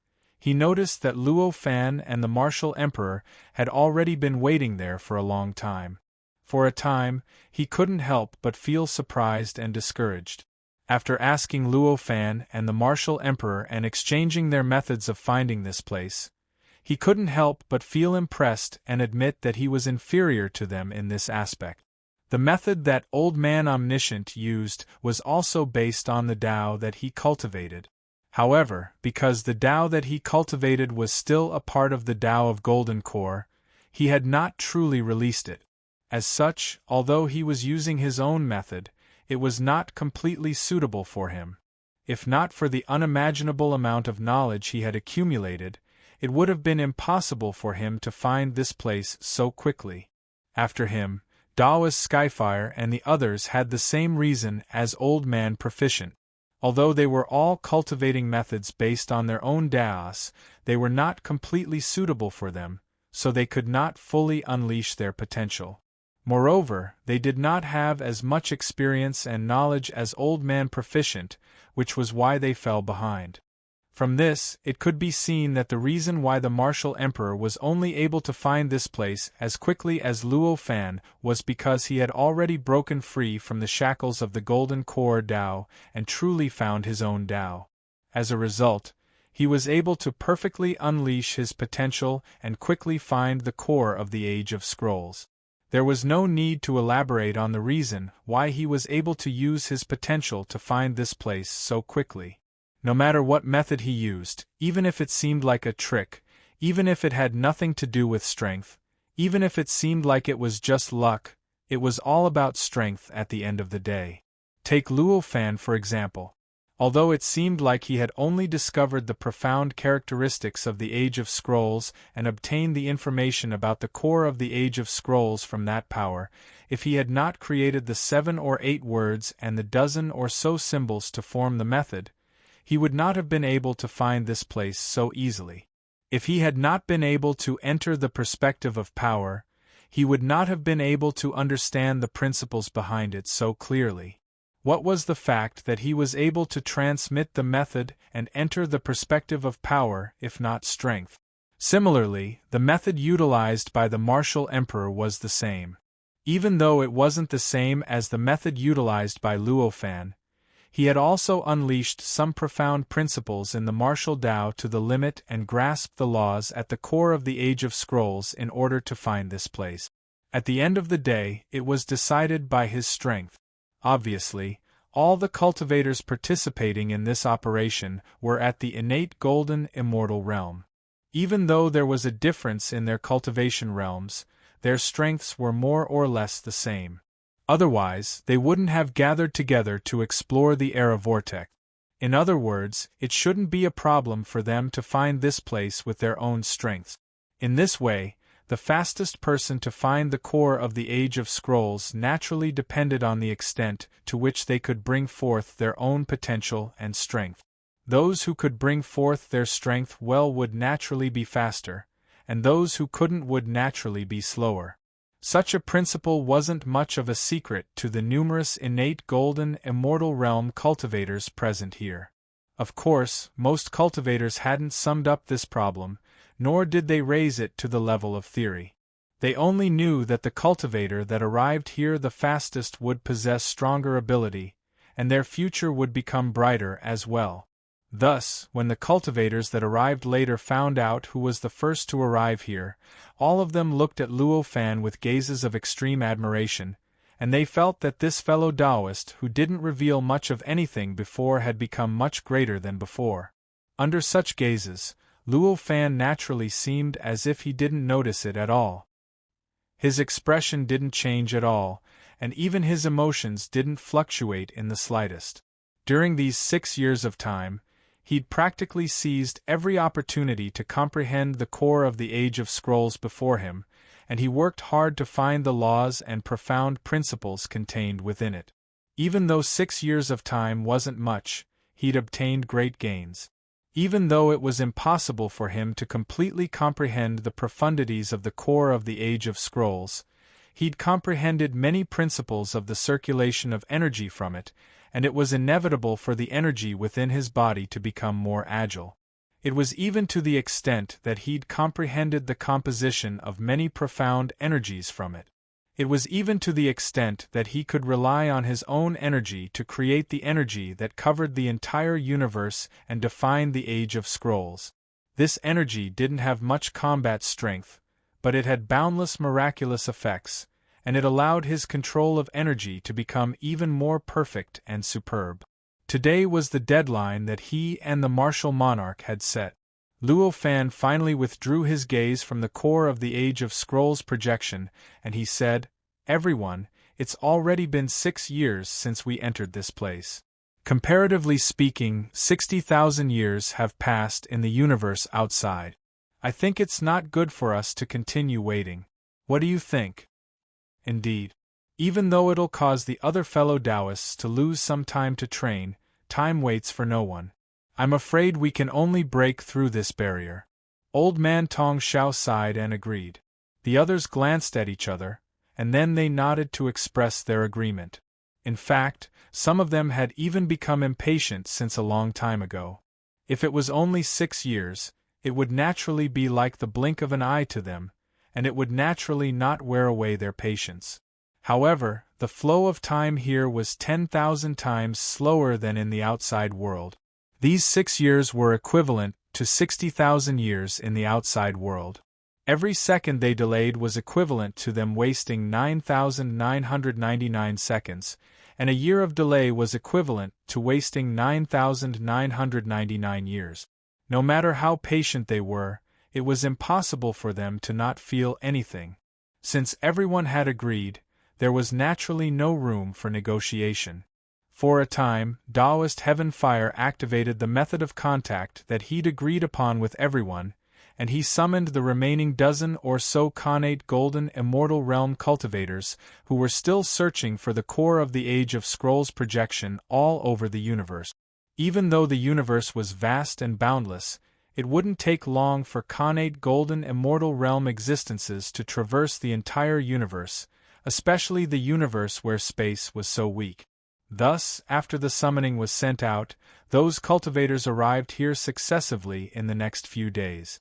S1: he noticed that Luo Fan and the martial emperor had already been waiting there for a long time. For a time, he couldn't help but feel surprised and discouraged. After asking Luo Fan and the martial emperor and exchanging their methods of finding this place, he couldn't help but feel impressed and admit that he was inferior to them in this aspect. The method that Old Man Omniscient used was also based on the Tao that he cultivated. However, because the Tao that he cultivated was still a part of the Tao of Golden Core, he had not truly released it. As such, although he was using his own method, it was not completely suitable for him. If not for the unimaginable amount of knowledge he had accumulated, it would have been impossible for him to find this place so quickly. After him, Taoist Skyfire and the others had the same reason as Old Man Proficient. Although they were all cultivating methods based on their own Taos, they were not completely suitable for them, so they could not fully unleash their potential. Moreover, they did not have as much experience and knowledge as Old Man Proficient, which was why they fell behind. From this, it could be seen that the reason why the martial emperor was only able to find this place as quickly as Luo Fan was because he had already broken free from the shackles of the Golden Core Tao and truly found his own Tao. As a result, he was able to perfectly unleash his potential and quickly find the core of the Age of Scrolls. There was no need to elaborate on the reason why he was able to use his potential to find this place so quickly. No matter what method he used, even if it seemed like a trick, even if it had nothing to do with strength, even if it seemed like it was just luck, it was all about strength at the end of the day. Take Luo Fan for example. Although it seemed like he had only discovered the profound characteristics of the Age of Scrolls and obtained the information about the core of the Age of Scrolls from that power, if he had not created the 7 or 8 words and the dozen or so symbols to form the method, he would not have been able to find this place so easily. If he had not been able to enter the perspective of power, he would not have been able to understand the principles behind it so clearly. What was the fact that he was able to transmit the method and enter the perspective of power, if not strength? Similarly, the method utilized by the martial emperor was the same. Even though it wasn't the same as the method utilized by Luo Fan, he had also unleashed some profound principles in the martial Tao to the limit and grasped the laws at the core of the Age of Scrolls in order to find this place. At the end of the day, it was decided by his strength. Obviously, all the cultivators participating in this operation were at the innate golden immortal realm. Even though there was a difference in their cultivation realms, their strengths were more or less the same. Otherwise, they wouldn't have gathered together to explore the era vortex. In other words, it shouldn't be a problem for them to find this place with their own strengths. In this way, the fastest person to find the core of the Age of Scrolls naturally depended on the extent to which they could bring forth their own potential and strength. Those who could bring forth their strength well would naturally be faster, and those who couldn't would naturally be slower. Such a principle wasn't much of a secret to the numerous innate golden immortal realm cultivators present here. Of course, most cultivators hadn't summed up this problem, nor did they raise it to the level of theory. They only knew that the cultivator that arrived here the fastest would possess stronger ability, and their future would become brighter as well. Thus, when the cultivators that arrived later found out who was the first to arrive here, all of them looked at Luo Fan with gazes of extreme admiration, and they felt that this fellow Taoist who didn't reveal much of anything before had become much greater than before. Under such gazes, Luo Fan naturally seemed as if he didn't notice it at all. His expression didn't change at all, and even his emotions didn't fluctuate in the slightest. During these 6 years of time, he'd practically seized every opportunity to comprehend the core of the Age of Scrolls before him, and he worked hard to find the laws and profound principles contained within it. Even though 6 years of time wasn't much, he'd obtained great gains. Even though it was impossible for him to completely comprehend the profundities of the core of the Age of Scrolls, he'd comprehended many principles of the circulation of energy from it, and it was inevitable for the energy within his body to become more agile. It was even to the extent that he'd comprehended the composition of many profound energies from it. It was even to the extent that he could rely on his own energy to create the energy that covered the entire universe and defined the Age of Scrolls. This energy didn't have much combat strength, but it had boundless miraculous effects, and it allowed his control of energy to become even more perfect and superb. Today was the deadline that he and the martial monarch had set. Luo Fan finally withdrew his gaze from the core of the Age of Scrolls projection, and he said, "Everyone, it's already been 6 years since we entered this place. Comparatively speaking, 60,000 years have passed in the universe outside. I think it's not good for us to continue waiting. What do you think?" Indeed. Even though it'll cause the other fellow Taoists to lose some time to train, time waits for no one. I'm afraid we can only break through this barrier. Old man Tong Xiao sighed and agreed. The others glanced at each other, and then they nodded to express their agreement. In fact, some of them had even become impatient since a long time ago. If it was only 6 years, it would naturally be like the blink of an eye to them, and it would naturally not wear away their patience. However, the flow of time here was 10,000 times slower than in the outside world. These 6 years were equivalent to 60,000 years in the outside world. Every second they delayed was equivalent to them wasting 9,999 seconds, and a year of delay was equivalent to wasting 9,999 years. No matter how patient they were, it was impossible for them to not feel anything. Since everyone had agreed, there was naturally no room for negotiation. For a time, Taoist Heaven Fire activated the method of contact that he'd agreed upon with everyone, and he summoned the remaining dozen or so connate golden immortal realm cultivators who were still searching for the core of the Age of Scrolls projection all over the universe. Even though the universe was vast and boundless, it wouldn't take long for connate golden immortal realm existences to traverse the entire universe, especially the universe where space was so weak. Thus, after the summoning was sent out, those cultivators arrived here successively in the next few days.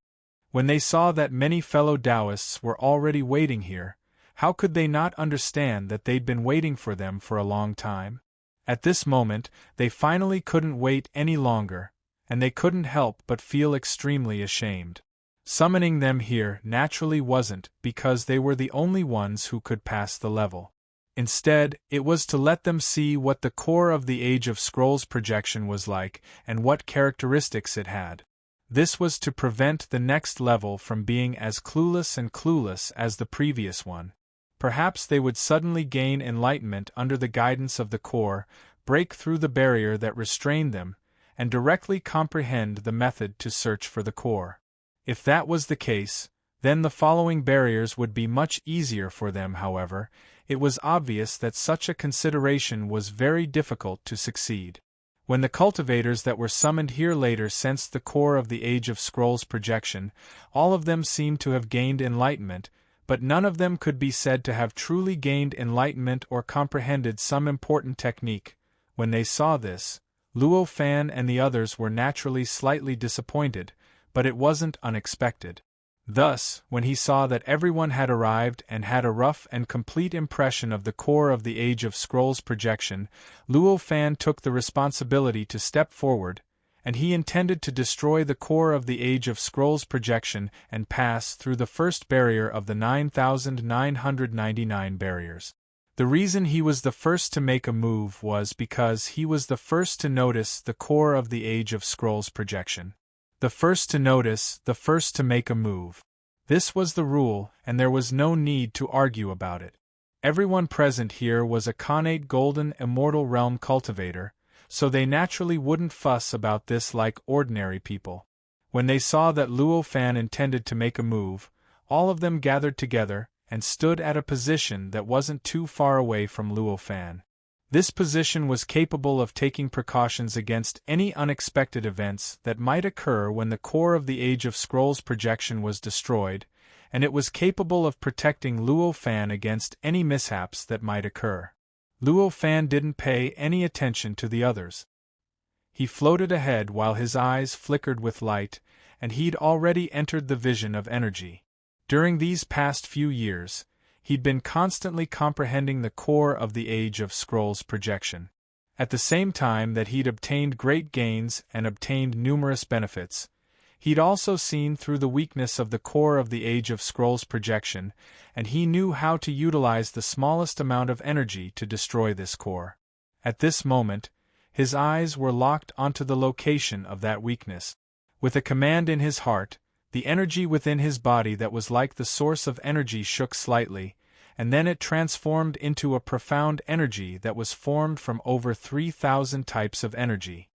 S1: When they saw that many fellow Taoists were already waiting here, How could they not understand that they'd been waiting for them for a long time? At this moment, they finally couldn't wait any longer, and they couldn't help but feel extremely ashamed. Summoning them here naturally wasn't because they were the only ones who could pass the level. Instead, it was to let them see what the core of the Age of Scrolls projection was like and what characteristics it had. This was to prevent the next level from being as clueless as the previous one. Perhaps they would suddenly gain enlightenment under the guidance of the core, break through the barrier that restrained them, and directly comprehend the method to search for the core. If that was the case, then the following barriers would be much easier for them. However, it was obvious that such a consideration was very difficult to succeed. When the cultivators that were summoned here later sensed the core of the Age of Scrolls projection, all of them seemed to have gained enlightenment, but none of them could be said to have truly gained enlightenment or comprehended some important technique. When they saw this, Luo Fan and the others were naturally slightly disappointed, but it wasn't unexpected. Thus, when he saw that everyone had arrived and had a rough and complete impression of the core of the Age of Scrolls projection, Luo Fan took the responsibility to step forward, and he intended to destroy the core of the Age of Scrolls projection and pass through the first barrier of the 9,999 barriers. The reason he was the first to make a move was because he was the first to notice the core of the Age of Scrolls projection. The first to notice, the first to make a move. This was the rule, and there was no need to argue about it. Everyone present here was a connate golden immortal realm cultivator, so they naturally wouldn't fuss about this like ordinary people. When they saw that Luo Fan intended to make a move, all of them gathered together and stood at a position that wasn't too far away from Luo Fan. This position was capable of taking precautions against any unexpected events that might occur when the core of the Age of Scrolls projection was destroyed, and it was capable of protecting Luo Fan against any mishaps that might occur. Luo Fan didn't pay any attention to the others. He floated ahead while his eyes flickered with light, and he'd already entered the vision of energy. During these past few years, he'd been constantly comprehending the core of the Age of Scrolls projection. At the same time that he'd obtained great gains and obtained numerous benefits, he'd also seen through the weakness of the core of the Age of Scrolls projection, and he knew how to utilize the smallest amount of energy to destroy this core. At this moment, his eyes were locked onto the location of that weakness. With a command in his heart, the energy within his body that was like the source of energy shook slightly, and then it transformed into a profound energy that was formed from over 3,000 types of energy.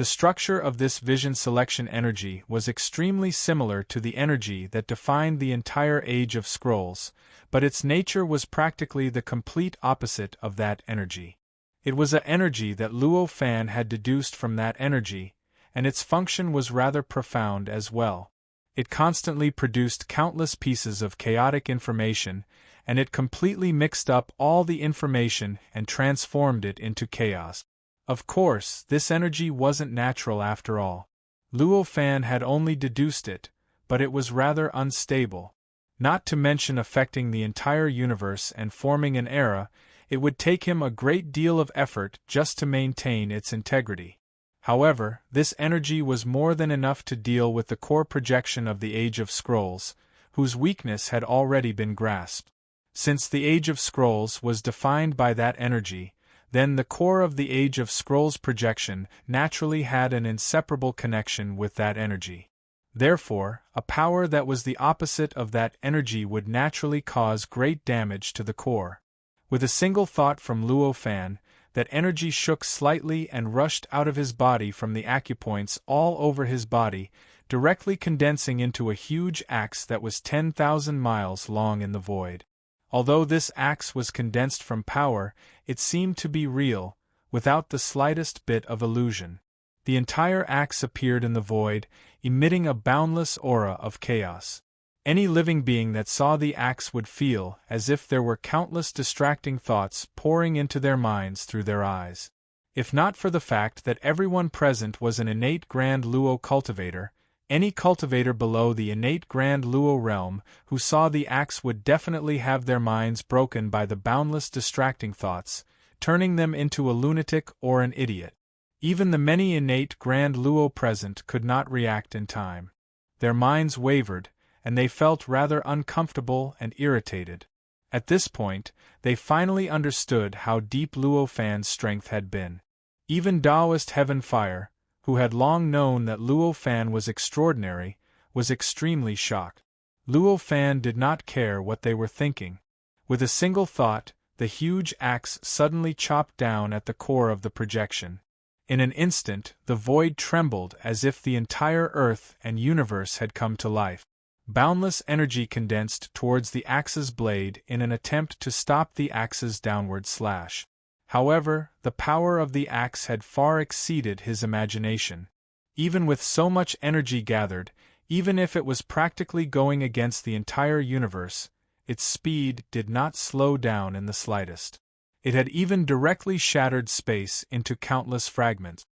S1: The structure of this vision selection energy was extremely similar to the energy that defined the entire Age of Scrolls, but its nature was practically the complete opposite of that energy. It was an energy that Luo Fan had deduced from that energy, and its function was rather profound as well. It constantly produced countless pieces of chaotic information, and it completely mixed up all the information and transformed it into chaos. Of course, this energy wasn't natural after all. Luo Fan had only deduced it, but it was rather unstable. Not to mention affecting the entire universe and forming an era, it would take him a great deal of effort just to maintain its integrity. However, this energy was more than enough to deal with the core projection of the Age of Scrolls, whose weakness had already been grasped. Since the Age of Scrolls was defined by that energy, then the core of the Age of Scrolls projection naturally had an inseparable connection with that energy. Therefore, a power that was the opposite of that energy would naturally cause great damage to the core. With a single thought from Luo Fan, that energy shook slightly and rushed out of his body from the acupoints all over his body, directly condensing into a huge axe that was 10,000 miles long in the void. Although this axe was condensed from power, it seemed to be real, without the slightest bit of illusion. The entire axe appeared in the void, emitting a boundless aura of chaos. Any living being that saw the axe would feel as if there were countless distracting thoughts pouring into their minds through their eyes. If not for the fact that everyone present was an innate Grand Luo cultivator, Any cultivator below the innate Grand Luo realm who saw the axe would definitely have their minds broken by the boundless distracting thoughts, turning them into a lunatic or an idiot. Even the many innate Grand Luo present could not react in time. Their minds wavered, and they felt rather uncomfortable and irritated. At this point, they finally understood how deep Luo Fan's strength had been. Even Taoist Heaven Fire, who had long known that Luo Fan was extraordinary, was extremely shocked. Luo Fan did not care what they were thinking. With a single thought, the huge axe suddenly chopped down at the core of the projection. In an instant, the void trembled as if the entire earth and universe had come to life. Boundless energy condensed towards the axe's blade in an attempt to stop the axe's downward slash. However, the power of the axe had far exceeded his imagination. Even with so much energy gathered, even if it was practically going against the entire universe, its speed did not slow down in the slightest. It had even directly shattered space into countless fragments.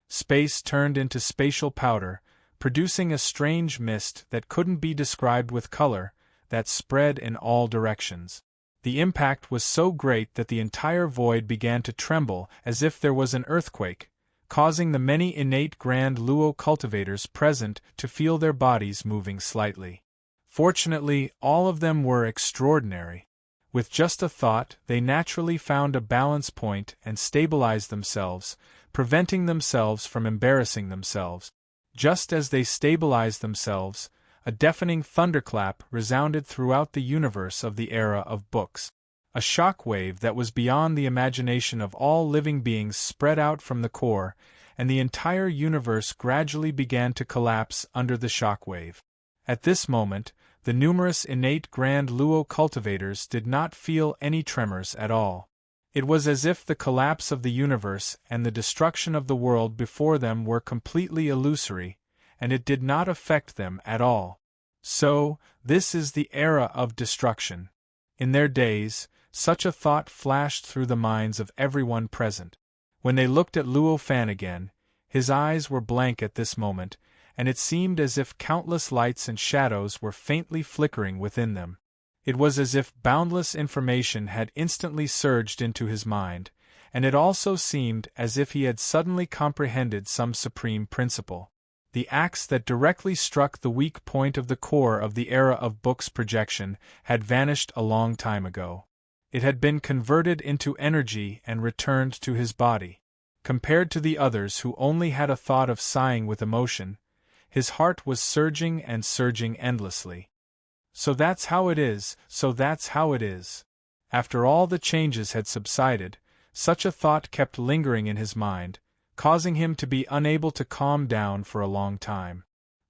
S1: Space turned into spatial powder, producing a strange mist that couldn't be described with color, that spread in all directions. The impact was so great that the entire void began to tremble as if there was an earthquake, causing the many innate Grand Luo cultivators present to feel their bodies moving slightly. Fortunately, all of them were extraordinary. With just a thought, they naturally found a balance point and stabilized themselves, preventing themselves from embarrassing themselves. Just as they stabilized themselves, a deafening thunderclap resounded throughout the universe of the era of books. A shock wave that was beyond the imagination of all living beings spread out from the core, and the entire universe gradually began to collapse under the shock wave. At this moment, the numerous innate Grand Luo cultivators did not feel any tremors at all. It was as if the collapse of the universe and the destruction of the world before them were completely illusory, and it did not affect them at all. So, this is the era of destruction. In their days, such a thought flashed through the minds of everyone present. When they looked at Luo Fan again, his eyes were blank at this moment, and it seemed as if countless lights and shadows were faintly flickering within them. It was as if boundless information had instantly surged into his mind, and it also seemed as if he had suddenly comprehended some supreme principle. The axe that directly struck the weak point of the core of the era of books projection had vanished a long time ago. It had been converted into energy and returned to his body. Compared to the others who only had a thought of sighing with emotion, his heart was surging and surging endlessly. So that's how it is, so that's how it is. After all the changes had subsided, such a thought kept lingering in his mind, causing him to be unable to calm down for a long time.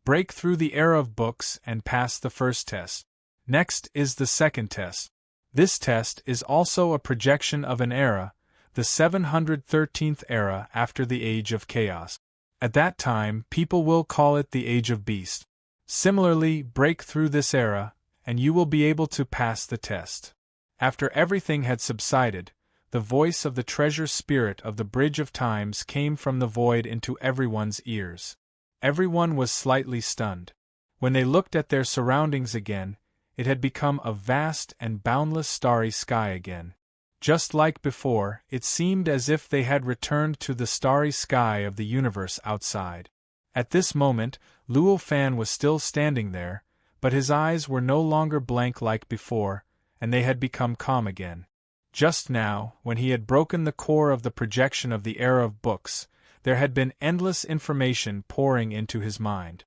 S1: Break through the era of books and pass the first test. Next is the second test. This test is also a projection of an era, the 713th era after the Age of Chaos. At that time, people will call it the Age of Beast. Similarly, break through this era, and you will be able to pass the test. After everything had subsided, the voice of the treasure spirit of the Bridge of Times came from the void into everyone's ears. Everyone was slightly stunned. When they looked at their surroundings again, it had become a vast and boundless starry sky again. Just like before, it seemed as if they had returned to the starry sky of the universe outside. At this moment, Luo Fan was still standing there, but his eyes were no longer blank like before, and they had become calm again. Just now, when he had broken the core of the projection of the era of books, there had been endless information pouring into his mind.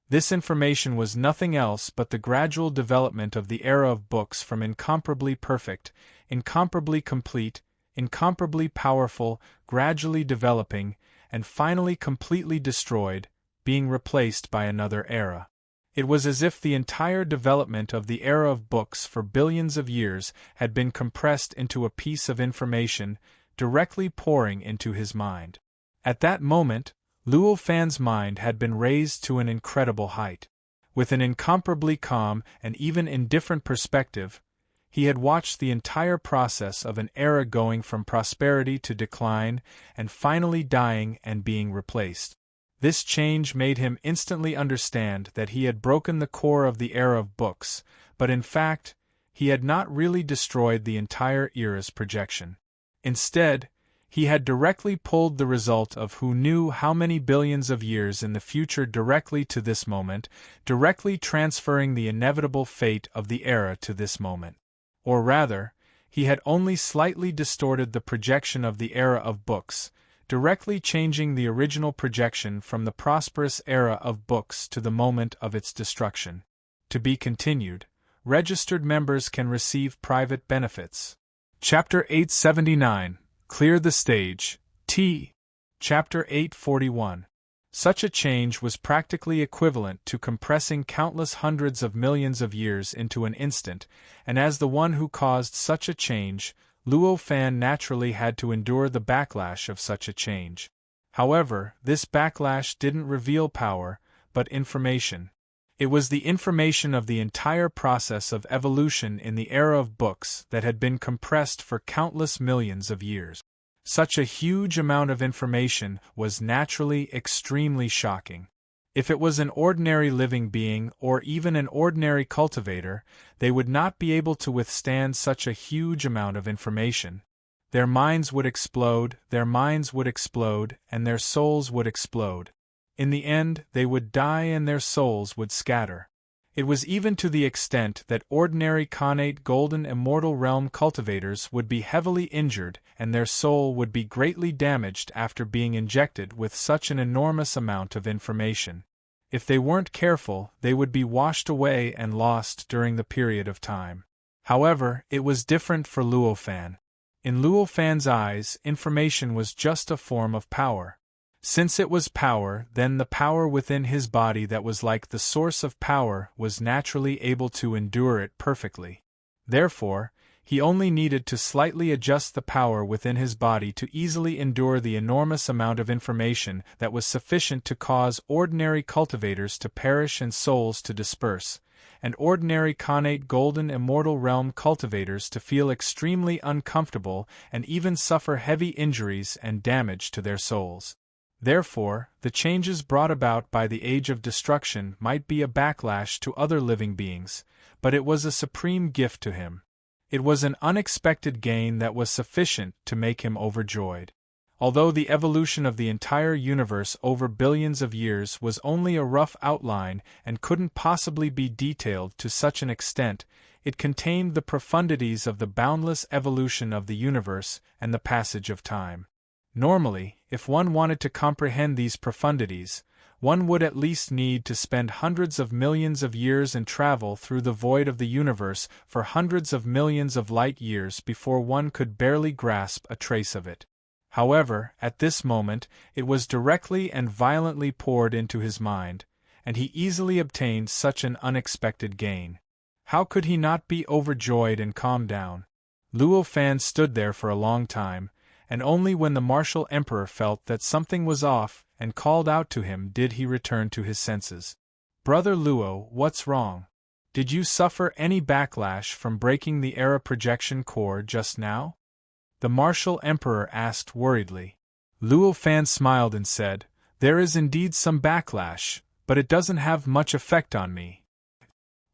S1: This information was nothing else but the gradual development of the era of books from incomparably perfect, incomparably complete, incomparably powerful, gradually developing, and finally completely destroyed, being replaced by another era. It was as if the entire development of the era of books for billions of years had been compressed into a piece of information, directly pouring into his mind. At that moment, Luo Fan's mind had been raised to an incredible height. With an incomparably calm and even indifferent perspective, he had watched the entire process of an era going from prosperity to decline and finally dying and being replaced. This change made him instantly understand that he had broken the core of the era of books, but in fact, he had not really destroyed the entire era's projection. Instead, he had directly pulled the result of who knew how many billions of years in the future directly to this moment, directly transferring the inevitable fate of the era to this moment. Or rather, he had only slightly distorted the projection of the era of books, directly changing the original projection from the prosperous era of books to the moment of its destruction. To be continued. Registered members can receive private benefits. Chapter 879. Clear the Stage. T. Chapter 841. Such a change was practically equivalent to compressing countless hundreds of millions of years into an instant, and as the one who caused such a change, Luo Fan naturally had to endure the backlash of such a change. However, this backlash didn't reveal power, but information. It was the information of the entire process of evolution in the era of books that had been compressed for countless millions of years. Such a huge amount of information was naturally extremely shocking. If it was an ordinary living being or even an ordinary cultivator, they would not be able to withstand such a huge amount of information. Their minds would explode, and their souls would explode. In the end, they would die and their souls would scatter. It was even to the extent that ordinary connate golden immortal realm cultivators would be heavily injured and their soul would be greatly damaged after being injected with such an enormous amount of information. If they weren't careful, they would be washed away and lost during the period of time. However, it was different for Luo Fan. In Luo Fan's eyes, information was just a form of power. Since it was power, then the power within his body that was like the source of power was naturally able to endure it perfectly. Therefore, he only needed to slightly adjust the power within his body to easily endure the enormous amount of information that was sufficient to cause ordinary cultivators to perish and souls to disperse, and ordinary connate golden immortal realm cultivators to feel extremely uncomfortable and even suffer heavy injuries and damage to their souls. Therefore, the changes brought about by the Age of Destruction might be a backlash to other living beings, but it was a supreme gift to him. It was an unexpected gain that was sufficient to make him overjoyed. Although the evolution of the entire universe over billions of years was only a rough outline and couldn't possibly be detailed to such an extent, it contained the profundities of the boundless evolution of the universe and the passage of time. Normally, if one wanted to comprehend these profundities, one would at least need to spend hundreds of millions of years and travel through the void of the universe for hundreds of millions of light years before one could barely grasp a trace of it. However, at this moment, it was directly and violently poured into his mind, and he easily obtained such an unexpected gain. How could he not be overjoyed and calm down? Luo Fan stood there for a long time, and only when the martial emperor felt that something was off and called out to him did he return to his senses. "Brother Luo, what's wrong? Did you suffer any backlash from breaking the era projection core just now?" the martial emperor asked worriedly. Luo Fan smiled and said, "There is indeed some backlash, but it doesn't have much effect on me."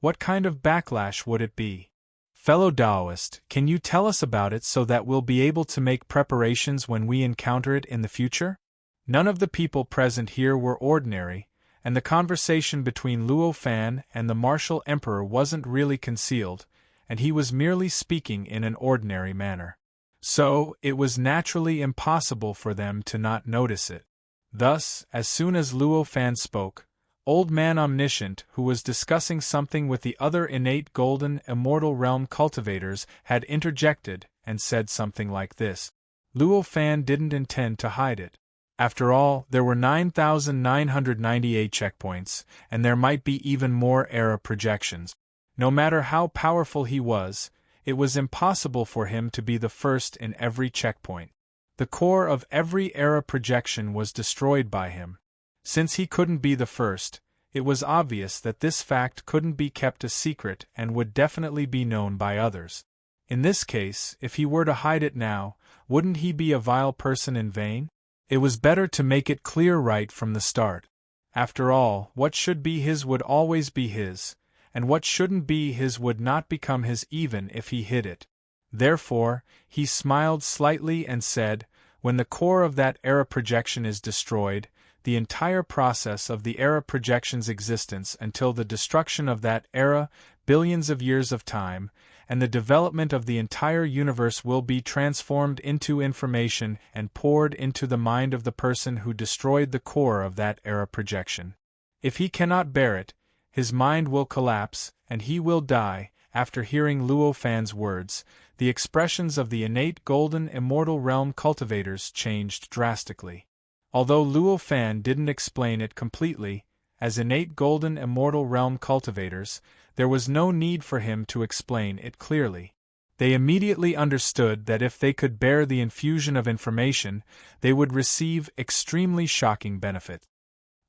S1: "What kind of backlash would it be? Fellow Taoist, can you tell us about it so that we'll be able to make preparations when we encounter it in the future?" None of the people present here were ordinary, and the conversation between Luo Fan and the martial emperor wasn't really concealed, and he was merely speaking in an ordinary manner. So, it was naturally impossible for them to not notice it. Thus, as soon as Luo Fan spoke, Old Man Omniscient, who was discussing something with the other innate golden immortal realm cultivators, had interjected and said something like this. Luo Fan didn't intend to hide it. After all, there were 9,998 checkpoints, and there might be even more era projections. No matter how powerful he was impossible for him to be the first in every checkpoint. The core of every era projection was destroyed by him. Since he couldn't be the first, it was obvious that this fact couldn't be kept a secret and would definitely be known by others. In this case, if he were to hide it now, wouldn't he be a vile person in vain? It was better to make it clear right from the start. After all, what should be his would always be his, and what shouldn't be his would not become his even if he hid it. Therefore, he smiled slightly and said, when the core of that era projection is destroyed, the entire process of the era projection's existence until the destruction of that era, billions of years of time, and the development of the entire universe will be transformed into information and poured into the mind of the person who destroyed the core of that era projection. If he cannot bear it, his mind will collapse, and he will die. After hearing Luo Fan's words, the expressions of the innate golden immortal realm cultivators changed drastically. Although Luo Fan didn't explain it completely, as innate golden immortal realm cultivators, there was no need for him to explain it clearly. They immediately understood that if they could bear the infusion of information, they would receive extremely shocking benefit.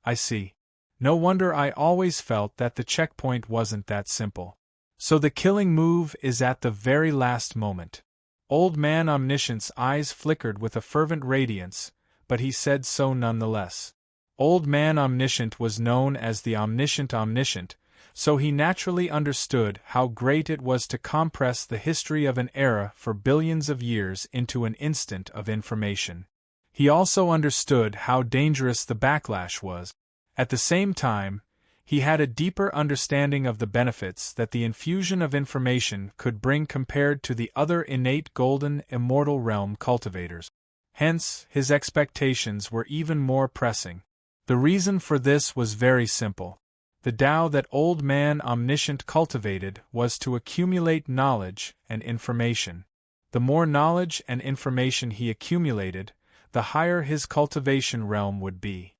S1: I see. No wonder I always felt that the checkpoint wasn't that simple. So the killing move is at the very last moment. Old Man Omniscient's eyes flickered with a fervent radiance, but he said so nonetheless. Old Man Omniscient was known as the Omniscient, so he naturally understood how great it was to compress the history of an era for billions of years into an instant of information. He also understood how dangerous the backlash was. At the same time, he had a deeper understanding of the benefits that the infusion of information could bring compared to the other innate golden immortal realm cultivators. Hence, his expectations were even more pressing. The reason for this was very simple. The Tao that Old Man Omniscient cultivated was to accumulate knowledge and information. The more knowledge and information he accumulated, the higher his cultivation realm would be.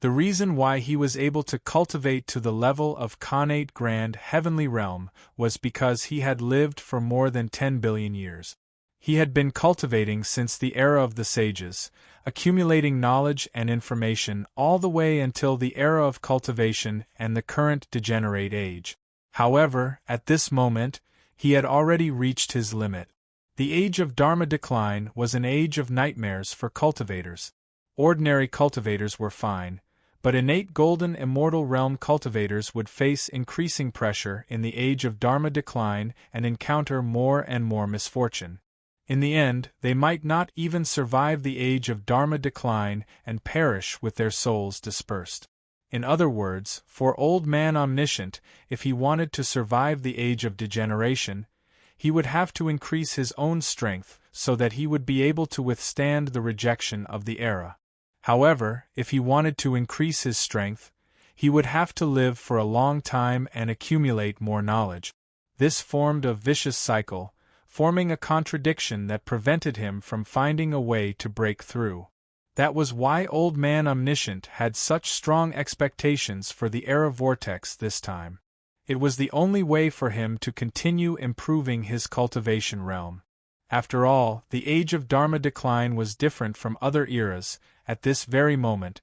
S1: The reason why he was able to cultivate to the level of Khanate Grand Heavenly Realm was because he had lived for more than 10 billion years. He had been cultivating since the era of the sages, accumulating knowledge and information all the way until the era of cultivation and the current degenerate age. However, at this moment, he had already reached his limit. The age of Dharma decline was an age of nightmares for cultivators. Ordinary cultivators were fine, but innate golden immortal realm cultivators would face increasing pressure in the age of Dharma decline and encounter more and more misfortune. In the end, they might not even survive the age of Dharma decline and perish with their souls dispersed. In other words, for Old Man Omniscient, if he wanted to survive the age of degeneration, he would have to increase his own strength so that he would be able to withstand the rejection of the era. However, if he wanted to increase his strength, he would have to live for a long time and accumulate more knowledge. This formed a vicious cycle, forming a contradiction that prevented him from finding a way to break through. That was why Old Man Omniscient had such strong expectations for the era vortex this time. It was the only way for him to continue improving his cultivation realm. After all, the age of Dharma decline was different from other eras. At this very moment,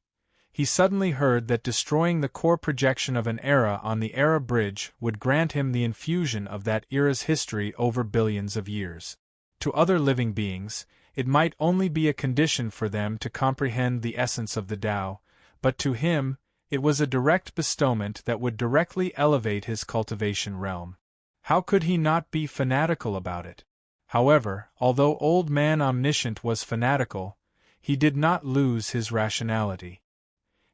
S1: he suddenly heard that destroying the core projection of an era on the era bridge would grant him the infusion of that era's history over billions of years. To other living beings, it might only be a condition for them to comprehend the essence of the Tao, but to him, it was a direct bestowment that would directly elevate his cultivation realm. How could he not be fanatical about it? However, although Old Man Omniscient was fanatical, he did not lose his rationality.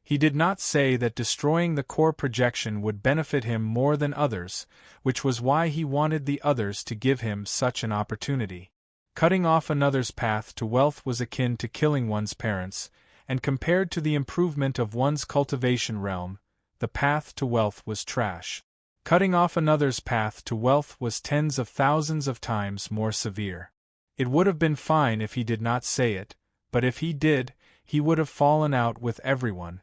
S1: He did not say that destroying the core projection would benefit him more than others, which was why he wanted the others to give him such an opportunity. Cutting off another's path to wealth was akin to killing one's parents, and compared to the improvement of one's cultivation realm, the path to wealth was trash. Cutting off another's path to wealth was tens of thousands of times more severe. It would have been fine if he did not say it, but if he did, he would have fallen out with everyone.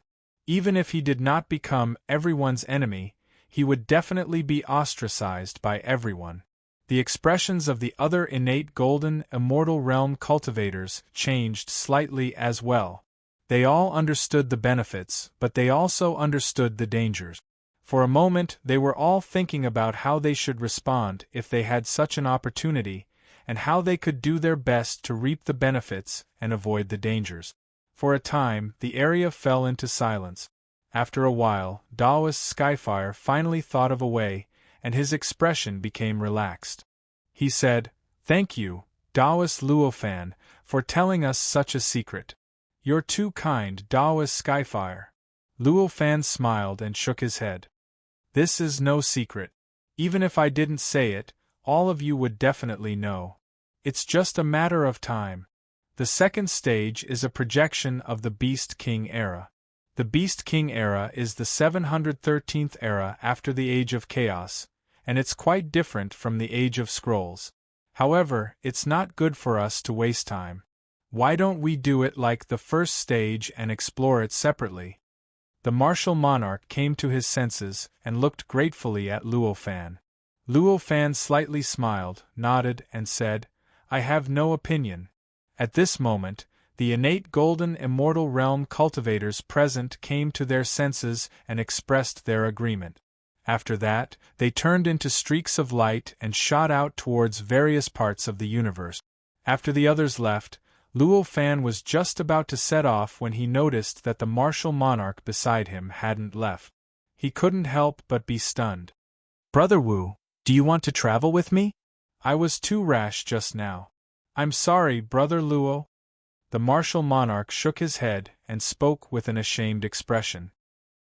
S1: Even if he did not become everyone's enemy, he would definitely be ostracized by everyone. The expressions of the other innate golden immortal realm cultivators changed slightly as well. They all understood the benefits, but they also understood the dangers. For a moment they were all thinking about how they should respond if they had such an opportunity, and how they could do their best to reap the benefits and avoid the dangers. For a time, the area fell into silence. After a while, Taoist Skyfire finally thought of a way, and his expression became relaxed. He said, "Thank you, Taoist Luofan, for telling us such a secret. You're too kind, Taoist Skyfire." Luofan smiled and shook his head. "This is no secret. Even if I didn't say it, all of you would definitely know. It's just a matter of time. The second stage is a projection of the Beast King era. The Beast King era is the 713th era after the Age of Chaos, and it's quite different from the Age of Scrolls. However, it's not good for us to waste time. Why don't we do it like the first stage and explore it separately?" The martial monarch came to his senses and looked gratefully at Luofan. Luofan slightly smiled, nodded, and said, "I have no opinion." At this moment, the innate golden immortal realm cultivators present came to their senses and expressed their agreement. After that, they turned into streaks of light and shot out towards various parts of the universe. After the others left, Luofan was just about to set off when he noticed that the martial monarch beside him hadn't left. He couldn't help but be stunned. "Brother Wu, do you want to travel with me? I was too rash just now." "I'm sorry, Brother Luo." The martial monarch shook his head and spoke with an ashamed expression.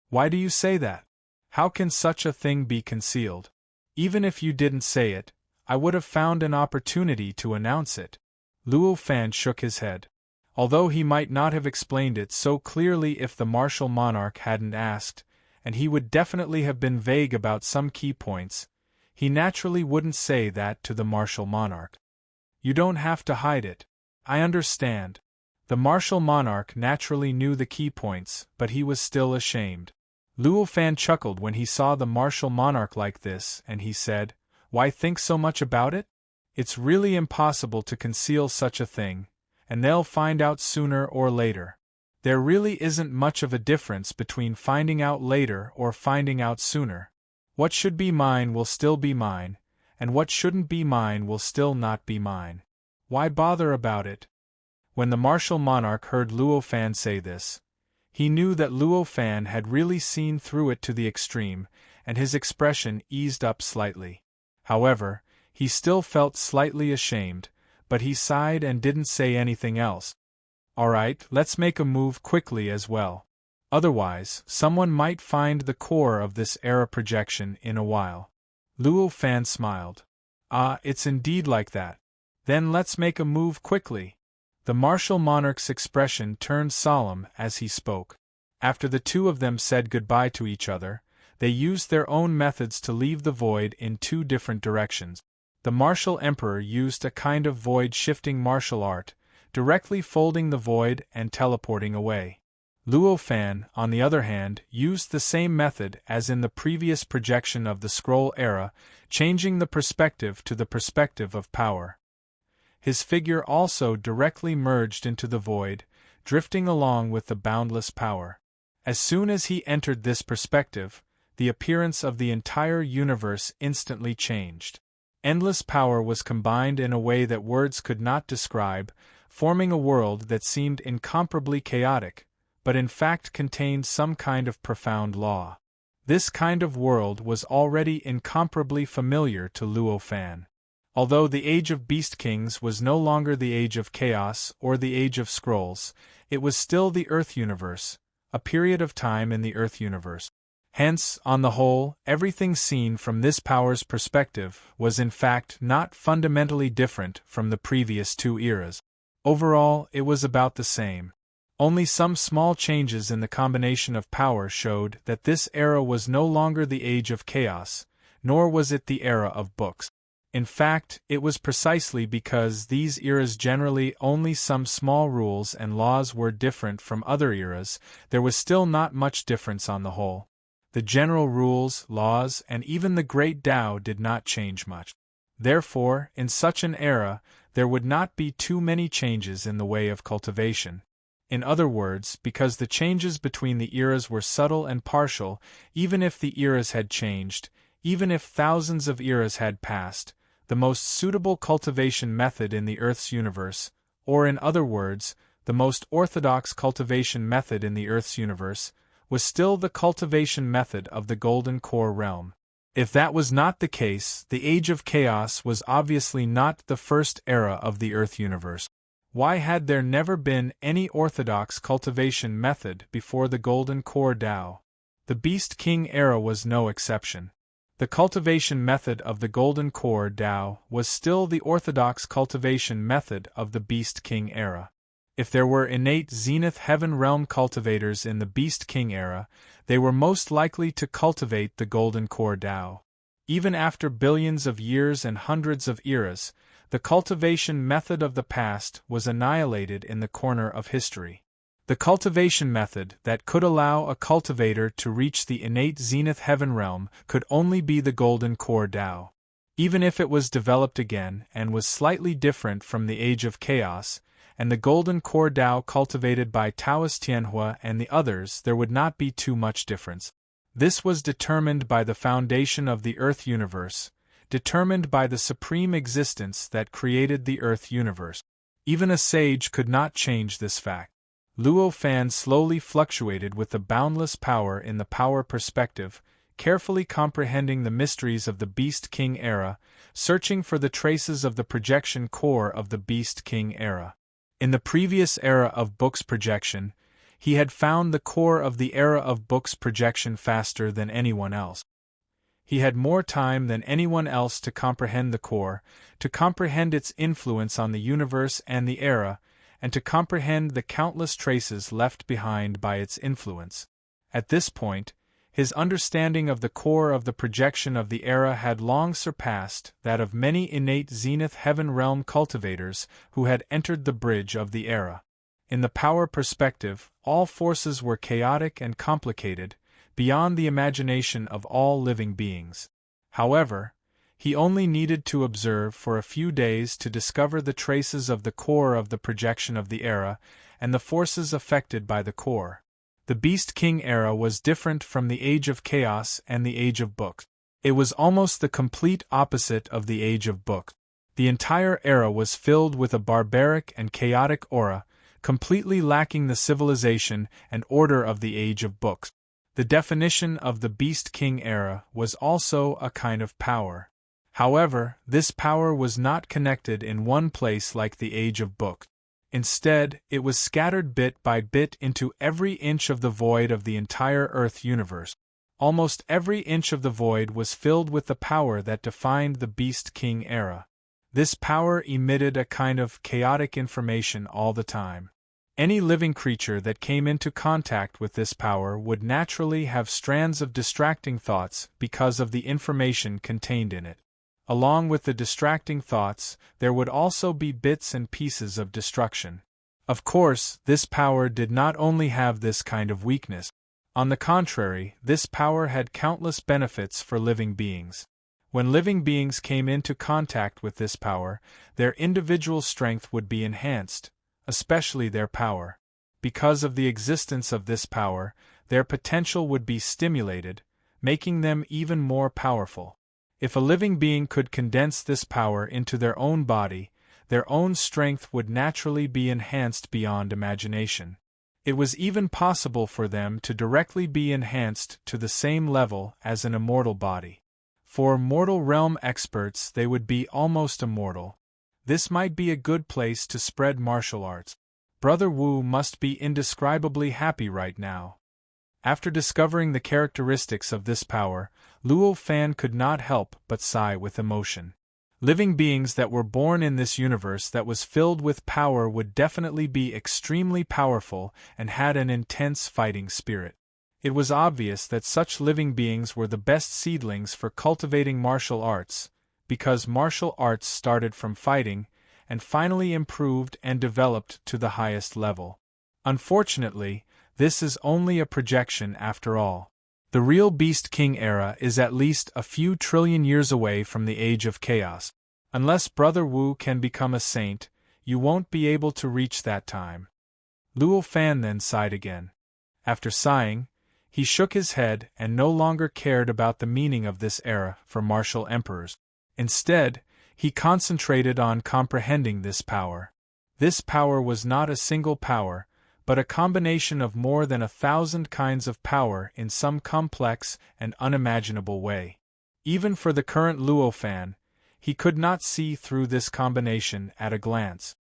S1: "Why do you say that? How can such a thing be concealed? Even if you didn't say it, I would have found an opportunity to announce it." Luofan shook his head. Although he might not have explained it so clearly if the martial monarch hadn't asked, and he would definitely have been vague about some key points, he naturally wouldn't say that to the martial monarch. "You don't have to hide it. I understand." The martial monarch naturally knew the key points, but he was still ashamed. Luofan chuckled when he saw the martial monarch like this, and he said, "Why think so much about it? It's really impossible to conceal such a thing, and they'll find out sooner or later. There really isn't much of a difference between finding out later or finding out sooner. What should be mine will still be mine, and what shouldn't be mine will still not be mine. Why bother about it?" When the martial monarch heard Luofan say this, he knew that Luofan had really seen through it to the extreme, and his expression eased up slightly. However, he still felt slightly ashamed, but he sighed and didn't say anything else. "All right, let's make a move quickly as well. Otherwise, someone might find the core of this era projection in a while." Luofan smiled. "Ah, it's indeed like that. Then let's make a move quickly." The martial monarch's expression turned solemn as he spoke. After the two of them said goodbye to each other, they used their own methods to leave the void in two different directions. The martial emperor used a kind of void-shifting martial art, directly folding the void and teleporting away. Luofan, on the other hand, used the same method as in the previous projection of the scroll era, changing the perspective to the perspective of power. His figure also directly merged into the void, drifting along with the boundless power. As soon as he entered this perspective, the appearance of the entire universe instantly changed. Endless power was combined in a way that words could not describe, forming a world that seemed incomparably chaotic, but in fact contained some kind of profound law. This kind of world was already incomparably familiar to Luofan. Although the Age of Beast Kings was no longer the Age of Chaos or the Age of Scrolls, it was still the Earth universe, a period of time in the Earth universe. Hence, on the whole, everything seen from this power's perspective was in fact not fundamentally different from the previous two eras. Overall, it was about the same. Only some small changes in the combination of power showed that this era was no longer the Age of Chaos, nor was it the era of books. In fact, it was precisely because these eras generally only some small rules and laws were different from other eras, there was still not much difference on the whole. The general rules, laws, and even the great Tao did not change much. Therefore, in such an era, there would not be too many changes in the way of cultivation. In other words, because the changes between the eras were subtle and partial, even if the eras had changed, even if thousands of eras had passed, the most suitable cultivation method in the Earth's universe, or in other words, the most orthodox cultivation method in the Earth's universe, was still the cultivation method of the Golden Core realm. If that was not the case, the Age of Chaos was obviously not the first era of the Earth universe. Why had there never been any orthodox cultivation method before the Golden Core Tao? The Beast King era was no exception. The cultivation method of the Golden Core Tao was still the orthodox cultivation method of the Beast King era. If there were innate Zenith Heaven Realm cultivators in the Beast King era, they were most likely to cultivate the Golden Core Tao. Even after billions of years and hundreds of eras, the cultivation method of the past was annihilated in the corner of history. The cultivation method that could allow a cultivator to reach the innate Zenith Heaven Realm could only be the Golden Core Tao. Even if it was developed again and was slightly different from the Age of Chaos, and the Golden Core Tao cultivated by Taoist Tianhua and the others, there would not be too much difference. This was determined by the foundation of the Earth universe, determined by the supreme existence that created the Earth universe. Even a sage could not change this fact. Luo Fan slowly fluctuated with the boundless power in the power perspective, carefully comprehending the mysteries of the Beast King era, searching for the traces of the projection core of the Beast King era. In the previous era of Book's projection, he had found the core of the era of Book's projection faster than anyone else. He had more time than anyone else to comprehend the core, to comprehend its influence on the universe and the era, and to comprehend the countless traces left behind by its influence. At this point, his understanding of the core of the projection of the era had long surpassed that of many innate Zenith Heaven Realm cultivators who had entered the bridge of the era. In the power perspective, all forces were chaotic and complicated, beyond the imagination of all living beings. However, he only needed to observe for a few days to discover the traces of the core of the projection of the era and the forces affected by the core. The Beast King era was different from the Age of Chaos and the Age of Book. It was almost the complete opposite of the Age of Book. The entire era was filled with a barbaric and chaotic aura, completely lacking the civilization and order of the Age of Book. The definition of the Beast King era was also a kind of power. However, this power was not connected in one place like the Age of Book. Instead, it was scattered bit by bit into every inch of the void of the entire Earth universe. Almost every inch of the void was filled with the power that defined the Beast King era. This power emitted a kind of chaotic information all the time. Any living creature that came into contact with this power would naturally have strands of distracting thoughts because of the information contained in it. Along with the distracting thoughts, there would also be bits and pieces of destruction. Of course, this power did not only have this kind of weakness. On the contrary, this power had countless benefits for living beings. When living beings came into contact with this power, their individual strength would be enhanced, especially their power. Because of the existence of this power, their potential would be stimulated, making them even more powerful. If a living being could condense this power into their own body, their own strength would naturally be enhanced beyond imagination. It was even possible for them to directly be enhanced to the same level as an immortal body. For mortal realm experts, they would be almost immortal. This might be a good place to spread martial arts. Brother Wu must be indescribably happy right now. After discovering the characteristics of this power, Luo Fan could not help but sigh with emotion. Living beings that were born in this universe that was filled with power would definitely be extremely powerful and had an intense fighting spirit. It was obvious that such living beings were the best seedlings for cultivating martial arts, because martial arts started from fighting and finally improved and developed to the highest level. Unfortunately, this is only a projection after all. The real Beast King era is at least a few trillion years away from the Age of Chaos. Unless Brother Wu can become a saint, you won't be able to reach that time. Luo Fan then sighed again. After sighing, he shook his head and no longer cared about the meaning of this era for martial emperors. Instead, he concentrated on comprehending this power. This power was not a single power, but a combination of more than 1,000 kinds of power in some complex and unimaginable way. Even for the current Luo fan, he could not see through this combination at a glance.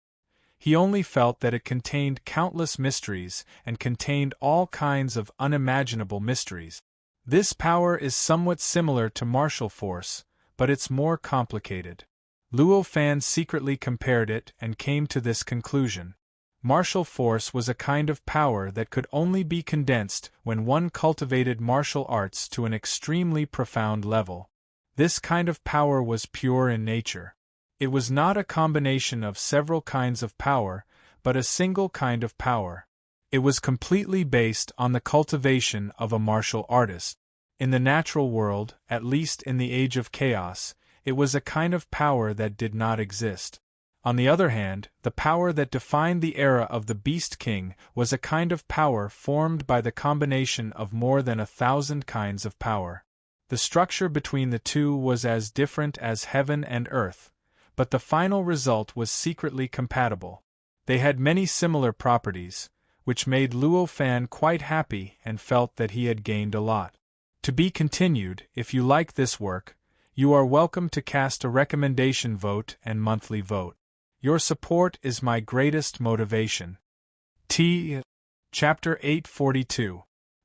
S1: He only felt that it contained countless mysteries and contained all kinds of unimaginable mysteries. This power is somewhat similar to martial force, but it's more complicated. Luo fan secretly compared it and came to this conclusion. Martial force was a kind of power that could only be condensed when one cultivated martial arts to an extremely profound level. This kind of power was pure in nature. It was not a combination of several kinds of power, but a single kind of power. It was completely based on the cultivation of a martial artist. In the natural world, at least in the age of chaos, it was a kind of power that did not exist. On the other hand, the power that defined the era of the Beast King was a kind of power formed by the combination of more than 1,000 kinds of power. The structure between the two was as different as heaven and earth, but the final result was secretly compatible. They had many similar properties, which made Luo fan quite happy and felt that he had gained a lot. To be continued. If you like this work, you are welcome to cast a recommendation vote and monthly vote. Your support is my greatest motivation. Chapter 842.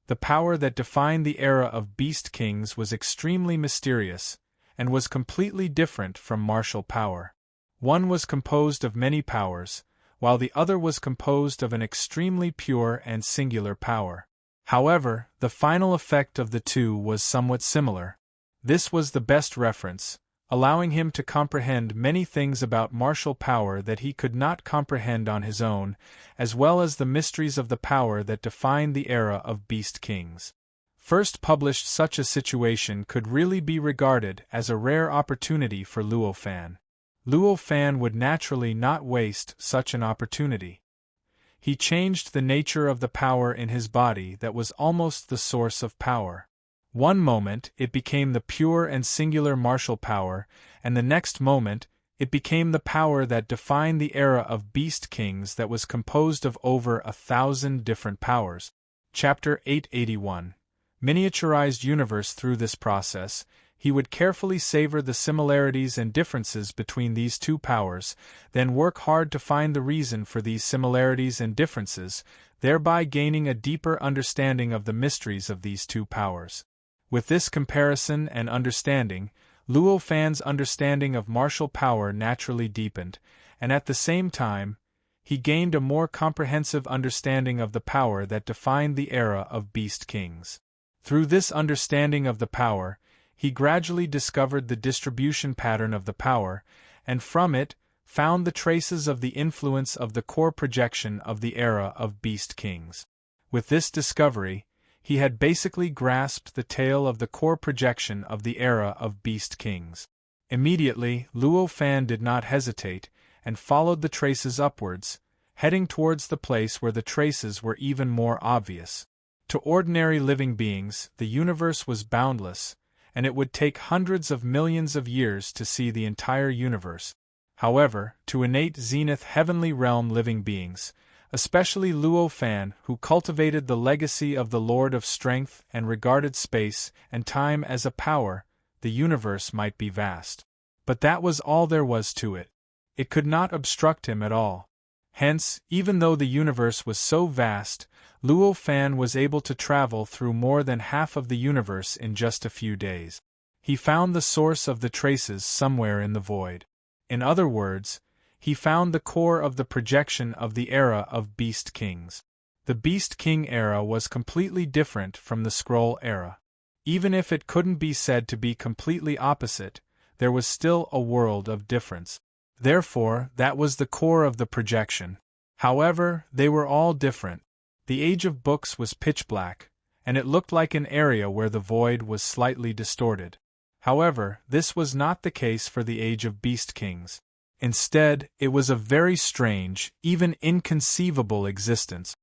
S1: The power that defined the era of Beast Kings was extremely mysterious, and was completely different from martial power. One was composed of many powers, while the other was composed of an extremely pure and singular power. However, the final effect of the two was somewhat similar. This was the best reference, allowing him to comprehend many things about martial power that he could not comprehend on his own, as well as the mysteries of the power that defined the era of Beast Kings. First published, such a situation could really be regarded as a rare opportunity for Luo fan. Luo fan would naturally not waste such an opportunity. He changed the nature of the power in his body that was almost the source of power. One moment it became the pure and singular martial power, and the next moment it became the power that defined the era of Beast Kings that was composed of over 1,000 different powers. Chapter 881. Miniaturized universe. Through this process, he would carefully savor the similarities and differences between these two powers, then work hard to find the reason for these similarities and differences, thereby gaining a deeper understanding of the mysteries of these two powers. With this comparison and understanding, Luo fan's understanding of martial power naturally deepened, and at the same time, he gained a more comprehensive understanding of the power that defined the era of Beast Kings. Through this understanding of the power, he gradually discovered the distribution pattern of the power, and from it, found the traces of the influence of the core projection of the era of Beast Kings. With this discovery, he had basically grasped the tale of the core projection of the era of Beast Kings. Immediately, Luo fan did not hesitate, and followed the traces upwards, heading towards the place where the traces were even more obvious. To ordinary living beings, the universe was boundless, and it would take hundreds of millions of years to see the entire universe. However, to innate zenith heavenly realm living beings, especially Luo fan, who cultivated the legacy of the Lord of Strength and regarded space and time as a power, the universe might be vast. But that was all there was to it. It could not obstruct him at all. Hence, even though the universe was so vast, Luo fan was able to travel through more than half of the universe in just a few days. He found the source of the traces somewhere in the void. In other words, he found the core of the projection of the era of Beast Kings. The Beast King era was completely different from the Scroll era. Even if it couldn't be said to be completely opposite, there was still a world of difference. Therefore, that was the core of the projection. However, they were all different. The age of books was pitch black, and it looked like an area where the void was slightly distorted. However, this was not the case for the age of Beast Kings. Instead, it was a very strange, even inconceivable existence.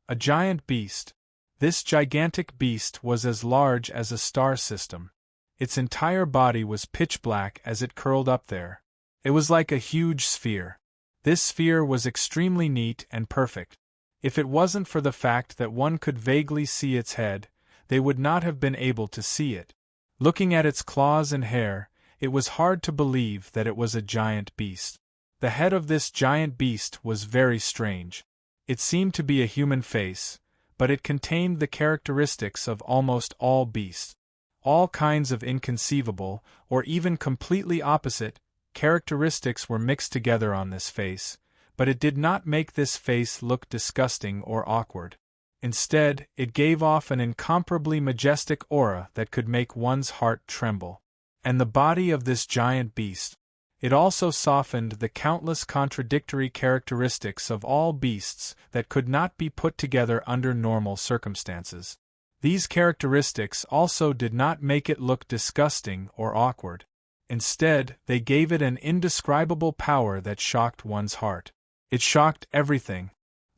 S1: A giant beast. This gigantic beast was as large as a star system. Its entire body was pitch black as it curled up there. It was like a huge sphere. This sphere was extremely neat and perfect. If it wasn't for the fact that one could vaguely see its head, they would not have been able to see it. Looking at its claws and hair, it was hard to believe that it was a giant beast. The head of this giant beast was very strange. It seemed to be a human face, but it contained the characteristics of almost all beasts. All kinds of inconceivable, or even completely opposite, characteristics were mixed together on this face, but it did not make this face look disgusting or awkward. Instead, it gave off an incomparably majestic aura that could make one's heart tremble. And the body of this giant beast. It also softened the countless contradictory characteristics of all beasts that could not be put together under normal circumstances. These characteristics also did not make it look disgusting or awkward. Instead, they gave it an indescribable power that shocked one's heart. It shocked everything.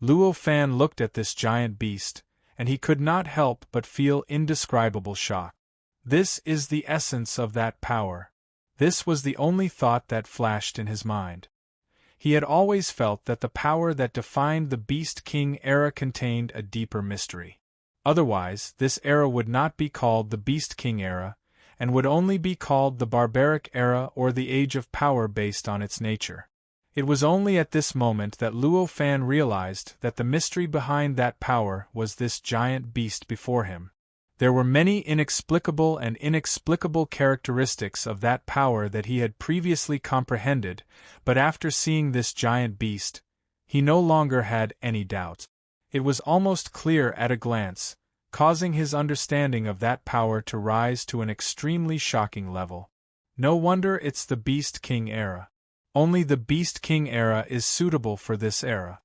S1: Luo Fan looked at this giant beast, and he could not help but feel indescribable shock. This is the essence of that power. This was the only thought that flashed in his mind. He had always felt that the power that defined the Beast King era contained a deeper mystery. Otherwise, this era would not be called the Beast King era, and would only be called the Barbaric era or the Age of Power based on its nature. It was only at this moment that Luo Fan realized that the mystery behind that power was this giant beast before him. There were many inexplicable and inexplicable characteristics of that power that he had previously comprehended, but after seeing this giant beast, he no longer had any doubts. It was almost clear at a glance, causing his understanding of that power to rise to an extremely shocking level. No wonder it's the Beast King era. Only the Beast King era is suitable for this era.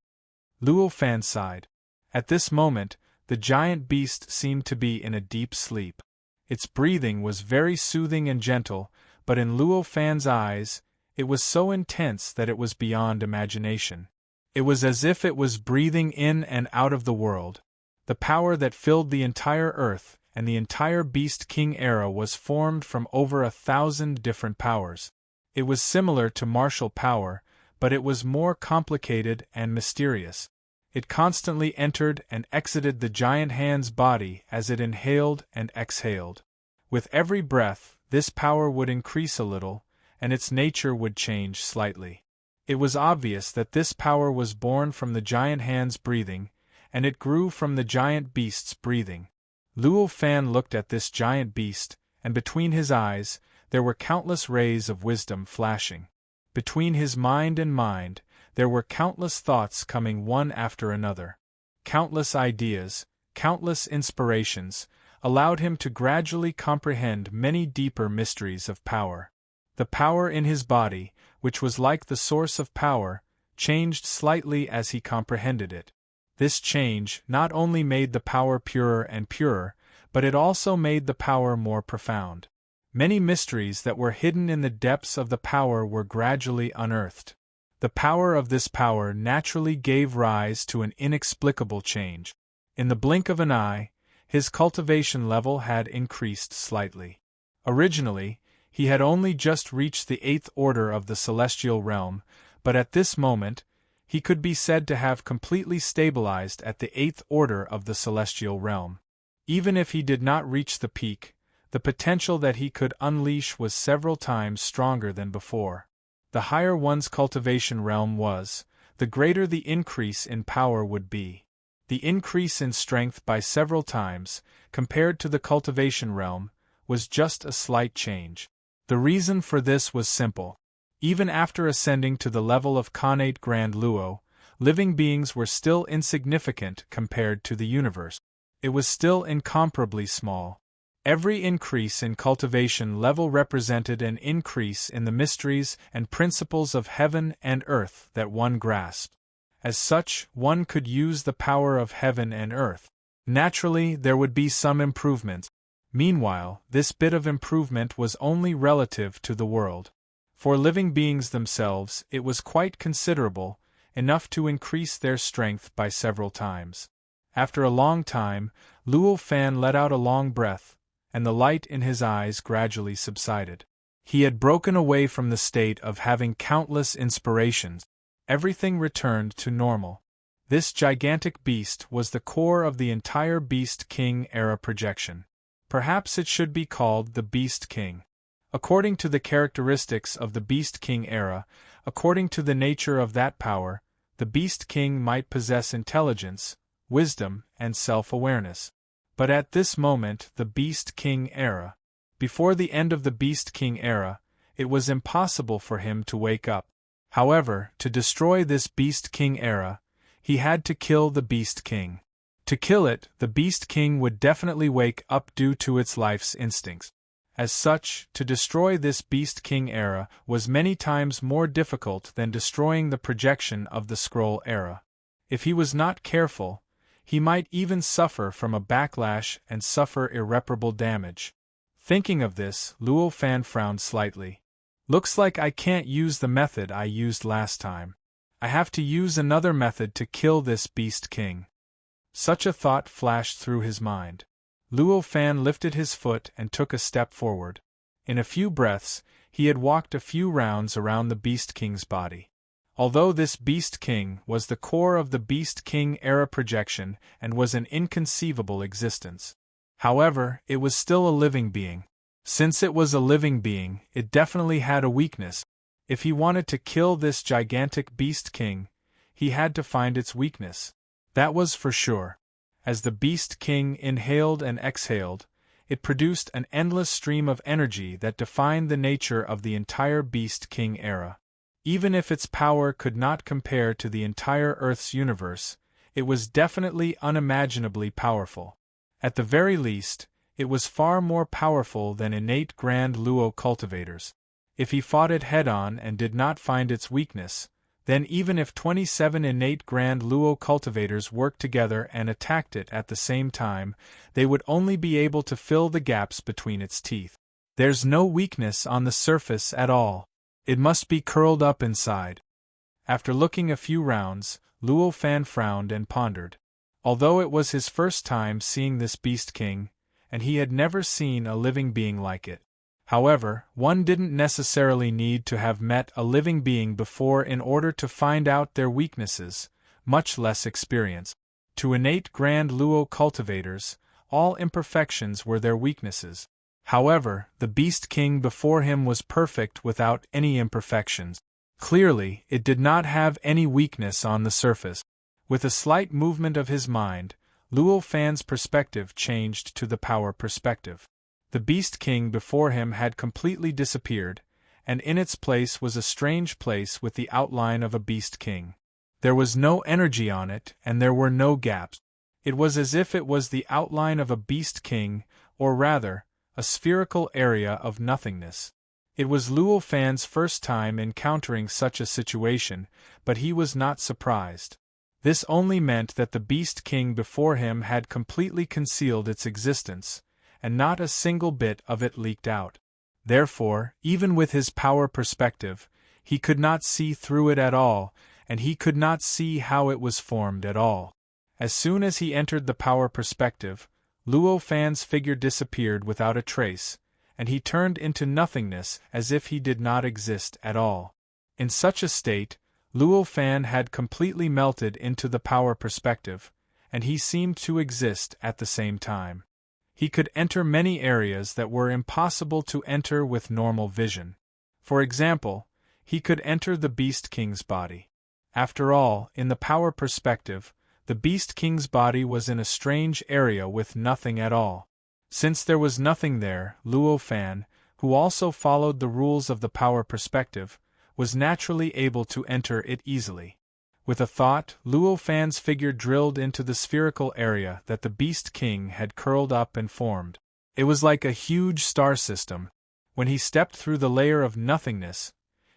S1: Luo Fan sighed. At this moment, the giant beast seemed to be in a deep sleep. Its breathing was very soothing and gentle, but in Luo Fan's eyes, it was so intense that it was beyond imagination. It was as if it was breathing in and out of the world. The power that filled the entire earth and the entire Beast King era was formed from over 1,000 different powers. It was similar to martial power, but it was more complicated and mysterious. It constantly entered and exited the giant hand's body as it inhaled and exhaled. With every breath, this power would increase a little, and its nature would change slightly. It was obvious that this power was born from the giant hand's breathing, and it grew from the giant beast's breathing. Luo Fan looked at this giant beast, and between his eyes, there were countless rays of wisdom flashing. Between his mind and mind, there were countless thoughts coming one after another. Countless ideas, countless inspirations, allowed him to gradually comprehend many deeper mysteries of power. The power in his body, which was like the source of power, changed slightly as he comprehended it. This change not only made the power purer and purer, but it also made the power more profound. Many mysteries that were hidden in the depths of the power were gradually unearthed. The power of this power naturally gave rise to an inexplicable change. In the blink of an eye, his cultivation level had increased slightly. Originally, he had only just reached the 8th order of the celestial realm, but at this moment, he could be said to have completely stabilized at the 8th order of the celestial realm. Even if he did not reach the peak, the potential that he could unleash was several times stronger than before. The higher one's cultivation realm was, the greater the increase in power would be. The increase in strength by several times, compared to the cultivation realm, was just a slight change. The reason for this was simple. Even after ascending to the level of Khanate Grand Luo, living beings were still insignificant compared to the universe. It was still incomparably small. Every increase in cultivation level represented an increase in the mysteries and principles of heaven and earth that one grasped. As such, one could use the power of heaven and earth. Naturally, there would be some improvement. Meanwhile, this bit of improvement was only relative to the world. For living beings themselves, it was quite considerable, enough to increase their strength by several times. After a long time, Luo Fan let out a long breath, and the light in his eyes gradually subsided. He had broken away from the state of having countless inspirations. Everything returned to normal. This gigantic beast was the core of the entire Beast King era projection. Perhaps it should be called the Beast King. According to the characteristics of the Beast King era, according to the nature of that power, the Beast King might possess intelligence, wisdom, and self-awareness. But at this moment, the Beast King era, before the end of the Beast King era, it was impossible for him to wake up. However, to destroy this Beast King era, he had to kill the Beast King. To kill it, the Beast King would definitely wake up due to its life's instincts. As such, to destroy this Beast King era was many times more difficult than destroying the projection of the Scroll era. If he was not careful, he might even suffer from a backlash and suffer irreparable damage. Thinking of this, Luo Fan frowned slightly. Looks like I can't use the method I used last time. I have to use another method to kill this Beast King. Such a thought flashed through his mind. Luo Fan lifted his foot and took a step forward. In a few breaths, he had walked a few rounds around the Beast King's body. Although this Beast King was the core of the Beast King era projection and was an inconceivable existence. However, it was still a living being. Since it was a living being, it definitely had a weakness. If he wanted to kill this gigantic Beast King, he had to find its weakness. That was for sure. As the Beast King inhaled and exhaled, it produced an endless stream of energy that defined the nature of the entire Beast King era. Even if its power could not compare to the entire Earth's universe, it was definitely unimaginably powerful. At the very least, it was far more powerful than innate Grand Luo cultivators. If he fought it head-on and did not find its weakness, then even if 27 innate Grand Luo cultivators worked together and attacked it at the same time, they would only be able to fill the gaps between its teeth. There's no weakness on the surface at all. It must be curled up inside. After looking a few rounds, Luo Fan frowned and pondered. Although it was his first time seeing this Beast King, and he had never seen a living being like it. However, one didn't necessarily need to have met a living being before in order to find out their weaknesses, much less experience. To innate Grand Luo cultivators, all imperfections were their weaknesses. However, the Beast King before him was perfect without any imperfections. Clearly, it did not have any weakness on the surface. With a slight movement of his mind, Luo Fan's perspective changed to the power perspective. The Beast King before him had completely disappeared, and in its place was a strange place with the outline of a Beast King. There was no energy on it, and there were no gaps. It was as if it was the outline of a Beast King, or rather, a spherical area of nothingness. It was Luo Fan's first time encountering such a situation, but he was not surprised. This only meant that the Beast King before him had completely concealed its existence, and not a single bit of it leaked out. Therefore, even with his power perspective, he could not see through it at all, and he could not see how it was formed at all. As soon as he entered the power perspective, Luo Fan's figure disappeared without a trace, and he turned into nothingness as if he did not exist at all. In such a state, Luo Fan had completely melted into the power perspective, and he seemed to exist at the same time. He could enter many areas that were impossible to enter with normal vision. For example, he could enter the Beast King's body. After all, in the power perspective, the Beast King's body was in a strange area with nothing at all. Since there was nothing there, Luo Fan, who also followed the rules of the power perspective, was naturally able to enter it easily. With a thought, Luo Fan's figure drilled into the spherical area that the Beast King had curled up and formed. It was like a huge star system. When he stepped through the layer of nothingness,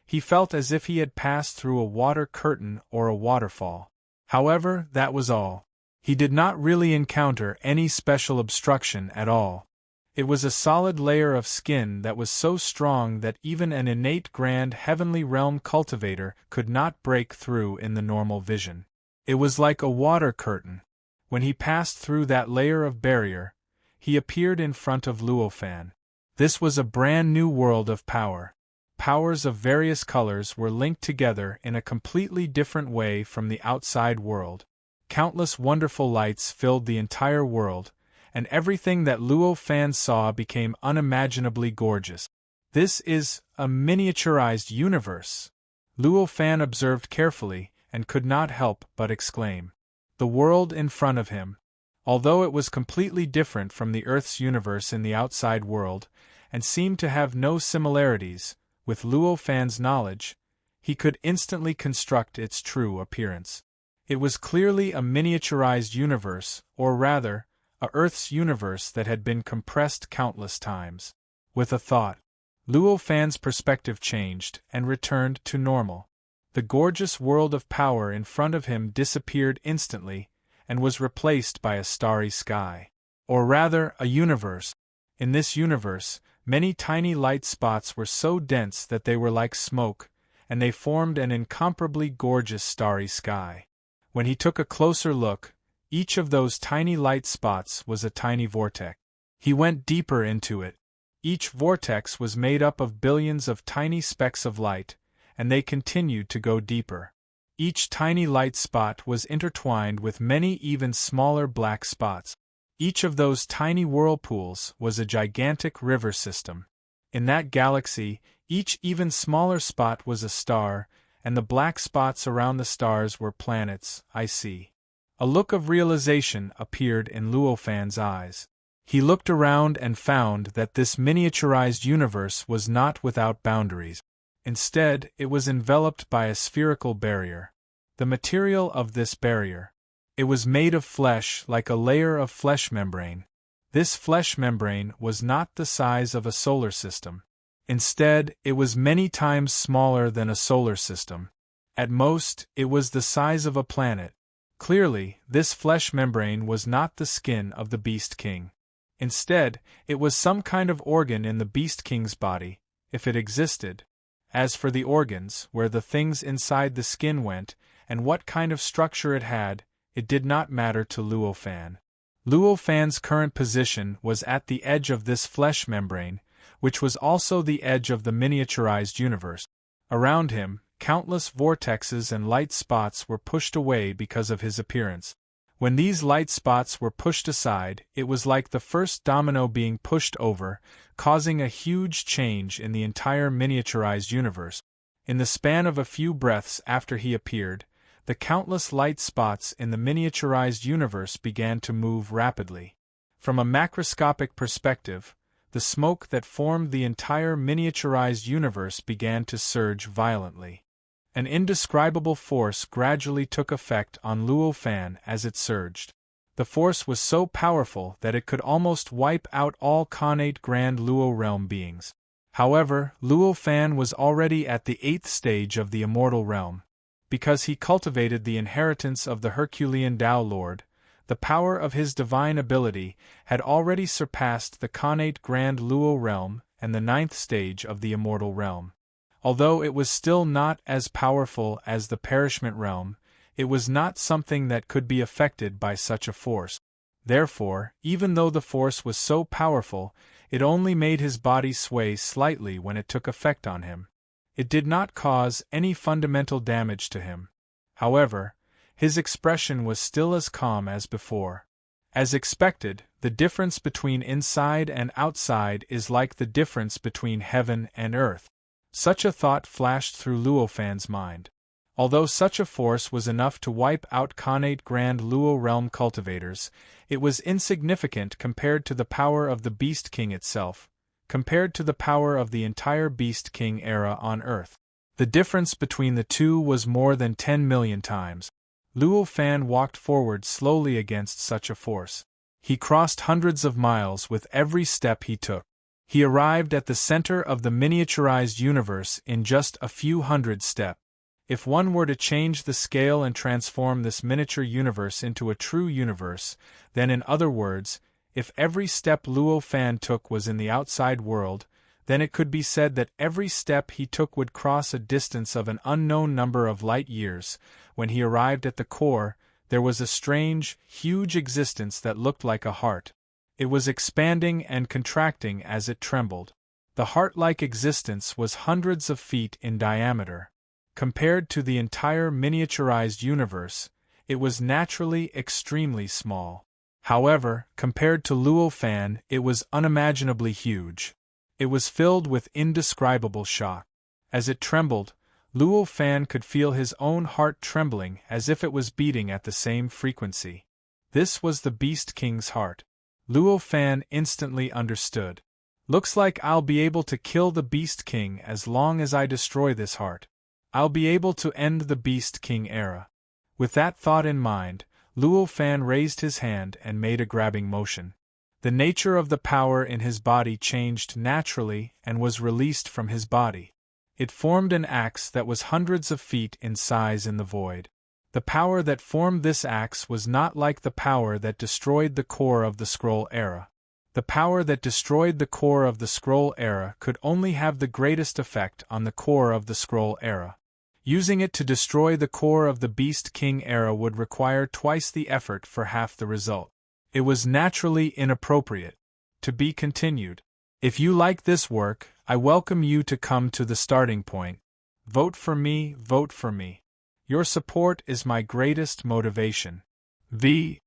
S1: he felt as if he had passed through a water curtain or a waterfall. However, that was all. He did not really encounter any special obstruction at all. It was a solid layer of skin that was so strong that even an innate grand heavenly realm cultivator could not break through in the normal vision. It was like a water curtain. When he passed through that layer of barrier, he appeared in front of Luo Fan. This was a brand new world of power. powers of various colors were linked together in a completely different way from the outside world. Countless wonderful lights filled the entire world, and everything that Luo Fan saw became unimaginably gorgeous. This is a miniaturized universe, Luo Fan observed carefully, and could not help but exclaim. The world in front of him, although it was completely different from the Earth's universe in the outside world, and seemed to have no similarities, with Luo Fan's knowledge, he could instantly construct its true appearance. It was clearly a miniaturized universe, or rather, a Earth's universe that had been compressed countless times. With a thought, Luo Fan's perspective changed and returned to normal. The gorgeous world of power in front of him disappeared instantly, and was replaced by a starry sky. Or rather, a universe. In this universe, many tiny light spots were so dense that they were like smoke, and they formed an incomparably gorgeous starry sky. When he took a closer look, each of those tiny light spots was a tiny vortex. He went deeper into it. Each vortex was made up of billions of tiny specks of light, and they continued to go deeper. Each tiny light spot was intertwined with many even smaller black spots. Each of those tiny whirlpools was a gigantic river system. In that galaxy, each even smaller spot was a star, and the black spots around the stars were planets. I see. A look of realization appeared in Luo Fan's eyes. He looked around and found that this miniaturized universe was not without boundaries. Instead, it was enveloped by a spherical barrier. The material of this barrier. It was made of flesh, like a layer of flesh membrane. This flesh membrane was not the size of a solar system. Instead, it was many times smaller than a solar system. At most, it was the size of a planet. Clearly, this flesh membrane was not the skin of the Beast King. Instead, it was some kind of organ in the Beast King's body, if it existed. As for the organs, where the things inside the skin went, and what kind of structure it had, it did not matter to Luo Fan. Luo Fan's current position was at the edge of this flesh membrane, which was also the edge of the miniaturized universe. Around him, countless vortexes and light spots were pushed away because of his appearance. When these light spots were pushed aside, it was like the first domino being pushed over, causing a huge change in the entire miniaturized universe. In the span of a few breaths after he appeared, the countless light spots in the miniaturized universe began to move rapidly. From a macroscopic perspective, the smoke that formed the entire miniaturized universe began to surge violently. An indescribable force gradually took effect on Luo Fan as it surged. The force was so powerful that it could almost wipe out all connate Grand Luo Realm beings. However, Luo Fan was already at the 8th stage of the Immortal Realm. Because he cultivated the inheritance of the Herculean Tao Lord, the power of his divine ability had already surpassed the connate Grand Luo Realm and the 9th stage of the Immortal Realm. Although it was still not as powerful as the Perishment Realm, it was not something that could be affected by such a force. Therefore, even though the force was so powerful, it only made his body sway slightly when it took effect on him. It did not cause any fundamental damage to him. However, his expression was still as calm as before. As expected, the difference between inside and outside is like the difference between heaven and earth. Such a thought flashed through Luo Fan's mind. Although such a force was enough to wipe out connate Grand Luo Realm cultivators, it was insignificant compared to the power of the Beast King itself, compared to the power of the entire Beast King era on Earth. The difference between the two was more than 10 million times. Luo Fan walked forward slowly against such a force. He crossed hundreds of miles with every step he took. He arrived at the center of the miniaturized universe in just a few hundred steps. If one were to change the scale and transform this miniature universe into a true universe, then in other words, if every step Luo Fan took was in the outside world, then it could be said that every step he took would cross a distance of an unknown number of light years. When he arrived at the core, there was a strange, huge existence that looked like a heart. It was expanding and contracting as it trembled. The heart-like existence was hundreds of feet in diameter. Compared to the entire miniaturized universe, it was naturally extremely small. However, compared to Luo Fan, it was unimaginably huge. It was filled with indescribable shock. As it trembled, Luo Fan could feel his own heart trembling as if it was beating at the same frequency. This was the Beast King's heart. Luo Fan instantly understood. Looks like I'll be able to kill the Beast King as long as I destroy this heart. I'll be able to end the Beast King era. With that thought in mind, Luo Fan raised his hand and made a grabbing motion. The nature of the power in his body changed naturally and was released from his body. It formed an axe that was hundreds of feet in size in the void. The power that formed this axe was not like the power that destroyed the core of the Scroll Era. The power that destroyed the core of the Scroll Era could only have the greatest effect on the core of the Scroll Era. Using it to destroy the core of the Beast King era would require twice the effort for half the result. It was naturally inappropriate. To be continued. If you like this work, I welcome you to come to the starting point. Vote for me, vote for me. Your support is my greatest motivation. The